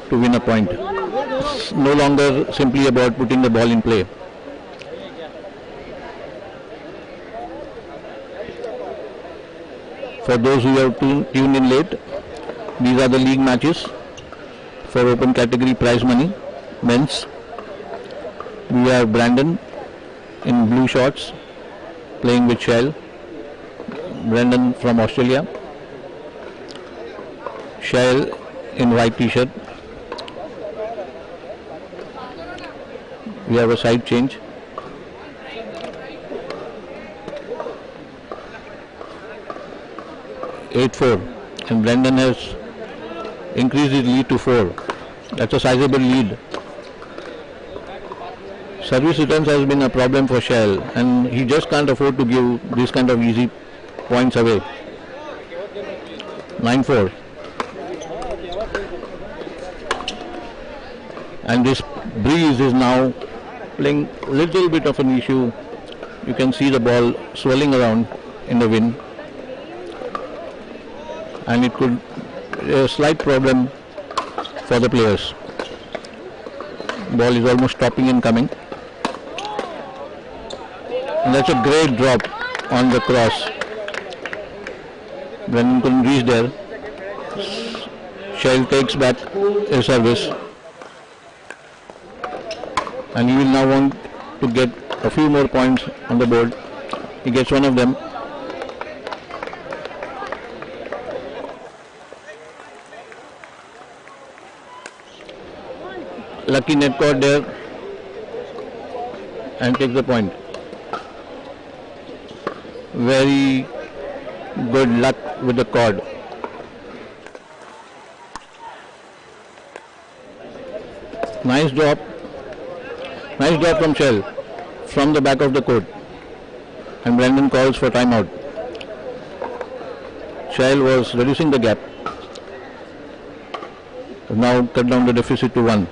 to win a point. It's no longer simply about putting the ball in play. For those who have tuned in late, these are the league matches for open category prize money, men's. We have Brandon in blue shorts playing with Shel. Brandon from Australia. Shel in white t-shirt. We have a side change. (8-4), and Brandon has increased his lead to 4. That's a sizable lead. Service returns has been a problem for Shel, and he just can't afford to give this kind of easy points away. 9-4. And this breeze is now playing a little bit of an issue. You can see the ball swirling around in the wind, and it could be a slight problem for the players. Ball is almost stopping and coming. And that's a great drop on the cross. Brendan couldn't reach there. Shel takes back his service. And he will now want to get a few more points on the board. He gets one of them. Lucky net caught there and takes the point. Very good luck with the cord. Nice drop from Shel from the back of the court, and Brandon calls for timeout. Shel was reducing the gap. Now cut down the deficit to 1.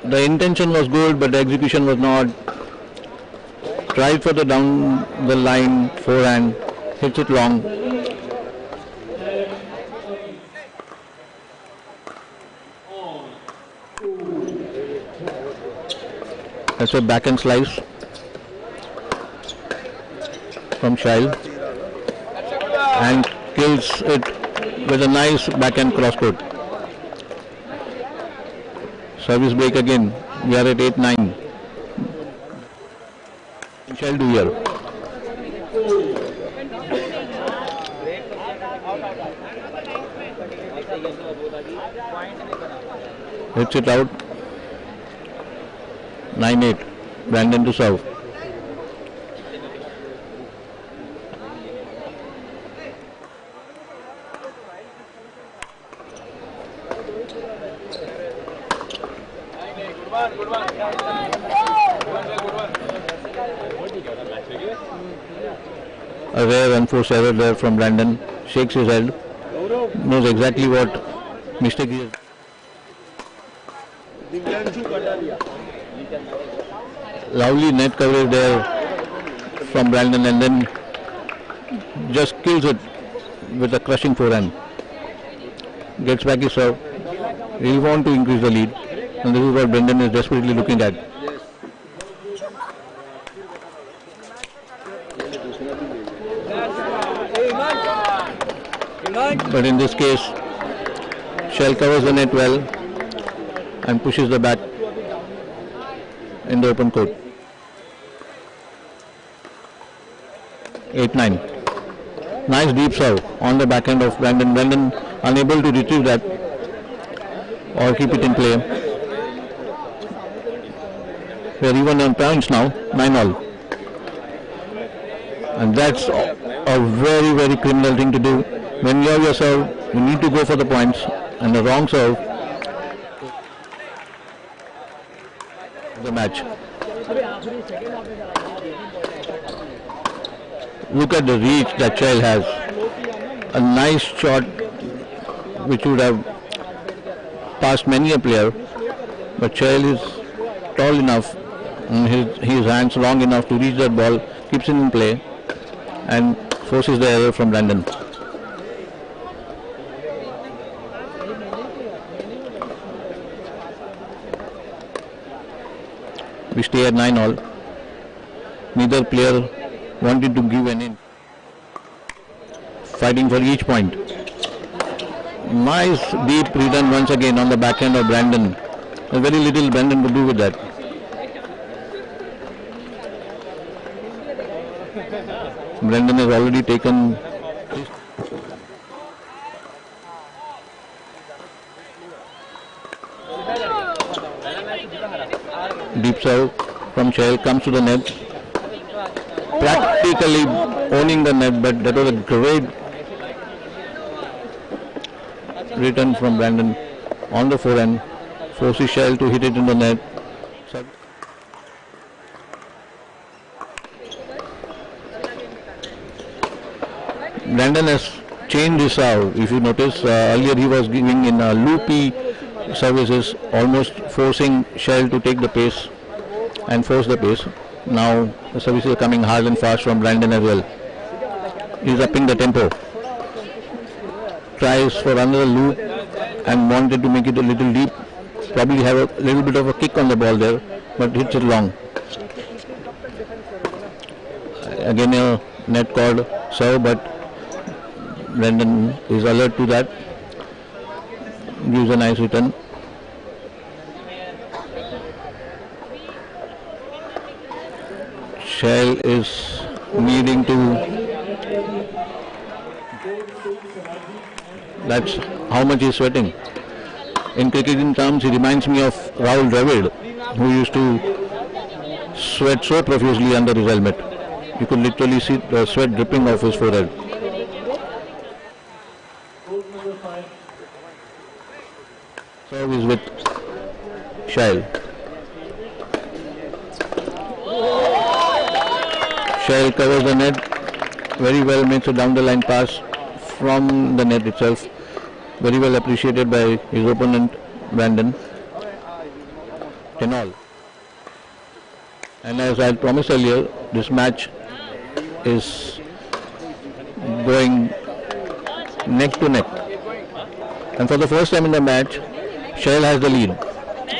The intention was good, but the execution was not. Tried for the down the line forehand, hits it long. That's a backhand slice from Shel, and kills it with a nice backhand cross court. Service break again. We are at 8-9. Shel do here. hits it out. 9-8. Brandon to serve. A rare unforced error there from Brandon. Shakes his head. Knows exactly what mistake he has. Lovely net coverage there from Brandon, and then just kills it with a crushing forehand. Gets back his serve. He'll want to increase the lead, and this is what Brandon is desperately looking at. But in this case, Shel covers the net well and pushes the bat in the open court. 8-9. Nice deep serve on the backhand of Brandon. Brandon unable to retrieve that or keep it in play. We are even on points now, 9-all. And that's a very, very criminal thing to do. When you have your serve, you need to go for the points, and the wrong serve, the match. Look at the reach that Shel has. A nice shot which would have passed many a player, but Shel is tall enough and his hands long enough to reach that ball, keeps it in play and forces the error from Brandon. We stay at 9-all. Neither player wanted to give an in. Fighting for each point. Nice deep return once again on the backhand of Brandon. Very little Brandon could do with that. Brandon has already taken deep serve from Shel, comes to the net, practically owning the net, but that was a great return from Brandon on the forehand, forces Shel to hit it in the net. Brandon has changed his serve. If you notice, earlier he was giving in loopy services, almost forcing Shel to take the pace and force the pace. Now the services are coming hard and fast from Brandon as well. He's upping the tempo. Tries for another loop and wanted to make it a little deep. Probably have a little bit of a kick on the ball there, but hits it long. Again a net called serve, but Brandon is alert to that. Gives a nice return. Shel is needing to. That's how much he's sweating. In cricketing terms, he reminds me of Rahul Dravid, who used to sweat so profusely under his helmet. You could literally see the sweat dripping off his forehead. Serve is with Shel. Shel covers the net very well, makes a down the line pass from the net itself. Very well appreciated by his opponent Brandon. 10-all. And as I promised earlier, this match is going neck to neck. And for the first time in the match, Shel has the lead.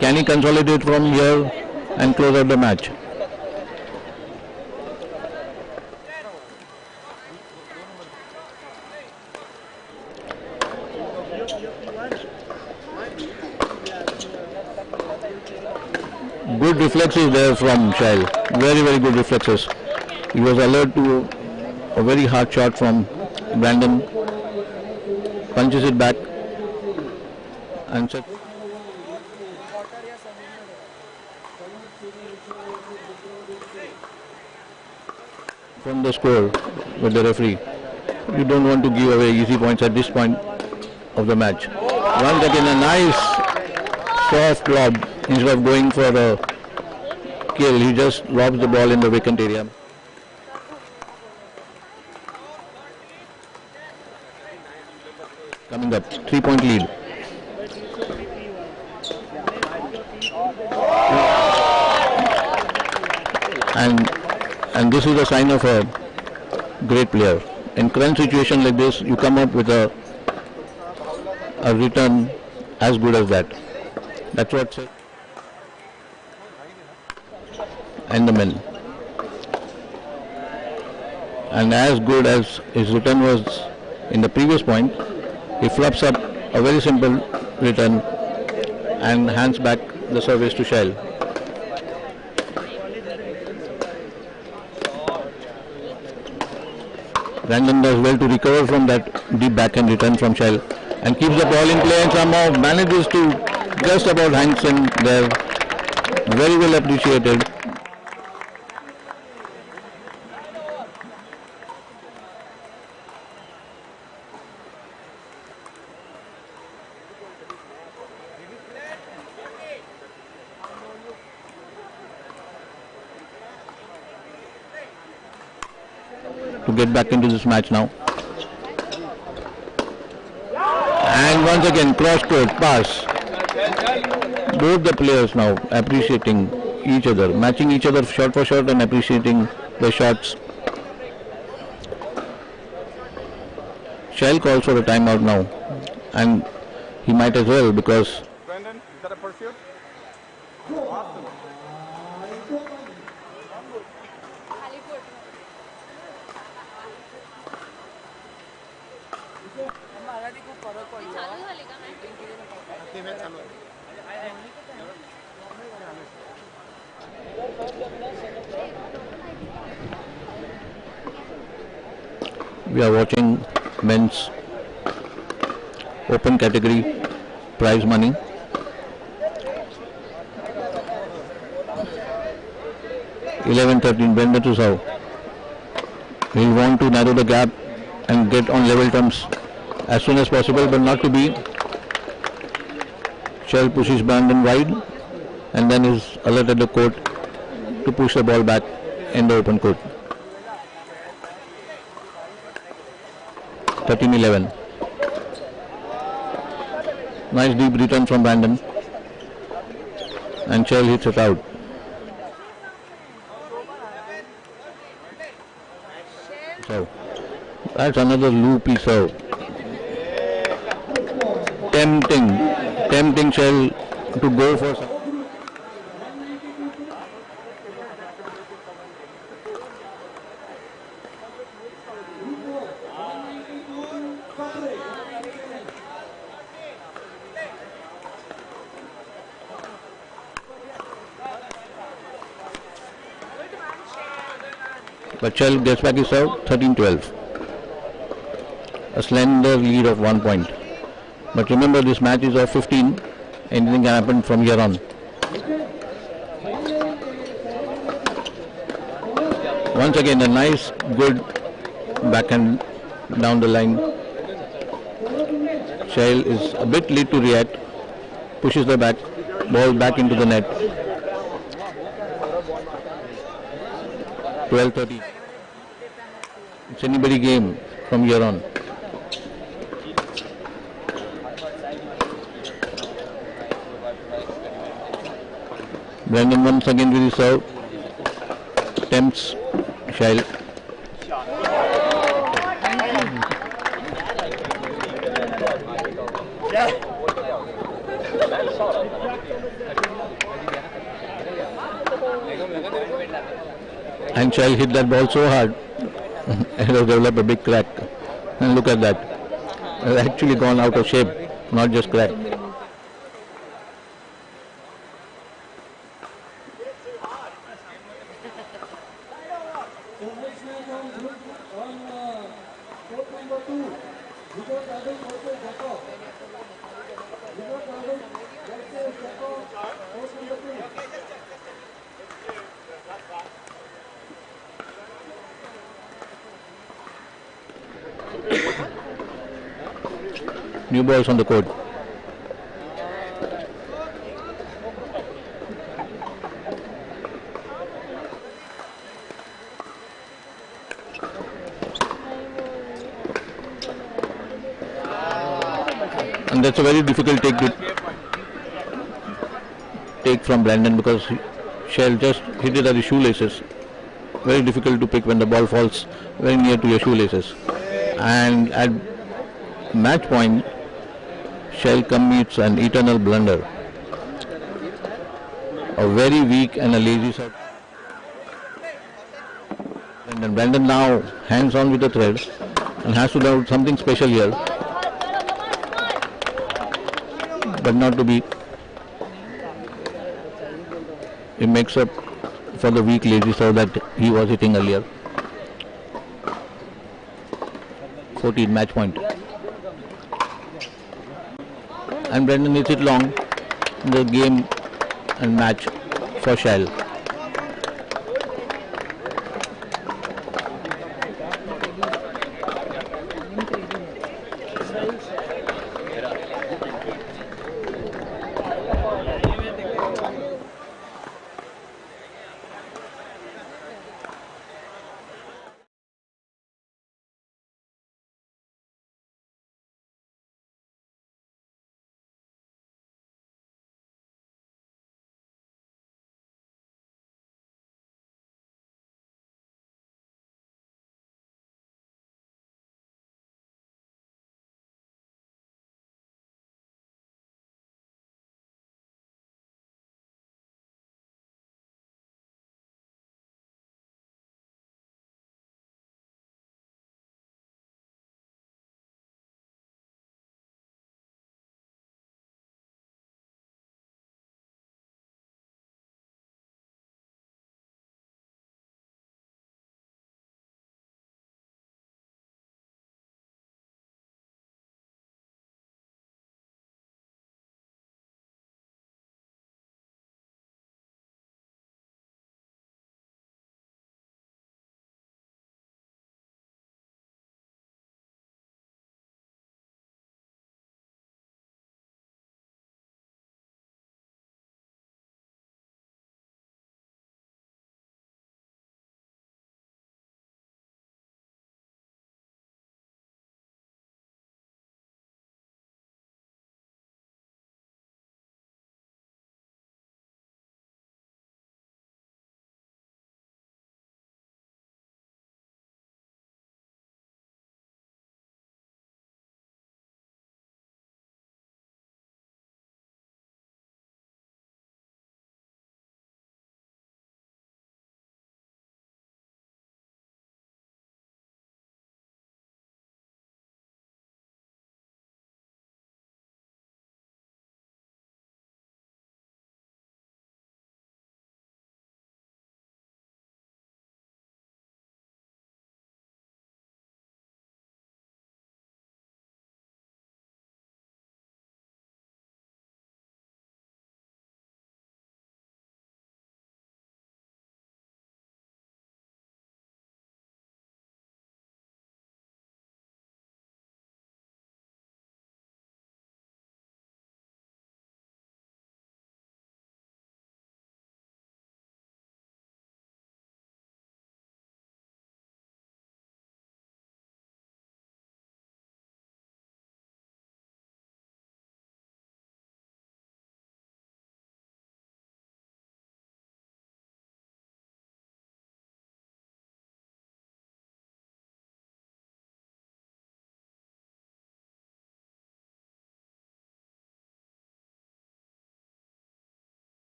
Can he consolidate from here and close out the match? Good reflexes there from Shel. Very, very good reflexes. He was alert to a very hard shot from Brandon. Punches it back and set. from the score with the referee. You don't want to give away easy points at this point of the match. Once again, a nice soft lob. Instead of going for a kill, he just lobs the ball in the vacant area. Coming up, 3-point lead. And this is a sign of a great player. In current situation like this, you come up with a return as good as that. That's what said. And the men. And as good as his return was in the previous point, he fluffs up a very simple return and hands back the service to Shel. Brandon does well to recover from that deep backhand return from Shel and keeps the ball in play and somehow manages to just about hangs in there. Very well appreciated. To get back into this match now. And once again cross court pass. Both the players now appreciating each other, matching each other shot for shot and appreciating the shots. Shel calls for a timeout now, and he might as well because Brandon, is that a pursuit? we are watching men's open category prize money. Brandon to serve. He'll want to narrow the gap and get on level terms as soon as possible, but not to be. Shel pushes Brandon wide and then is alerted the court to push the ball back in the open court. 13-11. Nice deep return from Brandon. And Shel hits it out. So that's another loopy serve. Tempting Shel to go for some. But Shel gets back his serve, 13-12. A slender lead of 1 point. But remember, this match is of 15. Anything can happen from here on. Once again, a nice, good backhand down the line. Shel is a bit late to react. Pushes the ball back into the net. 12-13. It's anybody's game from here on. Brandon once again with his serve. Tempts Shel. And Shel hit that ball so hard it has developed a big crack. And look at that. It has actually gone out of shape, not just cracked. New balls on the court. And that's a very difficult take from Brandon, because Shel just hit it at the shoelaces. Very difficult to pick when the ball falls very near to your shoelaces. And at match point, Shel commits an eternal blunder. A very weak and a lazy serve. And Brandon now hangs on with the thread and has to do something special here, but not to be. He makes up for the weak lazy serve that he was hitting earlier. 14 match point. And Brandon hits it long. The game and match for Shel.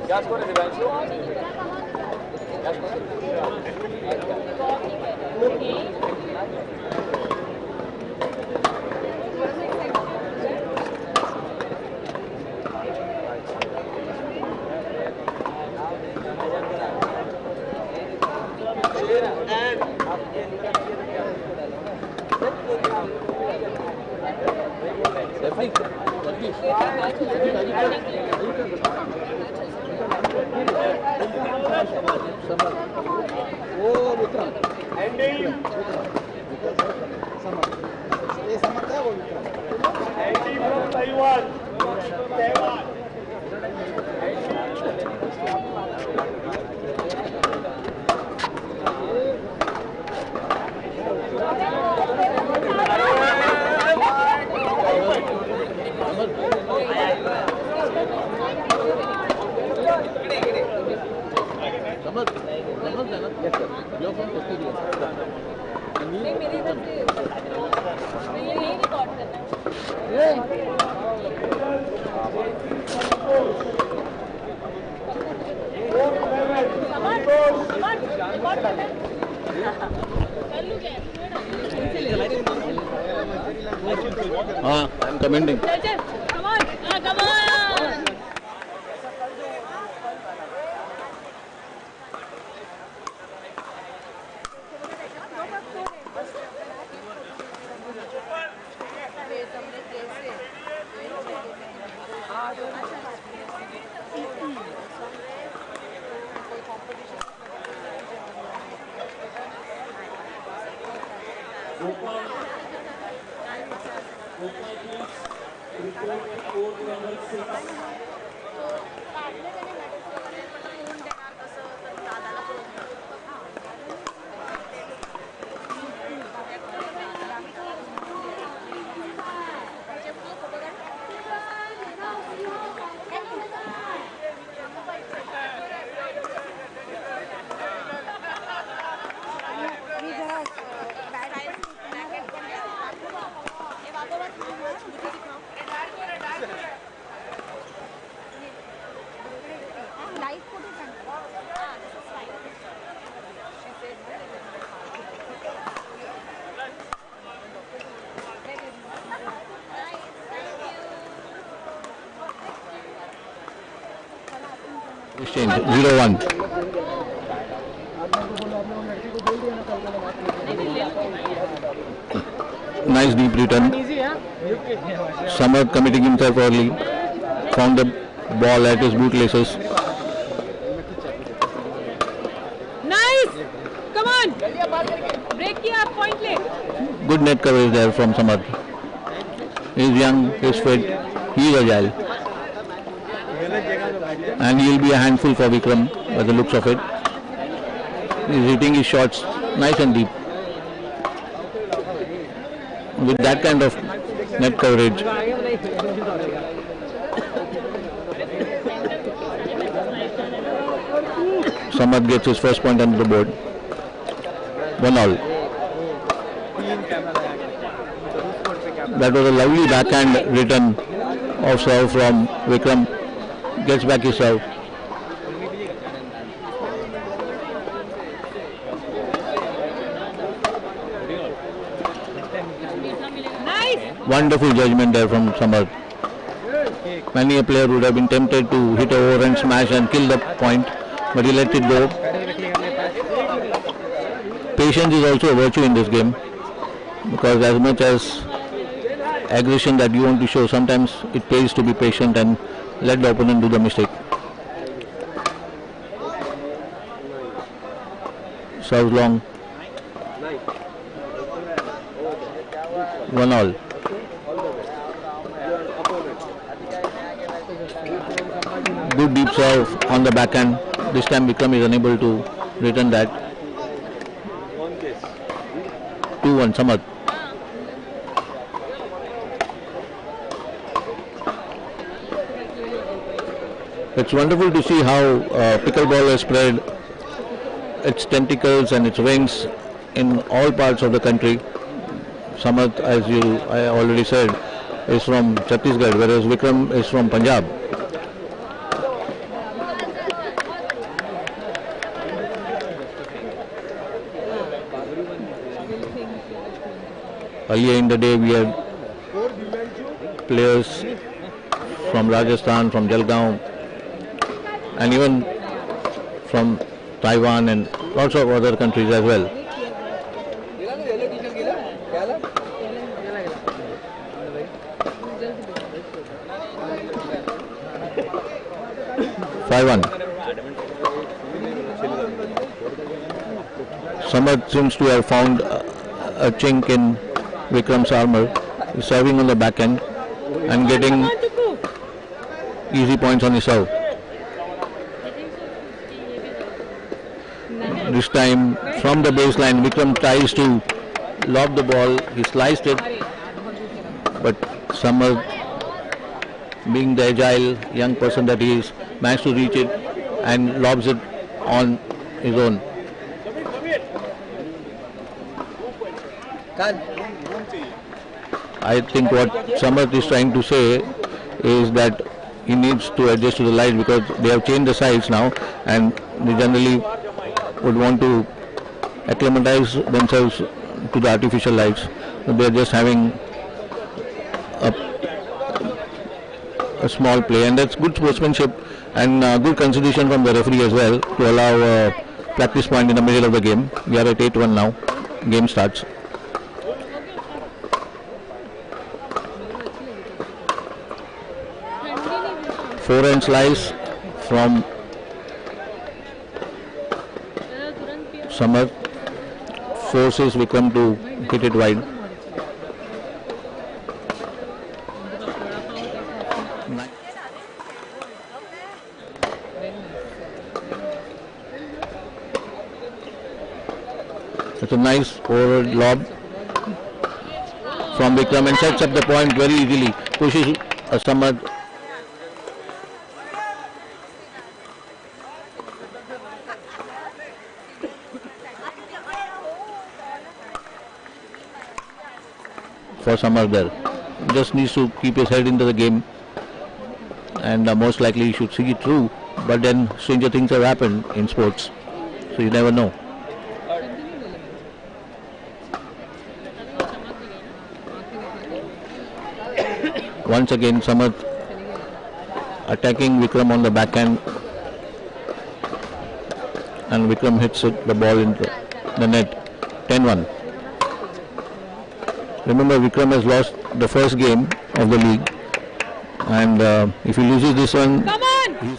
क्या score है Divyanshu? I'm commenting. Come on, come on. Exchange 0-1. Nice deep return. Samad committing himself early. Found the ball at his bootlaces. Nice. Come on. Break kiya आप point ले. Good net coverage there from Samad. He's young, he's fit, he's agile. And he'll be a handful for Vikram by the looks of it. He's hitting his shots nice and deep. With that kind of net coverage, Samad gets his first point on the board. 1-all. That was a lovely backhand return of serve from Vikram. Gets back his serve. Nice. Wonderful judgment there from Samad. Many a player would have been tempted to hit over and smash and kill the point, but he let it go. Patience is also a virtue in this game, because as much as aggression that you want to show, sometimes it pays to be patient and let the opponent do the mistake. Serves long. 1-all. Good deep serve on the backhand. This time Vikram is unable to return that. 2-1 Samad. It's wonderful to see how pickleball has spread its tentacles and its wings in all parts of the country. Samad, as I already said, is from Chhattisgarh, whereas Vikram is from Punjab. Earlier in the day we had players from Rajasthan, from Jalgaon, and even from Taiwan and lots of other countries as well. Samad seems to have found a chink in Vikram's armor. He's serving on the back end and getting easy points on his serve. This time from the baseline, Vikram tries to lob the ball. He sliced it, but Samad, being the agile young person that he is, managed to reach it and lobs it on his own. I think what Samad is trying to say is that he needs to adjust to the light, because they have changed the sides now and they generally would want to acclimatize themselves to the artificial lights. They are just having a small play, and that's good sportsmanship and good consideration from the referee as well to allow a practice point in the middle of the game. We are at 8-1 now. Game starts. Forehand slice from Samad forces Vikram to hit it wide. It's a nice forward lob from Vikram and sets up the point very easily. Pushes Samad. For Samad there. Just needs to keep his head into the game, and most likely he should see it through, but then stranger things have happened in sports, so you never know. Once again Samad attacking Vikram on the backhand, and Vikram hits the ball into the net. 10-1. Remember, Vikram has lost the first game of the league, and if he loses this one, come on!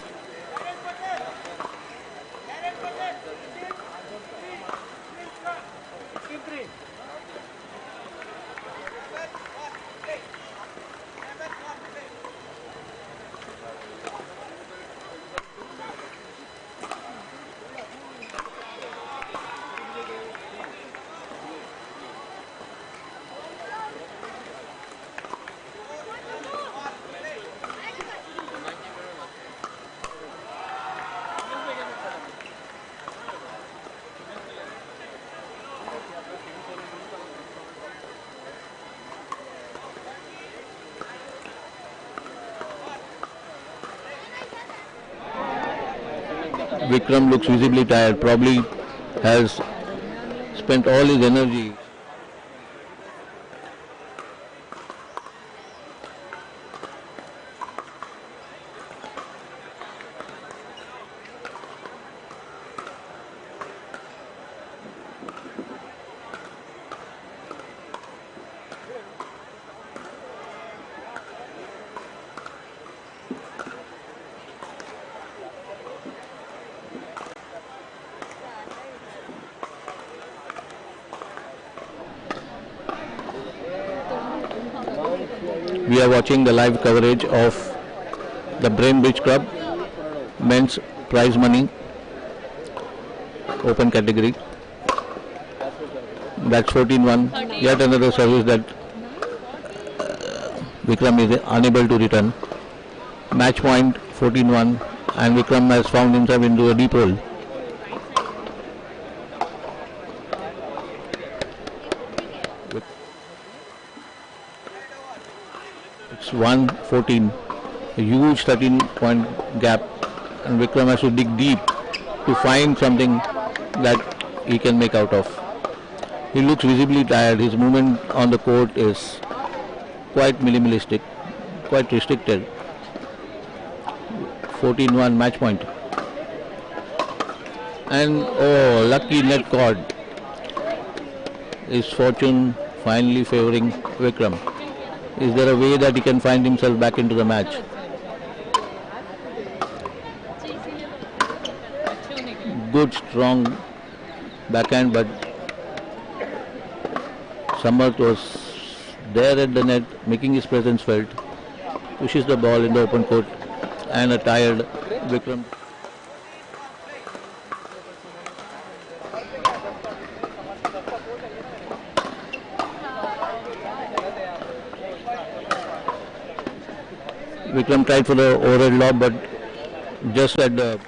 Vikram looks visibly tired, probably has spent all his energy. We are watching the live coverage of the Bainbridge Club men's prize money open category. That's 14-1. Yet another service that Vikram is unable to return. Match point 14-1, and Vikram has found himself into a deep hole. It's 1-14, a huge 13-point gap, and Vikram has to dig deep to find something that he can make out of. He looks visibly tired. His movement on the court is quite minimalistic, quite restricted. 14-1 match point. And oh, lucky net caught. Is fortune finally favoring Vikram? Is there a way that he can find himself back into the match? Good, strong backhand, but Samarth was there at the net, making his presence felt. Pushes the ball in the open court, and a tired Vikram. Vikram tried for the overhead lob, but just at the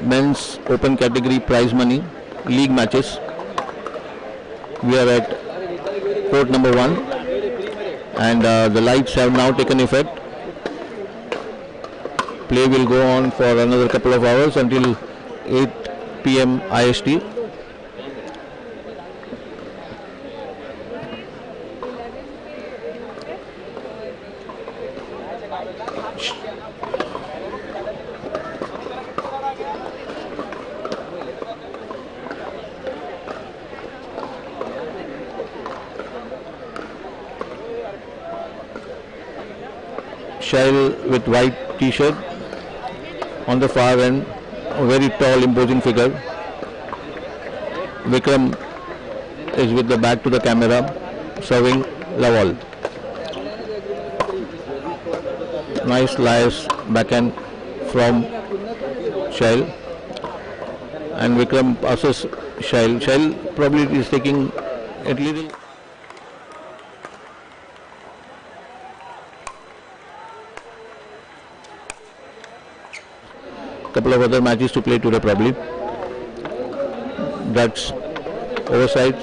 men's open category prize money league matches. We are at court number 1, and the lights have now taken effect. Play will go on for another couple of hours until 8 p.m. IST. Shel with white t-shirt on the far end, a very tall imposing figure. Vikram is with the back to the camera, serving Lawal. Nice slice backhand from Shel, and Vikram passes Shel. Shel probably is taking a little. Couple of other matches to play today probably. That's overside,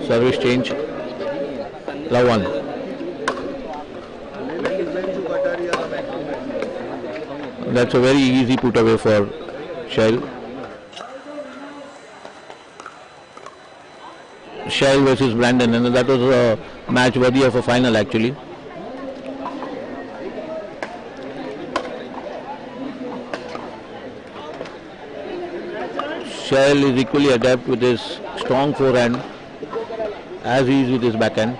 service change, love one. That's a very easy put away for Shel. Shel versus Brandon, and that was a match worthy of a final actually. Shel is equally adept with his strong forehand as he is with his backhand.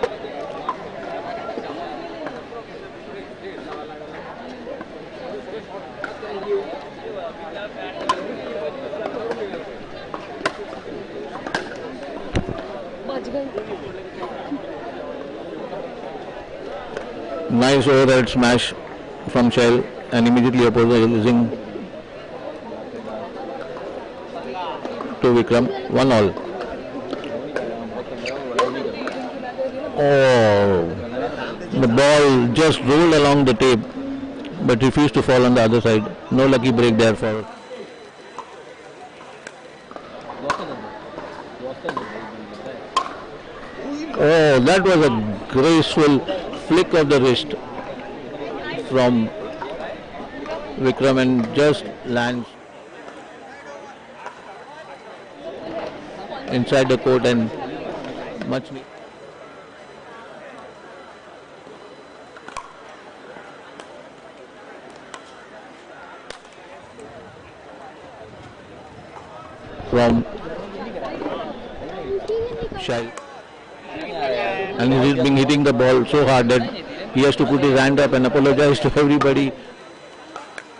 Nice overhead smash from Shel, and immediately opposing to Vikram, 1-all. Oh, the ball just rolled along the tape, but refused to fall on the other side. No lucky break there for. Oh, that was a graceful flick of the wrist from Vikram and just lands inside the court and much. from Shel. And he's been hitting the ball so hard that he has to put his hand up and apologize to everybody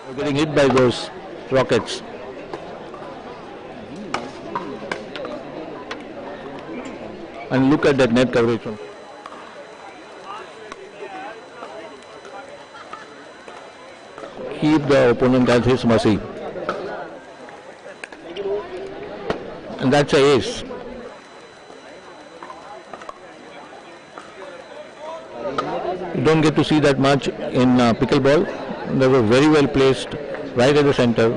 for getting hit by those rockets. And look at that net coverage from. Keep the opponent at his mercy. And that's a ace. You don't get to see that much in pickleball. They were very well placed right at the center.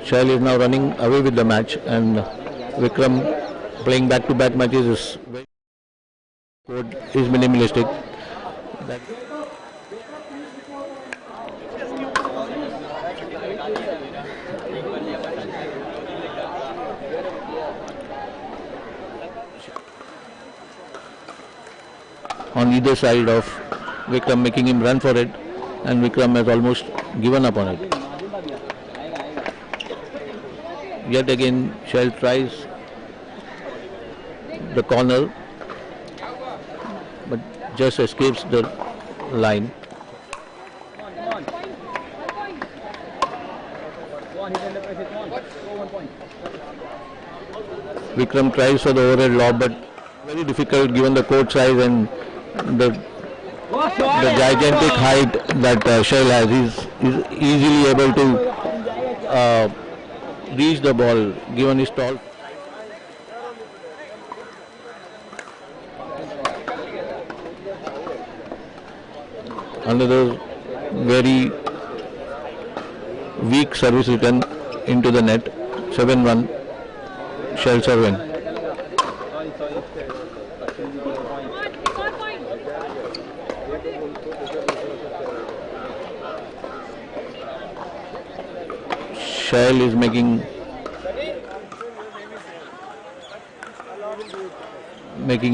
Shel is now running away with the match, and Vikram playing back-to-back matches is minimalistic. On either side of Vikram, making him run for it, and Vikram has almost given up on it. Yet again, Shel tries the corner, but just escapes the line. Vikram tries for the overhead lob, but very difficult given the court size and the gigantic height that Shel has. He's easily able to reach the ball given his tall. Another very weak service return into the net. 7-1. Shel serving. Shel is making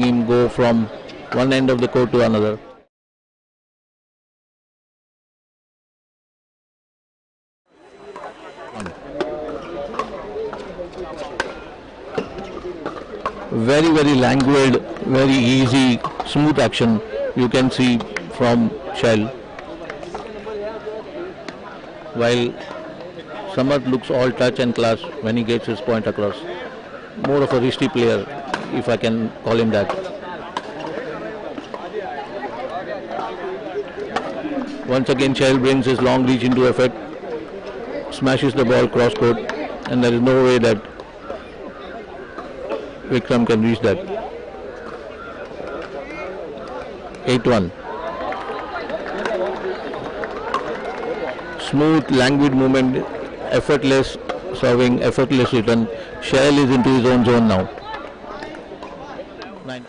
him go from one end of the court to another. Very, very languid, very easy, smooth action you can see from Shel. While Samarth looks all touch and class when he gets his point across. More of a risky player, if I can call him that. Once again, Shel brings his long reach into effect, smashes the ball cross court, and there is no way that Vikram can reach that. 8-1. Smooth, languid movement, effortless serving, effortless return. Shel is into his own zone now. 9.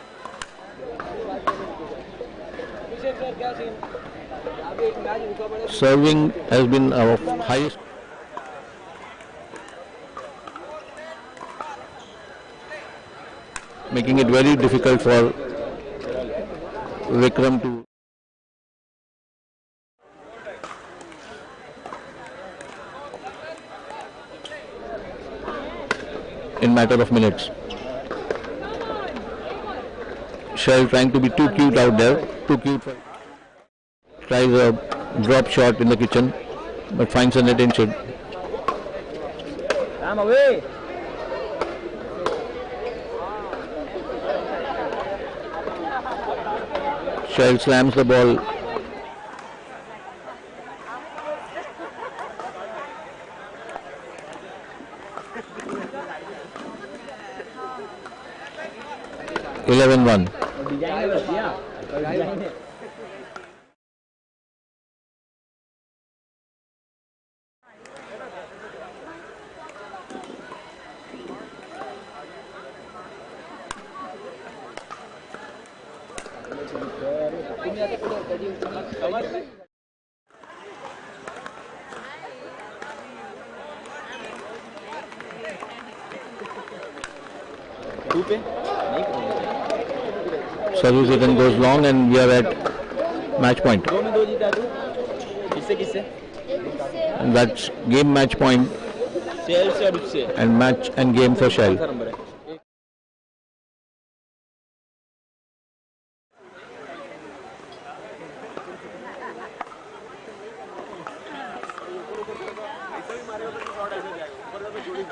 Serving has been our highest. Making it very difficult for Vikram to in matter of minutes. Shel trying to be too cute out there, too cute. Tries a drop shot in the kitchen, but finds a net inside. I'm away. Shel slams the ball. Eleven one. Service return goes long and we are at match point. किससे And that's game match point Shel से और उससे and match and game for Shel. कौन सा number है ऐसा भी मारेगा तो शॉट ऐसे जाएगा ऊपर से जोड़ी